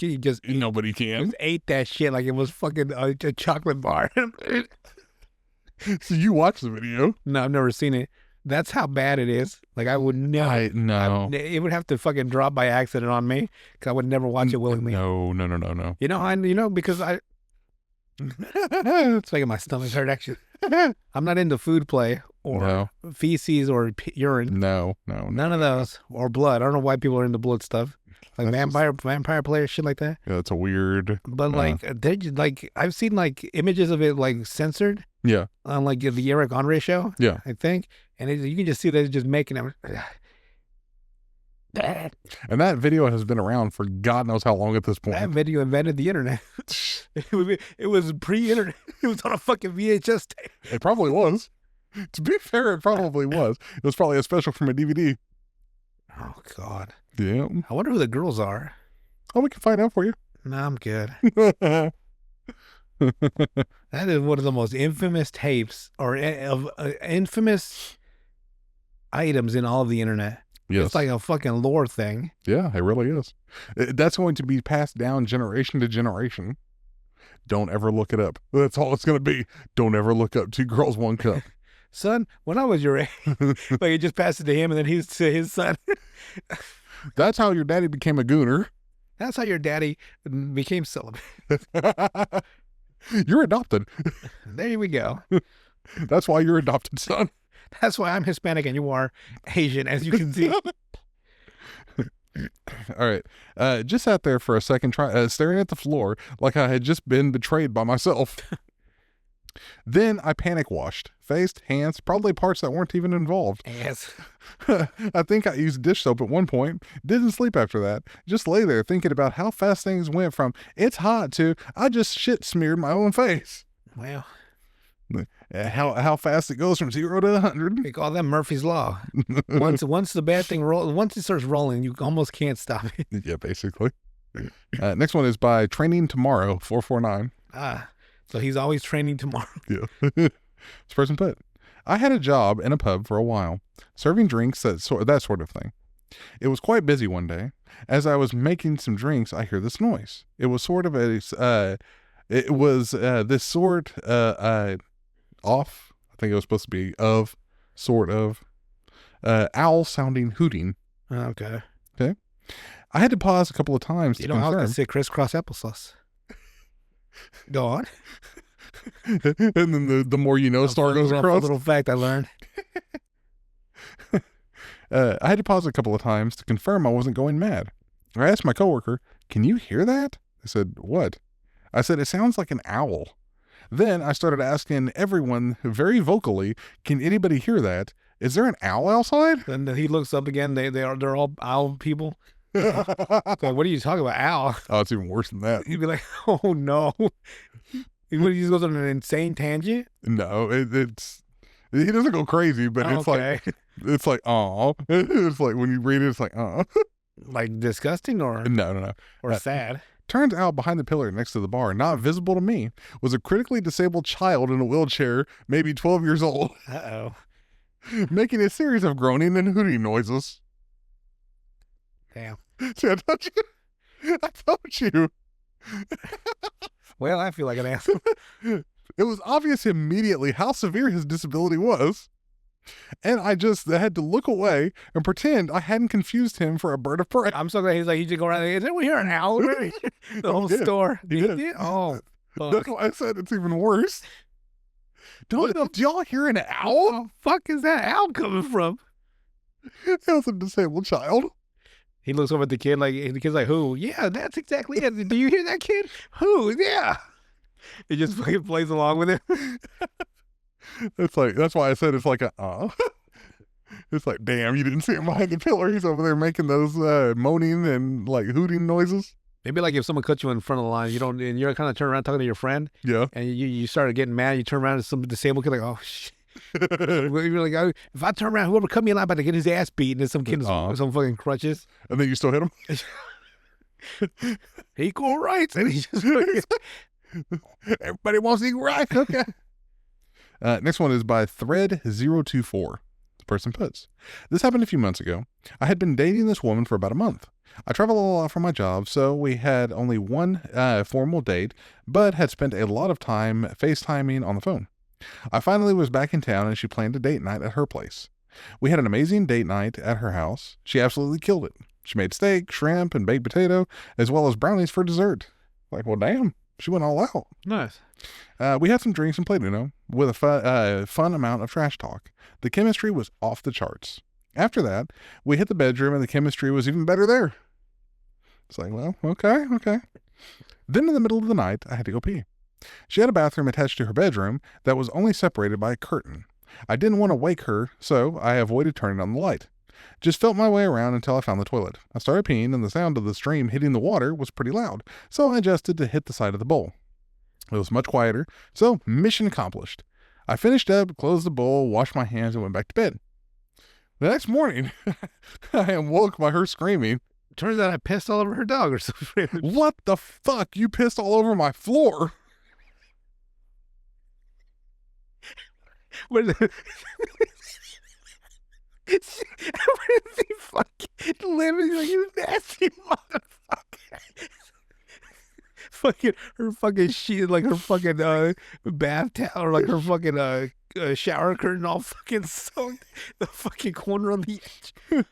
nobody can. Just ate that shit like it was fucking a chocolate bar. So you watched the video? No, I've never seen it. That's how bad it is. Like I would never. No. It would have to fucking drop by accident on me because I would never watch it willingly. No. You know, because it's making my stomach hurt actually. I'm not into food play or feces or urine. No. None of those. Or blood. I don't know why people are into blood stuff. Like vampire players, shit like that. Yeah, it's a weird. But like, they're just, like I've seen like images of it like censored. Yeah. On like the Eric Andre show. Yeah. I think, and you can just see that it's just making them. And that video has been around for God knows how long at this point. That video invented the internet. It was pre-internet. It was on a fucking VHS tape. It probably was. To be fair, it probably was. It was probably a special from a DVD. Oh God. Yeah. I wonder who the girls are. Oh, we can find out for you. No, I'm good. That is one of the most infamous tapes or infamous items in all of the internet. Yes. It's like a fucking lore thing. Yeah, it really is. That's going to be passed down generation to generation. Don't ever look it up. That's all it's going to be. Don't ever look up Two Girls, One Cup. Son, when I was your age, like it just passed it to him and then he's to his son. That's how your daddy became a gooner. That's how your daddy became celibate. You're adopted. There we go. That's why you're adopted, son. That's why I'm Hispanic and you are Asian, as you can see. All right. Just sat there for a second, staring at the floor like I had just been betrayed by myself. Then I panic washed. Face, hands, probably parts that weren't even involved. Yes. I think I used dish soap at one point. Didn't sleep after that. Just lay there thinking about how fast things went from it's hot to I just shit smeared my own face. Well. How fast it goes from 0 to 100. We call that Murphy's Law. Once the bad thing once it starts rolling, you almost can't stop it. Yeah, basically. Next one is by Training Tomorrow 449. So he's always training tomorrow. Yeah. This person put, I had a job in a pub for a while, serving drinks, that sort of thing. It was quite busy one day. As I was making some drinks, I hear this noise. It was sort of this sort off. I think it was supposed to be sort of owl sounding hooting. Okay. I had to pause a couple of times to confirm. I was going to say crisscross applesauce. Go on. And then the more you know star goes across. A little fact I learned. I had to pause a couple of times to confirm I wasn't going mad. I asked my coworker, "Can you hear that?" They said, "What?" I said, "It sounds like an owl." Then I started asking everyone very vocally, "Can anybody hear that?" Is there an owl outside? Then he looks up again. They're all owl people. Like, what are you talking about, owl? Oh, it's even worse than that. He'd be like, oh no. He just goes on an insane tangent. No, it's he doesn't go crazy, but it's like it's like oh, it's like when you read it, it's like oh, like disgusting or no, or sad. Turns out behind the pillar next to the bar, not visible to me, was a critically disabled child in a wheelchair, maybe 12 years old, making a series of groaning and hooting noises. Damn. See, I told you. I told you. Well, I feel like an asshole. It was obvious immediately how severe his disability was. And I had to look away and pretend I hadn't confused him for a bird of prey. I'm so glad he's like, he just go around. Is we hear an owl? The whole store. He did. Oh, fuck. That's why I said it's even worse. Do y'all hear an owl? Where the fuck is that owl coming from? It was a disabled child. He looks over at the kid like, the kid's like, who? Yeah, that's exactly it. Do you hear that kid? Who? Yeah. He just fucking plays along with it. It's like, that's why I said it's like it's like, damn, you didn't see him behind the pillar. He's over there making those moaning and like hooting noises. Maybe like if someone cuts you in front of the line, and you're kind of turning around talking to your friend. Yeah. And you started getting mad. You turn around and some disabled kid like, oh shit. You're like, oh, if I turn around, whoever cut me in line about to get his ass beat, and then some kid with some fucking crutches. And then you still hit him? Equal rights. And he just everybody wants equal rights. Okay. Next one is by Thread024. The person puts, this happened a few months ago. I had been dating this woman for about a month. I travel a lot for my job, so we had only one formal date, but had spent a lot of time FaceTiming on the phone. I finally was back in town and she planned a date night at her place. We had an amazing date night at her house. She absolutely killed it. She made steak, shrimp, and baked potato, as well as brownies for dessert. Like, well, damn, she went all out. Nice. We had some drinks and played Uno with a fun amount of trash talk. The chemistry was off the charts. After that, we hit the bedroom and the chemistry was even better there. It's like, well, okay. Then in the middle of the night, I had to go pee. She had a bathroom attached to her bedroom that was only separated by a curtain. I didn't want to wake her, so I avoided turning on the light. Just felt my way around until I found the toilet. I started peeing and the sound of the stream hitting the water was pretty loud, so I adjusted to hit the side of the bowl. It was much quieter, so mission accomplished. I finished up, closed the bowl, washed my hands, and went back to bed. The next morning, I am woke by her screaming. Turns out I pissed all over her dog or something. What the fuck? You pissed all over my floor. What is it? Where is he fucking living? Like, you nasty motherfucker. Fucking her fucking sheet, like her fucking bath towel, or like her fucking shower curtain all fucking soaked. The fucking corner on the edge.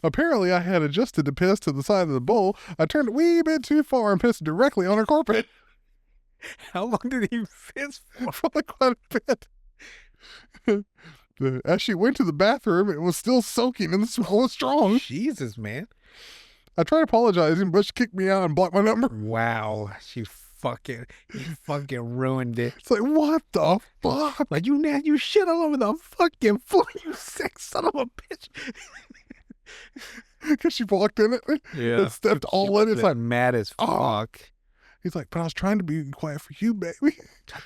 Apparently, I had adjusted to piss to the side of the bowl. I turned a wee bit too far and pissed directly on her carpet. How long did he piss for? Probably quite a bit. As she went to the bathroom, it was still soaking and the smell was strong. Jesus, man. I tried apologizing, but she kicked me out and blocked my number. Wow. You fucking ruined it. It's like, what the fuck? Like, you shit all over the fucking floor, you sick son of a bitch. Because she walked in it and stepped all in it. It's like, mad as fuck. He's like, but I was trying to be quiet for you, baby.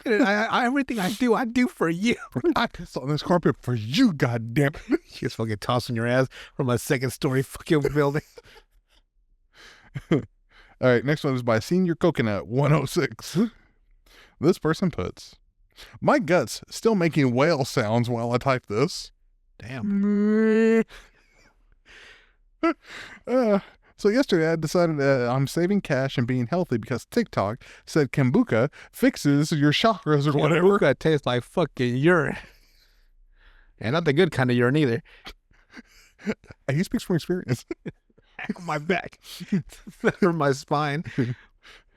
Everything I do for you. I pissed on this carpet for you, goddamn it. She's fucking tossing your ass from a second-story fucking building. All right, next one is by Senior Coconut 106. This person puts, my gut's still making whale sounds while I type this. Damn. So yesterday I decided I'm saving cash and being healthy because TikTok said kombucha fixes your chakras or whatever. Kombucha tastes like fucking urine. And not the good kind of urine either. He speaks from experience. On my back. Or my spine.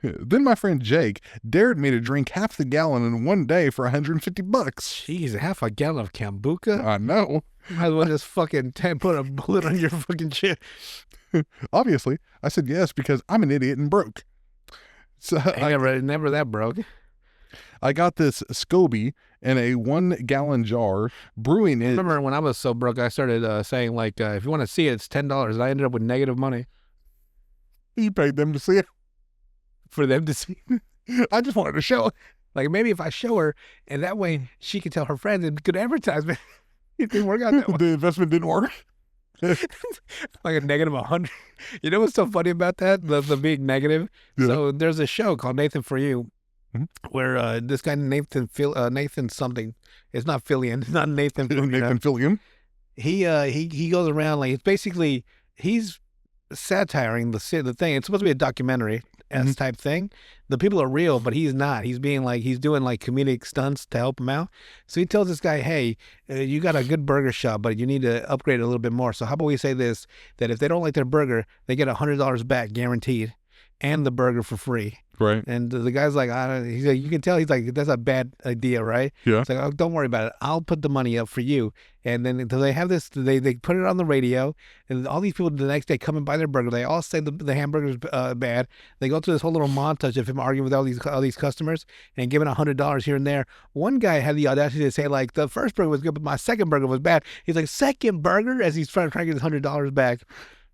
Then my friend Jake dared me to drink half the gallon in one day for $150. Jeez, half a gallon of kombucha? I know. Might as well just fucking put a bullet on your fucking chin. Obviously, I said yes because I'm an idiot and broke. So I never that broke. I got this SCOBY in a 1-gallon jar, brewing it. I remember when I was so broke, I started saying, like, if you want to see it, it's $10. And I ended up with negative money. You paid them to see it. For them to see. I just wanted to show it. Like, maybe if I show her, and that way she can tell her friends and good advertisement. It didn't work out that way. The investment didn't work. Like a negative 100. You know what's so funny about that? The being negative. Yeah. So there's a show called Nathan For You, Mhm. where this guy Nathan something. It's not Fillion. It's not Nathan. Nathan Fillion. He goes around like it's basically he's satiring the thing. It's supposed to be a documentary type thing. The people are real, but he's not. He's doing like comedic stunts to help him out. So he tells this guy, "Hey, you got a good burger shop, but you need to upgrade it a little bit more. So how about we say this: that if they don't like their burger, they get $100 back guaranteed, and the burger for free." Right. And the guy's like, he's like, you can tell he's like, that's a bad idea, right? Yeah. It's like, oh, don't worry about it. I'll put the money up for you. And then they have this, they put it on the radio, and all these people the next day come and buy their burger. They all say the hamburger's bad. They go through this whole little montage of him arguing with all these customers and giving $100 here and there. One guy had the audacity to say, like, the first burger was good, but my second burger was bad. He's like, second burger? As he's trying to get his $100 back.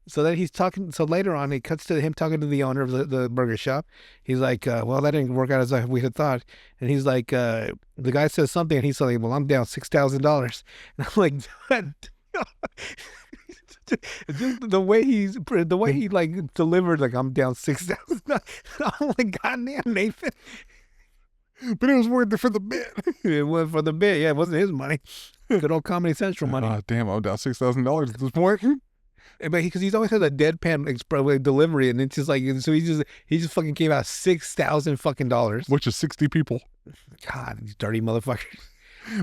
So then he's talking. So later on, it cuts to him talking to the owner of the burger shop. He's like, well, that didn't work out as we had thought. And he's like, the guy says something, and he's like, well, I'm down $6,000. And I'm like, just the way he like delivered, like, I'm down $6,000. I'm like, goddamn, Nathan. But it was worth it for the bit. It was for the bit. Yeah, it wasn't his money. Good old Comedy Central money. Damn, I'm down $6,000 at this point. But because he's always had a deadpan delivery, and it's just like, so he just fucking came out $6,000 fucking dollars, Which is 60 people. God, these dirty motherfuckers.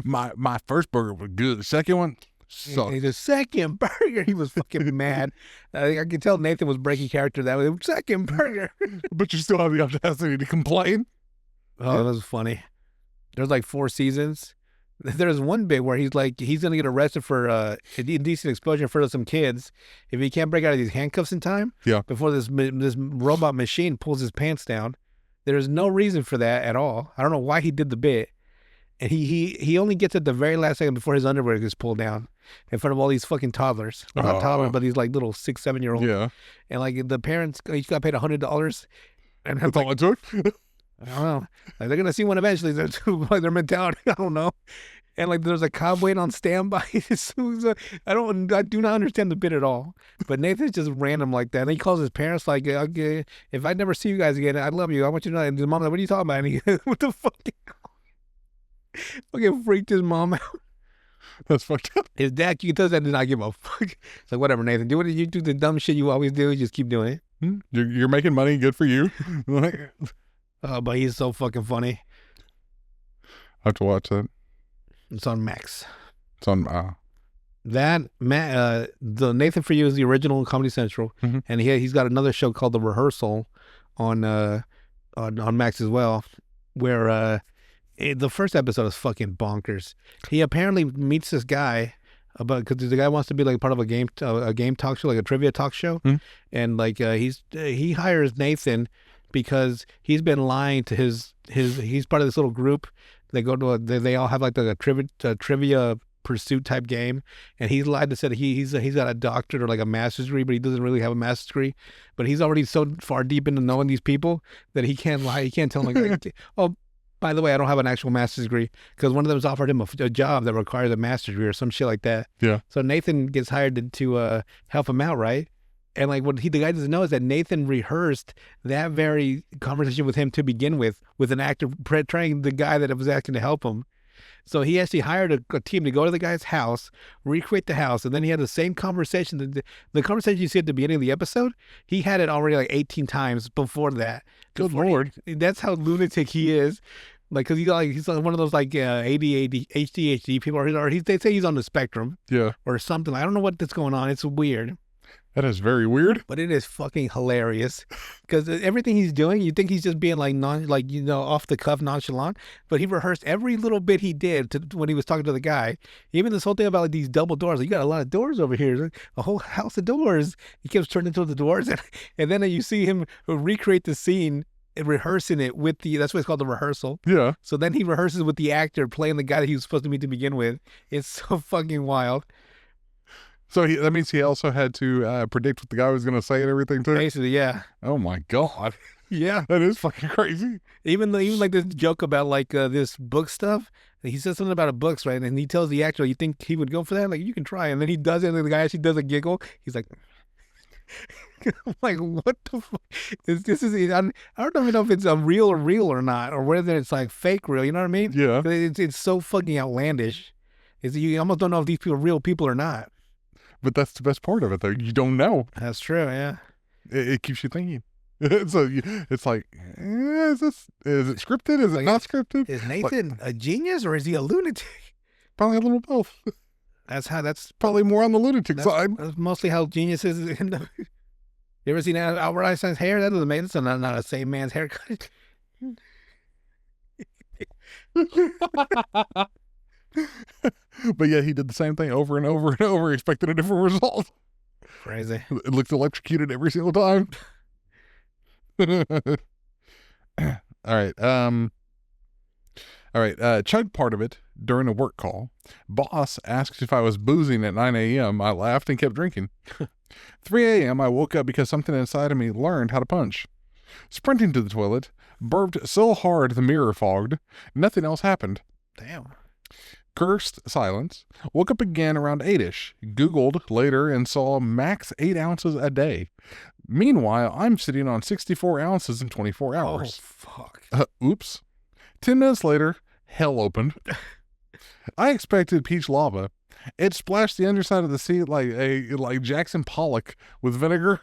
My first burger was good. The second one sucked. The second burger, he was fucking mad. I could tell Nathan was breaking character that way. Second burger. But you still have the audacity to complain. Oh, that was funny. There's like 4 seasons. There's one bit where he's like, he's going to get arrested for indecent exposure in front of some kids if he can't break out of these handcuffs in time. Yeah. Before this robot machine pulls his pants down. There's no reason for that at all. I don't know why he did the bit. And he only gets it the very last second before his underwear gets pulled down in front of all these fucking toddlers. Well, not toddlers, but these like little 6, 7-year-olds. Yeah. And like the parents, each got paid $100. And That's all it took. I don't know. Like, they're gonna see one eventually. That's like their mentality. I don't know. And like there's a cop waiting on standby. I do not understand the bit at all. But Nathan's just random like that. And he calls his parents like, okay, if I never see you guys again, I love you. I want you to know. And his mom's like, what are you talking about? And he, what the fuck? Fucking freaked his mom out. That's fucked up. His dad, you can tell that did not give a fuck. It's like, whatever, Nathan. Do what you do, the dumb shit you always do. You just keep doing it. You're making money. Good for you. But he's so fucking funny. I have to watch that. It's on Max. It's on. The Nathan For You is the original Comedy Central, and he's got another show called The Rehearsal on Max as well, where the first episode is fucking bonkers. He apparently meets this guy because the guy wants to be like part of a game talk show, like a trivia talk show, and like he hires Nathan because he's been lying to he's part of this little group. They go to they all have like a trivia pursuit type game, and he's lied to say that he's got a doctorate or like a master's degree, but he doesn't really have a master's degree. But he's already so far deep into knowing these people that he can't lie. He can't tell them like, oh, by the way, I don't have an actual master's degree, because one of them's offered him a job that requires a master's degree or some shit like that. Yeah. So Nathan gets hired to help him out, right? And like the guy doesn't know is that Nathan rehearsed that very conversation with him to begin with an actor portraying the guy that was asking to help him. So he actually hired a team to go to the guy's house, recreate the house, and then he had the same conversation. The conversation you see at the beginning of the episode, he had it already like 18 times before that. Good Lord. That's how lunatic he is. Like, because he's like one of those like ADHD people, or they say he's on the spectrum. Yeah. Or something. I don't know what's going on. It's weird. That is very weird. But it is fucking hilarious, because everything he's doing, you think he's just being like off the cuff, nonchalant, but he rehearsed every little bit he did when he was talking to the guy. Even this whole thing about like these double doors. Like, you got a lot of doors over here, a whole house of doors. He keeps turning into the doors, and then you see him recreate the scene rehearsing it with that's what it's called, the rehearsal. Yeah. So then he rehearses with the actor playing the guy that he was supposed to meet to begin with. It's so fucking wild. So that means he also had to predict what the guy was going to say and everything too. Basically, yeah. Oh my god. Yeah. That is fucking crazy. Even like this joke about like this book stuff. He says something about a books, right? And he tells the actor, "You think he would go for that? Like, you can try." And then he does it, and the guy actually does a giggle. He's like, I'm like, what the fuck? This is I don't even know if it's a real or not, or whether it's like fake real. You know what I mean? Yeah. It's so fucking outlandish. You almost don't know if these people are real people or not. But that's the best part of it, though. You don't know. That's true. Yeah. It keeps you thinking. So it's like, is it scripted? Is it not scripted? Is Nathan a genius or is he a lunatic? Probably a little both. That's Probably more on the lunatic side. That's mostly how geniuses end up. You ever seen Albert Einstein's hair? That doesn't make it's not a same man's haircut. But yeah, he did the same thing over and over and over, expecting a different result. Crazy. It looked electrocuted every single time. All right. Chug part of it during a work call. Boss asked if I was boozing at 9 a.m. I laughed and kept drinking. 3 a.m. I woke up because something inside of me learned how to punch. Sprinting to the toilet, burped so hard the mirror fogged. Nothing else happened. Damn. Cursed silence. Woke up again around 8-ish. Googled later and saw max 8 ounces a day. Meanwhile, I'm sitting on 64 ounces in 24 hours. Oh, fuck. Oops. 10 minutes later, hell opened. I expected peach lava. It splashed the underside of the seat like Jackson Pollock with vinegar,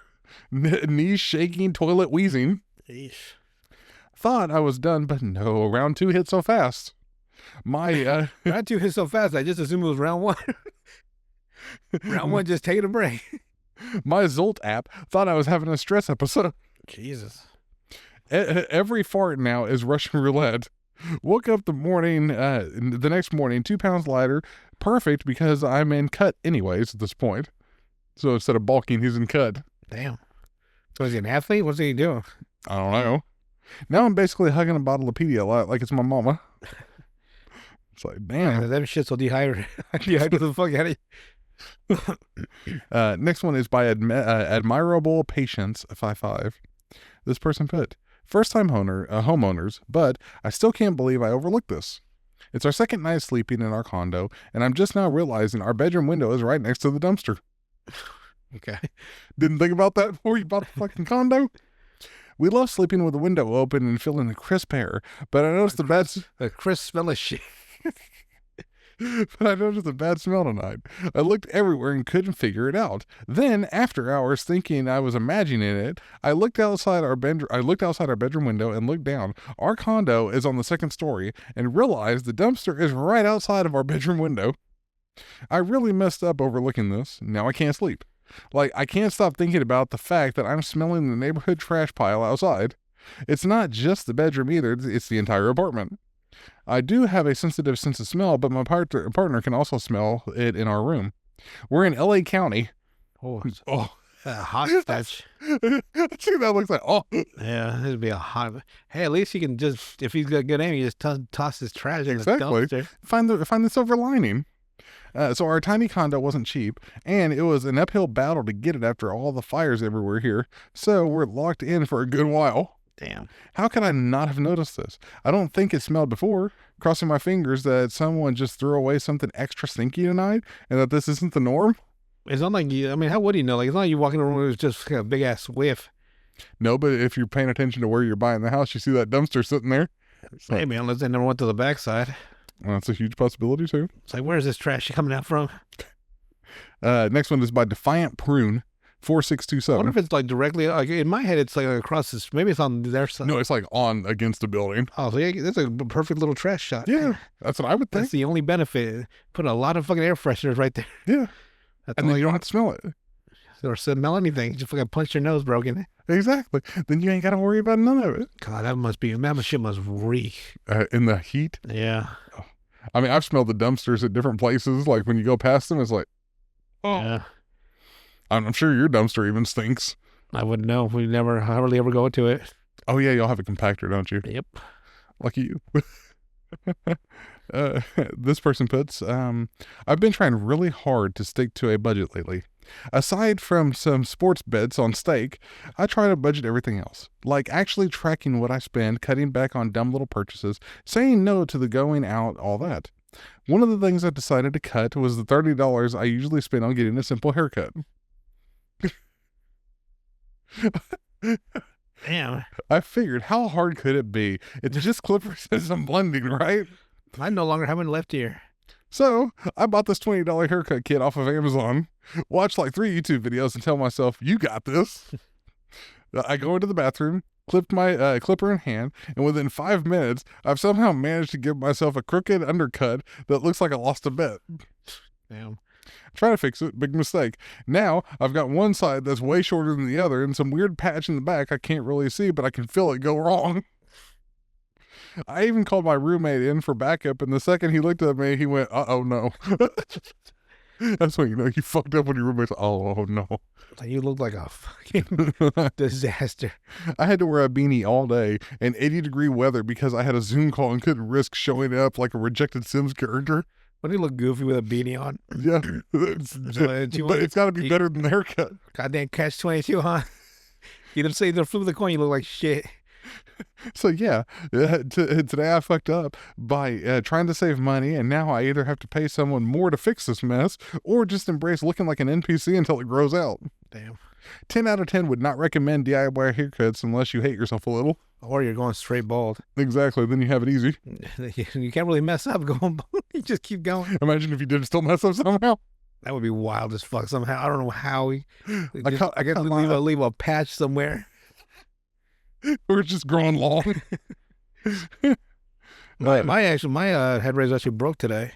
knees shaking, toilet wheezing. Eesh. Thought I was done, but no, round 2 hit so fast. My round 2 hit so fast, I just assumed it was round 1. Round 1 just taking a break. My Zolt app thought I was having a stress episode. Jesus. Every fart now is Russian roulette. Woke up the next morning 2 pounds lighter. Perfect because I'm in cut anyways at this point. So instead of bulking, he's in cut. Damn. So is he an athlete? What's he doing? I don't know. Now I'm basically hugging a bottle of Pedialyte like it's my mama. It's like, damn. That shit's so dehydrated. Dehydrated the fuck out of you. Next one is by Admirable Patience 55. This person put, first time homeowners, but I still can't believe I overlooked this. It's our second night sleeping in our condo, and I'm just now realizing our bedroom window is right next to the dumpster. Okay. Didn't think about that before you bought the fucking condo? We love sleeping with the window open and feeling the crisp air, but I noticed the crisp smell of shit. But I noticed a bad smell tonight. I looked everywhere and couldn't figure it out. Then, after hours thinking I was imagining it, I looked outside our bedroom window and looked down. Our condo is on the second story and realized the dumpster is right outside of our bedroom window. I really messed up overlooking this. Now I can't sleep. Like, I can't stop thinking about the fact that I'm smelling the neighborhood trash pile outside. It's not just the bedroom either, it's the entire apartment. I do have a sensitive sense of smell, but my partner can also smell it in our room. We're in LA County. Oh, hot stench. See, that looks like, Yeah, it'd be a hot. Hey, at least he can just, if he's got good aim, he just toss his trash in the dumpster. Find the silver lining. So our tiny condo wasn't cheap, and it was an uphill battle to get it after all the fires everywhere here. So we're locked in for a good while. Damn. How could I not have noticed this? I don't think it smelled before. Crossing my fingers that someone just threw away something extra stinky tonight and that this isn't the norm. It's not like you, I mean, how would you know? Like, it's not like you walk in a room where it's just a big ass whiff. No, but if you're paying attention to where you're buying the house, you see that dumpster sitting there. Maybe, unless they never went to the backside. Well, that's a huge possibility, too. It's like, where's this trash coming out from? Next one is by Defiant Prune. 4627. I wonder if it's like directly, like in my head, it's like across this, maybe it's on their side. No, it's like on against the building. Oh, so yeah, that's a perfect little trash shot. Yeah, that's what I would think. That's the only benefit. Put a lot of fucking air fresheners right there. Yeah. And then you don't have to smell it. Or smell anything. You just fucking punch your nose broken. Exactly. Then you ain't got to worry about none of it. God, that shit must reek. In the heat? Yeah. Oh. I mean, I've smelled the dumpsters at different places. Like when you go past them, it's like, oh. Yeah. I'm sure your dumpster even stinks. I wouldn't know. We never hardly ever go into it. Oh yeah, y'all have a compactor, don't you? Yep. Lucky you. This person puts, I've been trying really hard to stick to a budget lately. Aside from some sports bets on steak, I try to budget everything else, like actually tracking what I spend, cutting back on dumb little purchases, saying no to the going out, all that. One of the things I decided to cut was the $30 I usually spend on getting a simple haircut. Damn. I figured, how hard could it be? It's just clippers and some blending, right? I no longer have any left here. So I bought this $20 haircut kit off of Amazon, watched like 3 YouTube videos and tell myself, you got this. I go into the bathroom, clipped my clipper in hand, and within 5 minutes, I've somehow managed to give myself a crooked undercut that looks like I lost a bet. Damn. Try to fix it, big mistake. Now I've got one side that's way shorter than the other and some weird patch in the back I can't really see, but I can feel it go wrong. I even called my roommate in for backup, and the second he looked at me, he went, uh-oh, no. That's when you know you fucked up when your roommate's, oh, no. You look like a fucking disaster. I had to wear a beanie all day in 80-degree weather because I had a Zoom call and couldn't risk showing up like a rejected Sims character. Why do you look goofy with a beanie on? Yeah. But it's got to be better than the haircut. Goddamn catch-22, huh? Either say either flip the coin, you look like shit. So yeah, today I fucked up by trying to save money, and now I either have to pay someone more to fix this mess, or just embrace looking like an NPC until it grows out. Damn. 10 out of 10 would not recommend DIY haircuts unless you hate yourself a little. Or you're going straight bald. Exactly, then you have it easy. You can't really mess up going bald. You just keep going. Imagine if you did still mess up somehow. That would be wild as fuck somehow. I don't know how we... I guess come leave a patch somewhere. Or it's just growing long. My head razor actually broke today.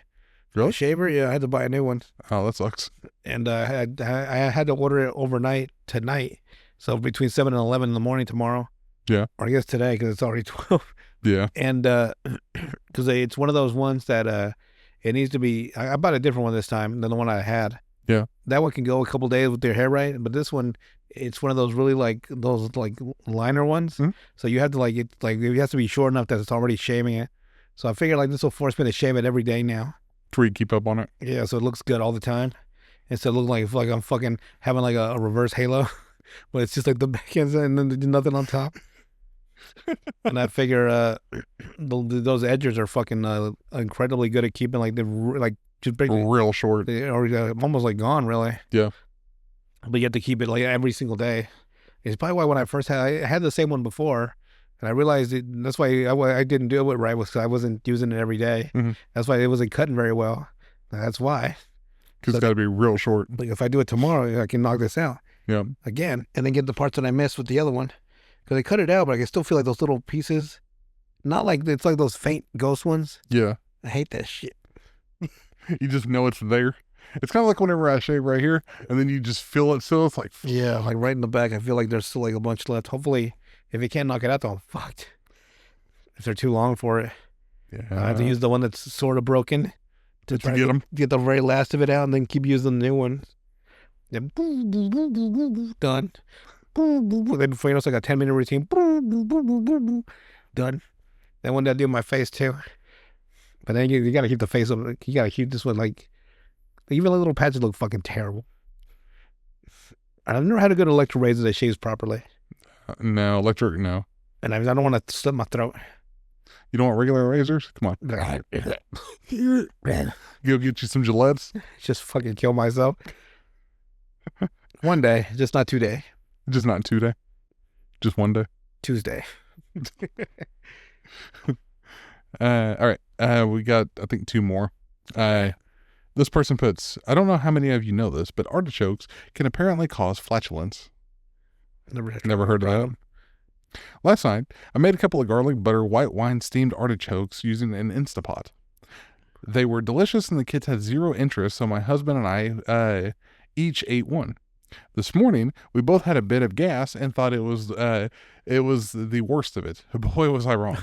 Really? The shaver, yeah, I had to buy a new one. Oh, that sucks. And I had to order it overnight tonight. So between 7 and 11 in the morning tomorrow. Yeah. Or I guess today because it's already 12. Yeah. And because it's one of those ones that it needs to be, I bought a different one this time than the one I had. Yeah. That one can go a couple days with your hair right. But this one, it's one of those really those liner ones. Mm-hmm. So you have to it has to be short enough that it's already shaving it. So I figured this will force me to shave it every day now. To you keep up on it. Yeah, so it looks good all the time. Instead of looking like I'm fucking having a reverse halo. But it's just like the back ends and then there's nothing on top. And I figure those edges are fucking incredibly good at keeping just real short. They're almost gone really. Yeah. But you have to keep it every single day. It's probably why when I first I had the same one before, and I realized that's why I didn't do it right, was because I wasn't using it every day. Mm-hmm. That's why it wasn't cutting very well. That's why. Because it's got to be real short. If I do it tomorrow, I can knock this out. Yeah. Again, and then get the parts that I missed with the other one. Because I cut it out, but I can still feel those little pieces. Not it's like those faint ghost ones. Yeah. I hate that shit. You just know it's there. It's kind of like whenever I shave right here, and then you just feel it still. It's like... Yeah, right in the back, I feel like there's still a bunch left. Hopefully, if you can't knock it out, though, I'm fucked. If they're too long for it. Yeah. I have to use the one that's sort of broken to try to get the very last of it out, and then keep using the new one. Then done. Then before you know, it's like a 10-minute routine. Done. Then one day I do my face too. But then you gotta keep the face up. You gotta keep this one even little patches look fucking terrible. I've never had a good electric razor that shaves properly. No, electric, no. And I don't want to slit my throat. You don't want regular razors? Come on. Go get you some Gillettes. Just fucking kill myself. One day, just not today. Just not 2 day. Just 1 day. Tuesday. All right. We got, I think, 2 more. This person puts, I don't know how many of you know this, but artichokes can apparently cause flatulence. Never heard of that. Last night, I made a couple of garlic butter white wine steamed artichokes using an Instapot. They were delicious and the kids had zero interest, so my husband and I each ate one. This morning, we both had a bit of gas and thought it was the worst of it. Boy, was I wrong.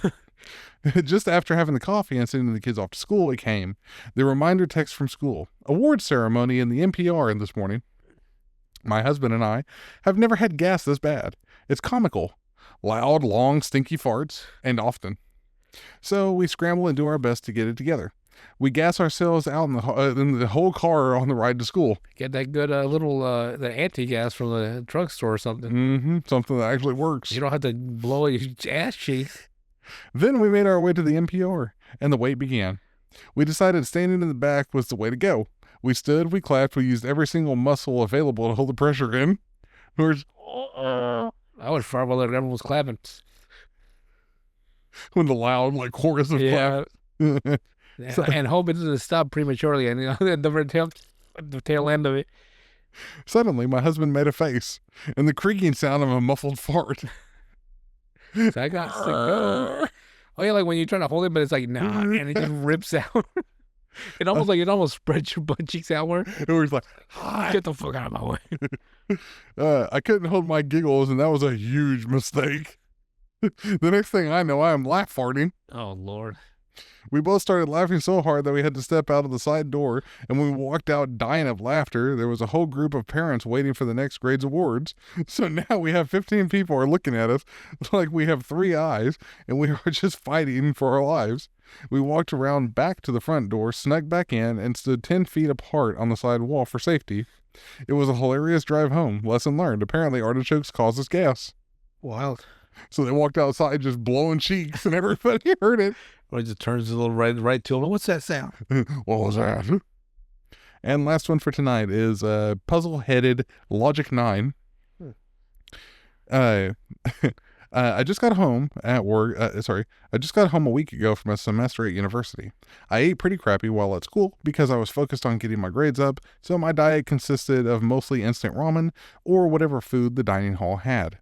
Just after having the coffee and sending the kids off to school, it came. The reminder text from school. Award ceremony in the NPR in this morning. My husband and I have never had gas this bad. It's comical. loud, long, stinky farts, and often. So we scramble and do our best to get it together. We gas ourselves out in the whole car on the ride to school. Get that good little the anti-gas from the drugstore or something. Something that actually works. You don't have to blow your ass cheeks. Then we made our way to the NPR, and the wait began. We decided standing in the back was the way to go. We stood, we clapped, we used every single muscle available to hold the pressure in. I would fart while everyone was clapping. When the loud, like, chorus of clap. So, and hope it doesn't stop prematurely and the tail end of it. Suddenly, my husband made a face, and the creaking sound of a muffled fart. So I got sick. Oh yeah, like when you're trying to hold it, but it's like nah, and it just rips out. It almost spreads your butt cheeks outward. It was like, get the fuck out of my way. I couldn't hold my giggles, and that was a huge mistake. The next thing I know, I am laugh farting. Oh Lord. We both started laughing so hard that we had to step out of the side door, and when we walked out dying of laughter, there was a whole group of parents waiting for the next grade's awards. So now we have 15 people are looking at us like we have 3 eyes, and we are just fighting for our lives. We walked around back to the front door, snuck back in, and stood 10 feet apart on the side wall for safety. It was a hilarious drive home. Lesson learned. Apparently artichokes causes gas. Wild. So they walked outside just blowing cheeks, and everybody heard it. Or it just turns a little right to him. What's that sound? What was that? And last one for tonight is Puzzle-Headed Logic 9. I just got home at work. I just got home a week ago from a semester at university. I ate pretty crappy while at school because I was focused on getting my grades up, so my diet consisted of mostly instant ramen or whatever food the dining hall had.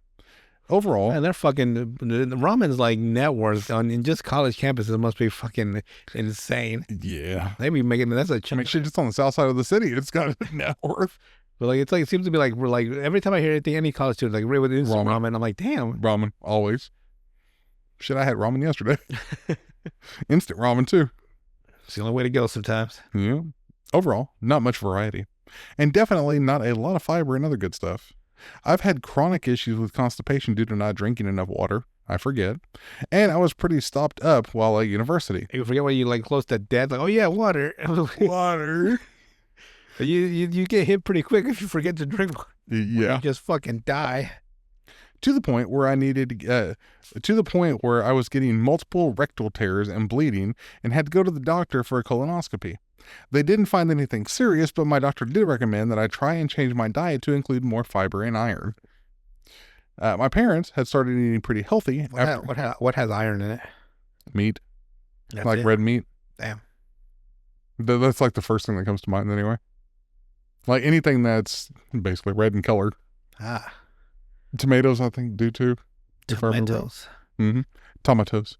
Overall, and they're fucking the ramen's like net worth in just college campuses. It must be fucking insane. Yeah, maybe making that's a make sure just on the south side of the city. It's got a net worth. But like it seems to be like we're like every time I hear anything, any college student like really with instant ramen, I'm like, damn, ramen always. Shit, I had ramen yesterday. Instant ramen too. It's the only way to go sometimes. Yeah. Overall, not much variety, and definitely not a lot of fiber and other good stuff. I've had chronic issues with constipation due to not drinking enough water. I forget. And I was pretty stopped up while at university. You forget when you like close to death, like, oh yeah, water. Water. You get hit pretty quick if you forget to drink water. Yeah. You just fucking die. To the point where I was getting multiple rectal tears and bleeding and had to go to the doctor for a colonoscopy. They didn't find anything serious, but my doctor did recommend that I try and change my diet to include more fiber and iron. My parents had started eating pretty healthy. What has iron in it? Meat. That's like it? red meat. Damn. That's like the first thing that comes to mind anyway. Like anything that's basically red in color. Ah. Tomatoes, I think, do too. Tomatoes. Tomatoes.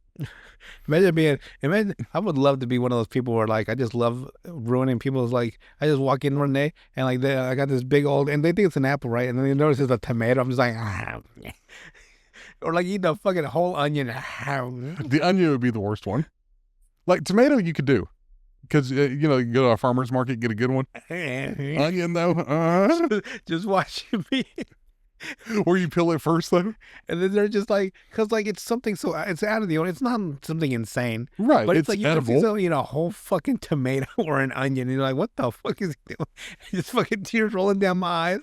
Imagine, I would love to be one of those people where like I just love ruining people's like I just walk in one day and like I got this big old and they think it's an apple, right? And then they notice it's a tomato. I'm just like or like eating a fucking whole onion. The onion would be the worst one. Like tomato you could do because you go to a farmer's market, get a good one. Onion though, just watching me. Or you peel it first though, and then they're just like, cause like it's something so it's out of the ordinary. It's not something insane, right? But it's like edible. You can see a whole fucking tomato or an onion, and you're like, what the fuck is he doing? Just fucking tears rolling down my eyes.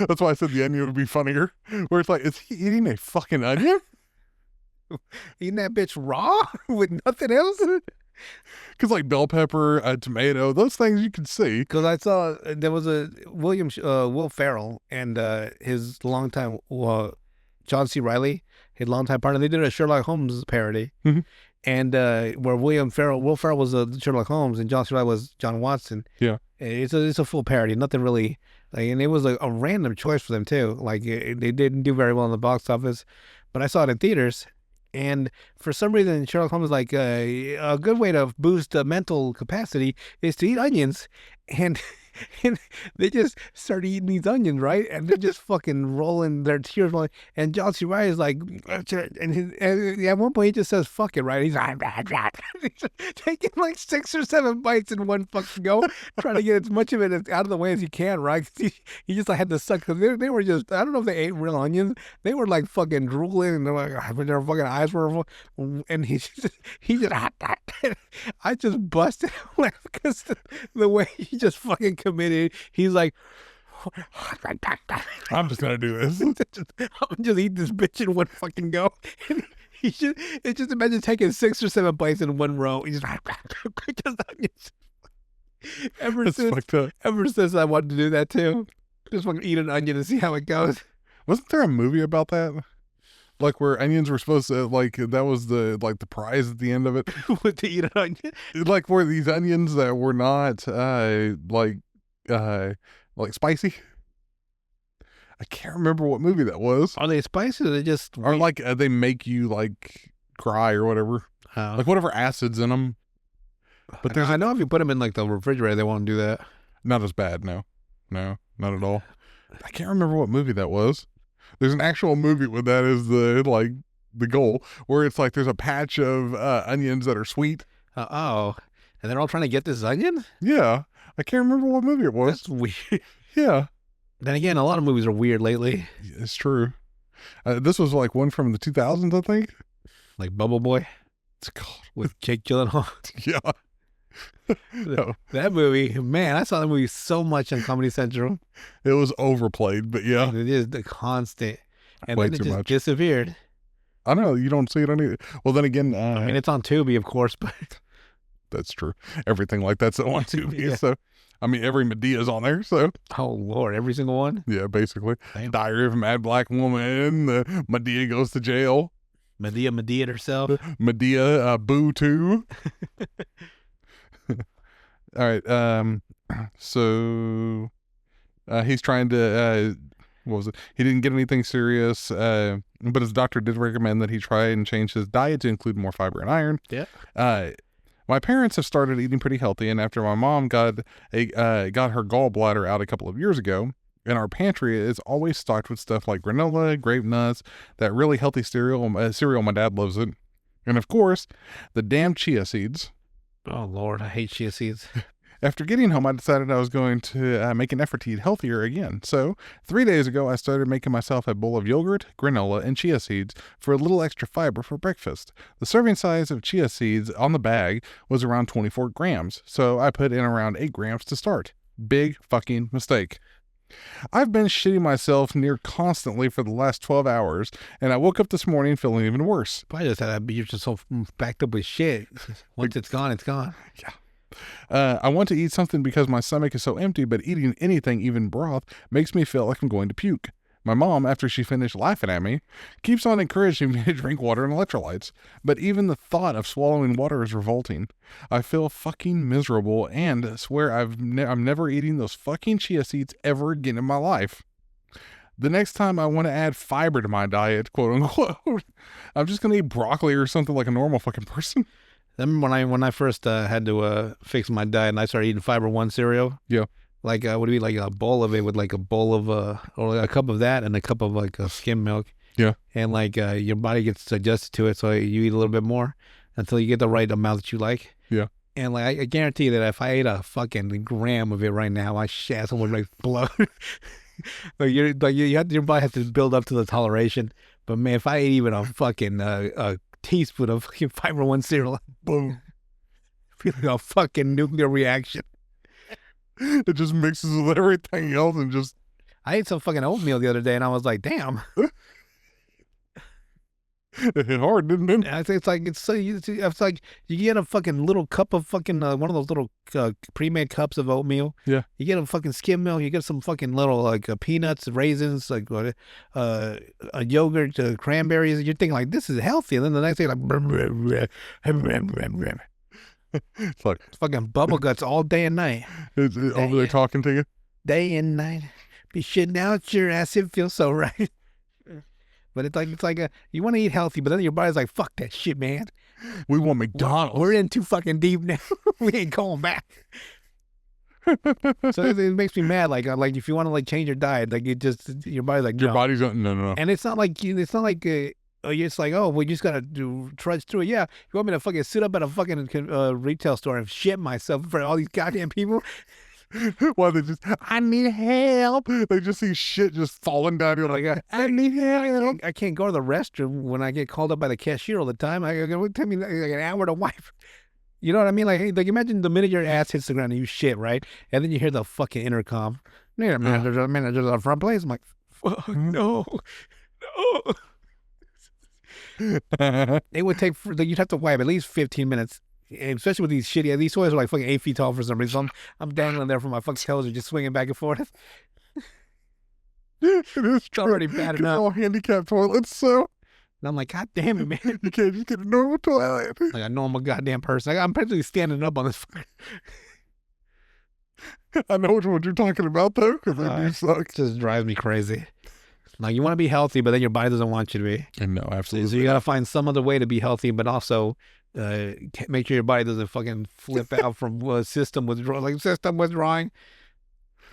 That's why I said the onion would be funnier. Where it's like, is he eating a fucking onion? Eating that bitch raw with nothing else? Because like bell pepper, tomato, those things you can see. Because I saw there was a Will Ferrell and his longtime John C. Reilly, his longtime partner. They did a Sherlock Holmes parody, and where Will Ferrell was Sherlock Holmes and John C. Reilly was John Watson. Yeah, it's a full parody. Nothing really like, and it was a random choice for them too. Like they didn't do very well in the box office, but I saw it in theaters. And for some reason, Sherlock Holmes is like a good way to boost mental capacity is to eat onions. And And they just start eating these onions, right? And they're just fucking rolling their tears. And John C. Reilly is like, and at one point he just says, fuck it, right? He's like, he's taking like 6 or 7 bites in one fucking go, trying to get as much of it out of the way as he can, right? He just like had to suck, because they were just, I don't know if they ate real onions. They were like fucking drooling, and they're like, their fucking eyes were, and he just I just busted because the way he just fucking committed. He's like, I'm just gonna do this. I'm just eat this bitch in one fucking go. And just imagine taking 6 or 7 bites in one row. He's just onions. Ever since I wanted to do that too, just fucking eat an onion and see how it goes. Wasn't there a movie about that? Like where onions were supposed to, like, that was the prize at the end of it. What, to eat an onion? Like where these onions that were not like spicy. I can't remember what movie that was. Are they spicy or they just... Or like they make you like cry or whatever. Like whatever acids in them. But I know if you put them in like the refrigerator, they won't do that. Not as bad, no. No, not at all. I can't remember what movie that was. There's an actual movie where that is the goal, where it's like there's a patch of onions that are sweet. And they're all trying to get this onion? Yeah. I can't remember what movie it was. That's weird. Yeah. Then again, a lot of movies are weird lately. It's true. This was like one from the 2000s, I think. Like Bubble Boy? God. With Jake Gyllenhaal? Yeah. That movie, man, I saw that movie so much on Comedy Central. It was overplayed, but yeah. It is the constant. And Way then it too just much. disappeared. I know, you don't see it on either. Well, then again... I mean, it's on Tubi, of course, but... That's true. Everything like that's on Tubi. Yeah. So, I mean, every Medea's on there, so... Oh, Lord, every single one? Yeah, basically. Damn. Diary of a Mad Black Woman, Medea goes to jail. Medea herself. Medea, Boo 2. All right. So he's trying to, what was it? He didn't get anything serious, but his doctor did recommend that he try and change his diet to include more fiber and iron. Yeah. My parents have started eating pretty healthy, and after my mom got her gallbladder out a couple of years ago, and our pantry is always stocked with stuff like granola, grape nuts, that really healthy cereal. My dad loves it. And of course, the damn chia seeds. Oh, Lord, I hate chia seeds. After getting home, I decided I was going to make an effort to eat healthier again. So 3 days ago, I started making myself a bowl of yogurt, granola, and chia seeds for a little extra fiber for breakfast. The serving size of chia seeds on the bag was around 24 grams, so I put in around 8 grams to start. Big fucking mistake. I've been shitting myself near constantly for the last 12 hours, and I woke up this morning feeling even worse. I just had that, you're just so backed up with shit. Once it's gone, it's gone. Yeah. I want to eat something because my stomach is so empty, but eating anything, even broth, makes me feel like I'm going to puke. My mom, after she finished laughing at me, keeps on encouraging me to drink water and electrolytes, but even the thought of swallowing water is revolting. I feel fucking miserable and swear I'm never eating those fucking chia seeds ever again in my life. The next time I want to add fiber to my diet, quote unquote, I'm just going to eat broccoli or something like a normal fucking person. I remember when I first had to fix my diet and I started eating Fiber One cereal. Yeah. Like, what do you like a bowl of it with like a bowl of, or like a cup of that and a cup of like skim milk. Yeah. And like your body gets adjusted to it, so you eat a little bit more until you get the right amount that you like. Yeah. And like, I guarantee you that if I ate a fucking gram of it right now, my ass would like blow. Like your body has to build up to the toleration. But man, if I ate even a fucking a teaspoon of fucking Fiber One cereal, boom, feel like a fucking nuclear reaction. It just mixes with everything else and just... I ate some fucking oatmeal the other day and I was like, damn. It hit hard, didn't it? I think it's like you get a fucking little cup of fucking one of those little pre-made cups of oatmeal. Yeah. You get a fucking skim milk. You get some fucking little like peanuts, raisins, like a yogurt, cranberries. You're thinking like this is healthy, and then the next day like It's like fucking bubble guts all day and night. It's over there talking to you. Day and night, be shitting out your ass. It feels so right. But it's like you want to eat healthy, but then your body's like, fuck that shit, man. We want McDonald's. We're in too fucking deep now. We ain't going back. So it makes me mad. Like if you want to like change your diet, like it just your body's like Your no. body's not, no. And it's not like it's like, oh, we just gotta trudge through it. Yeah, you want me to fucking sit up at a fucking retail store and shit myself in front of all these goddamn people? Why they just, I need help. They just see shit just falling down. You're like, I need help. I can't go to the restroom when I get called up by the cashier all the time. It would take me like an hour to wipe. You know what I mean? Like imagine the minute your ass hits the ground and you shit, right? And then you hear the fucking intercom. Yeah, manager's at the front place. I'm like, fuck, no. It would take, you'd have to wipe at least 15 minutes, especially with these these toys are like fucking 8 feet tall for some reason. So I'm dangling there from my fucking toes, just swinging back and forth. It is It's already bad It's enough. all handicapped toilets, so And I'm like, God damn it, man. you can't just get a normal toilet. Like a normal goddamn person. I'm practically standing up on this fucking. I know which one you're talking about, though, because they do suck. It just drives me crazy. Like, you want to be healthy, but then your body doesn't want you to be. And no, So absolutely. you got to find some other way to be healthy, but also make sure your body doesn't fucking flip out from system withdrawal. Like, system withdrawing.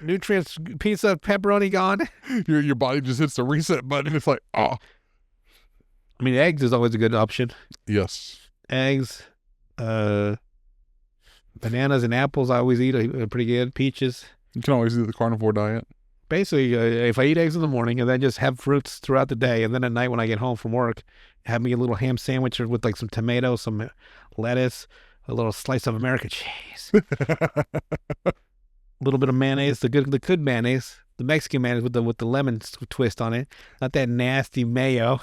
Nutrients, pizza, pepperoni gone. Your body just hits the reset button. It's like, oh, I mean, eggs is always a good option. yes. Eggs, bananas and apples I always eat are pretty good. Peaches. You can always do the carnivore diet. Basically, if I eat eggs in the morning and then just have fruits throughout the day, and then at night when I get home from work, have me a little ham sandwich with like some tomatoes, some lettuce, a little slice of American cheese, a little bit of mayonnaise, the good mayonnaise, the Mexican mayonnaise with the lemon twist on it, not that nasty mayo.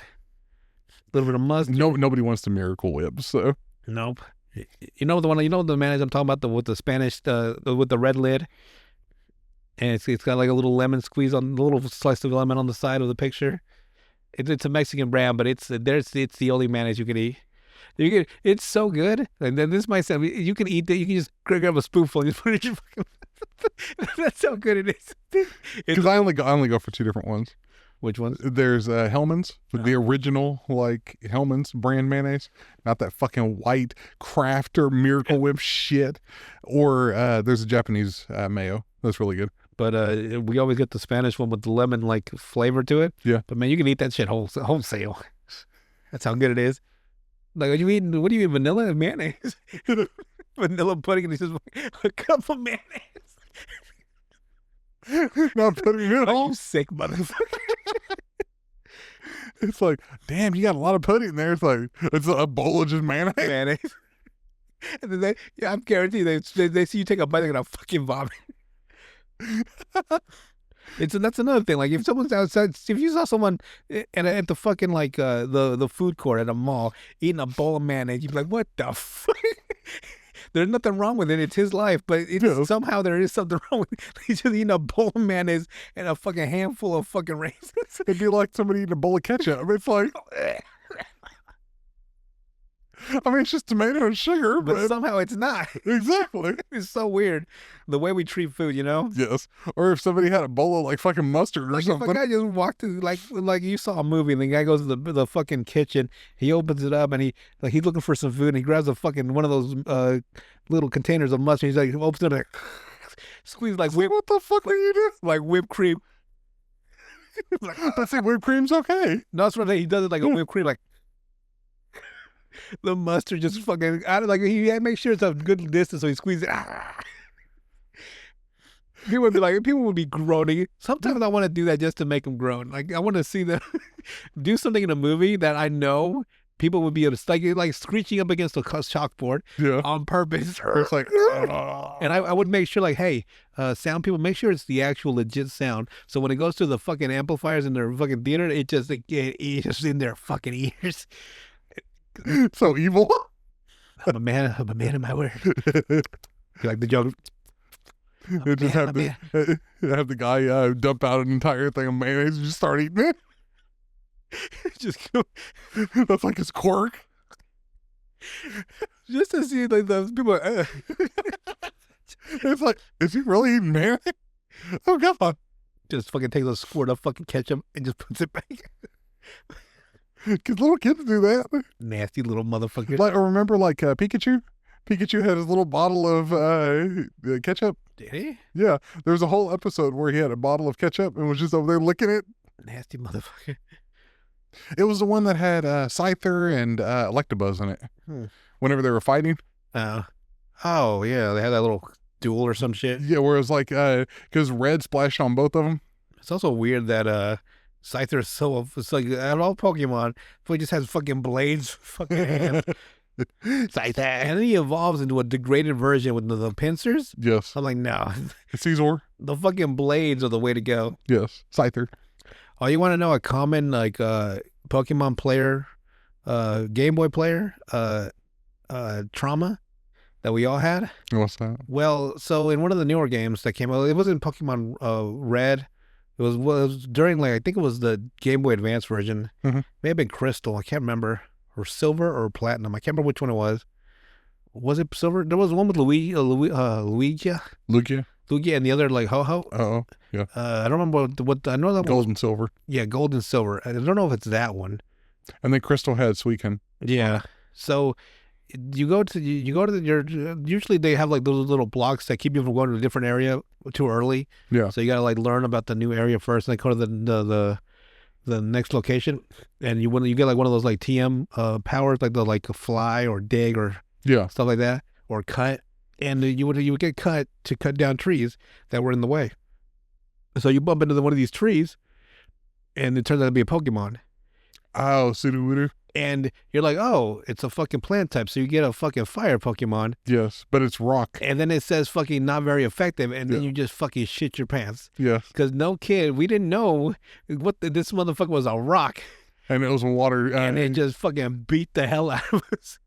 A little bit of mustard. Nobody wants the Miracle Whip, so. Nope. You know the mayonnaise I'm talking about, with the Spanish, with the red lid, and it's got like a little lemon squeeze on the little slice of lemon on the side of the picture. It's a Mexican brand, but it's the only mayonnaise you can eat. It's so good. And then this might sound, you can eat that. You can just grab a spoonful and just put it in your fucking. That's how good it is. Because I only go for two different ones. Which ones? There's Hellman's, the original like Hellman's brand mayonnaise, not that fucking white Crafter Miracle Whip shit. Or there's a Japanese mayo that's really good. But we always get the Spanish one with the lemon like flavor to it. Yeah. But man, you can eat that shit wholesale. That's how good it is. Like, what do you eat? Vanilla and mayonnaise? Vanilla pudding and just a cup of mayonnaise. Not putting it I'm on. sick, motherfucker. It's like, damn, you got a lot of pudding there. It's like, it's a bowl of just mayonnaise. Mayonnaise. And then I'm guaranteed they see you take a bite, they're gonna fucking vomit. That's another thing. Like, if someone's outside, if you saw someone at the fucking like the food court at a mall eating a bowl of mayonnaise, you'd be like, what the fuck? There's nothing wrong with it. It's his life, but somehow there is something wrong with it. He's just eating a bowl of mayonnaise and a fucking handful of fucking raisins. It'd be like somebody eating a bowl of ketchup. It's like, I mean, it's just tomato and sugar, But but somehow it's not. exactly. It's so weird the way we treat food, you know? Yes. Or if somebody had a bowl of like fucking mustard or Like, if something. a guy just walked to, like you saw a movie and the guy goes to the fucking kitchen, he opens it up and he's looking for some food and he grabs a fucking one of those little containers of mustard. He's like, opens it, like, squeeze like What the fuck are you doing? like whipped cream. That's it. Whipped cream's okay. No, that's what he does it like a whipped cream, like the mustard just fucking out of, like, he makes sure it's a good distance, so he squeezes it. People would be groaning. Sometimes I want to do that just to make them groan. Like, I want to see them do something in a movie that I know people would be able to, like screeching up against a chalkboard Yeah. on purpose. It's like, And I would make sure, like, hey, sound people, make sure it's the actual legit sound. So when it goes to the fucking amplifiers in their fucking theater, it's just in their fucking ears. so evil. I'm a man of my word. You like the joke? They just have the guy dump out an entire thing of mayonnaise and just start eating it. Just That's like his quirk. just to see, like, those people. It's like, is he really eating mayonnaise? Oh god. Just fucking takes a squirt of fucking ketchup and just puts it back. Because little kids do that. Nasty little motherfucker. Like, remember like Pikachu? Pikachu had his little bottle of ketchup. Did he? Yeah, there was a whole episode where he had a bottle of ketchup and was just over there licking it. Nasty motherfucker. It was the one that had Scyther and Electabuzz in it. Whenever they were fighting. Oh, yeah, they had that little duel or some shit. Yeah, where it was like, because red splashed on both of them. It's also weird that Scyther is so, it's like, out of all Pokemon, he just has fucking blades, fucking hands. Scyther. And then he evolves into a degraded version with the pincers. Yes. I'm like, no. Caesar. The fucking blades are the way to go. Yes. Scyther. Oh, you want to know a common, like, Pokemon player, Game Boy player, trauma that we all had? What's that? Well, so in one of the newer games that came out, it wasn't Pokemon Red. It was during, like, I think it was the Game Boy Advance version. Mm-hmm. May have been Crystal. I can't remember. Or Silver or Platinum. I can't remember which one it was. Was it Silver? There was one with Luigi, Lugia? Lugia, and the other, like, Ho-Ho. Oh, yeah. I don't remember what I know that Gold and Silver. Yeah, Gold and Silver. I don't know if it's that one. And then Crystal had Suicune. Yeah. So you go to your usually they have like those little blocks that keep you from going to a different area too early. Yeah. So you gotta like learn about the new area first, and then go to the next location, and you get like one of those like TM powers, like the like fly or dig or stuff like that, or cut, and you would get cut to cut down trees that were in the way. So you bump into one of these trees, and it turns out to be a Pokemon. Oh, Sudowoodo. And you're like, oh, it's a fucking plant type, so you get a fucking fire Pokemon. Yes, but it's rock. And then it says fucking not very effective, and then you just fucking shit your pants. Yes. Because no kid, we didn't know this motherfucker was a rock. And it was water. And it just fucking beat the hell out of us.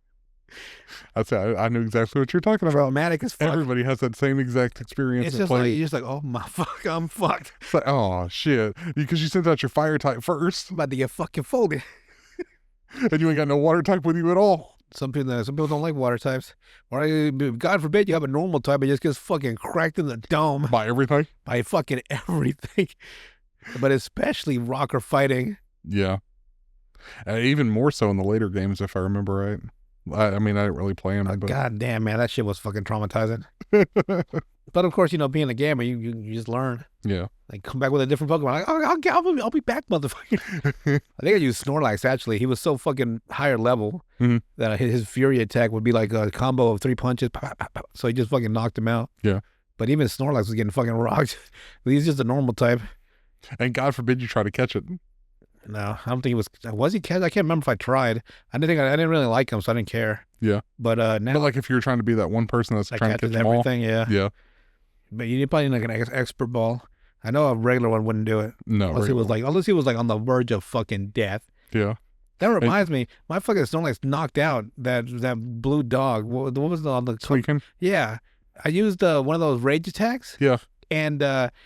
I knew exactly what you're talking about. Traumatic as fuck. Everybody has that same exact experience. It's just like, you're just like, oh my fuck, I'm fucked. It's like, oh shit. Because you sent out your fire type first. I'm about to get fucking folded. And you ain't got no water type with you at all. Some people don't like water types. Or God forbid you have a normal type, it just gets fucking cracked in the dome. By everything? By fucking everything. But especially rock or fighting. Yeah. Even more so in the later games, if I remember right. I mean, I didn't really play them. But... God damn, man, that shit was fucking traumatizing. But of course, being a gamer, you just learn. Yeah. Like, come back with a different Pokemon. Like, I'll be back, motherfucker. I think I used Snorlax, actually. He was so fucking higher level that his Fury attack would be like a combo of 3 punches. So he just fucking knocked him out. Yeah. But even Snorlax was getting fucking rocked. He's just a normal type. And God forbid you try to catch it. No, I don't think was he catch? I can't remember if I tried. I didn't really like him, so I didn't care. Yeah. But now. But like if you were trying to be that one person that's trying to catch them everything, all. Yeah. Yeah. But you probably need like an expert ball. I know a regular one wouldn't do it. No. Unless he was like on the verge of fucking death. Yeah. That reminds me, my fucking Snorlax knocked out that blue dog. What was on the Suicune? Yeah. I used one of those rage attacks. Yeah. And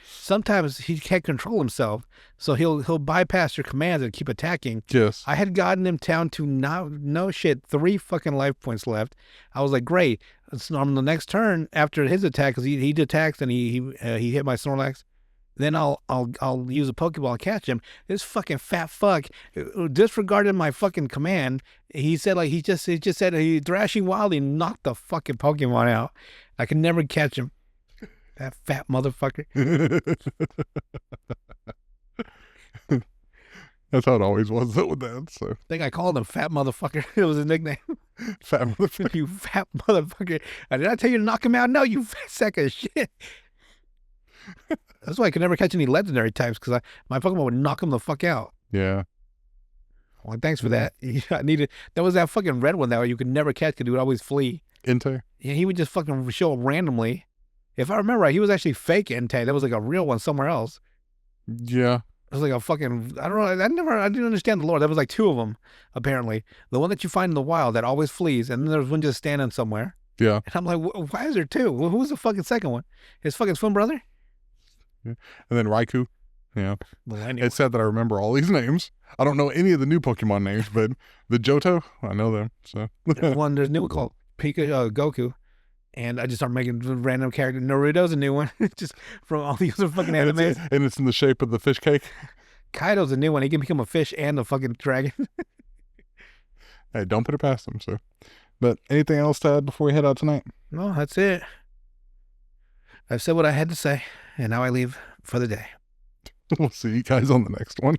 sometimes he can't control himself, so he'll bypass your commands and keep attacking. Yes. I had gotten him down to no shit 3 fucking life points left. I was like, great. So on the next turn after his attack, because he attacks and he hit my Snorlax, then I'll use a Pokeball and catch him. This fucking fat fuck disregarded my fucking command. He said he just said he thrashing wildly and knocked the fucking Pokemon out. I could never catch him. That fat motherfucker. That's how it always was though with that. So I think I called him fat motherfucker. It was his nickname. Fat motherfucker. You fat motherfucker. Did I tell you to knock him out? No, you fat sack of shit. That's why I could never catch any legendary types, because my Pokemon would knock him the fuck out. Yeah. Well, thanks for that. I needed. There was that fucking red one that you could never catch because he would always flee. Entei? Yeah, he would just fucking show up randomly. If I remember right, he was actually fake Entei. That was like a real one somewhere else. Yeah. It was like a fucking, I don't know, I didn't understand the lore. There was like 2 of them, apparently. The one that you find in the wild that always flees, and then there's one just standing somewhere. Yeah. And I'm like, why is there 2? Well, who's the fucking second one? His fucking twin brother? Yeah. And then Raikou. Yeah. Millennial. It's sad that I remember all these names. I don't know any of the new Pokemon names, but the Johto, I know them. So there's a new one called Goku. And I just start making random characters. Naruto's a new one, just from all the other fucking animes. And it's in the shape of the fish cake. Kaido's a new one. He can become a fish and a fucking dragon. Hey, don't put it past him. So, But anything else to add before we head out tonight? No, that's it. I've said what I had to say, and now I leave for the day. We'll see you guys on the next one.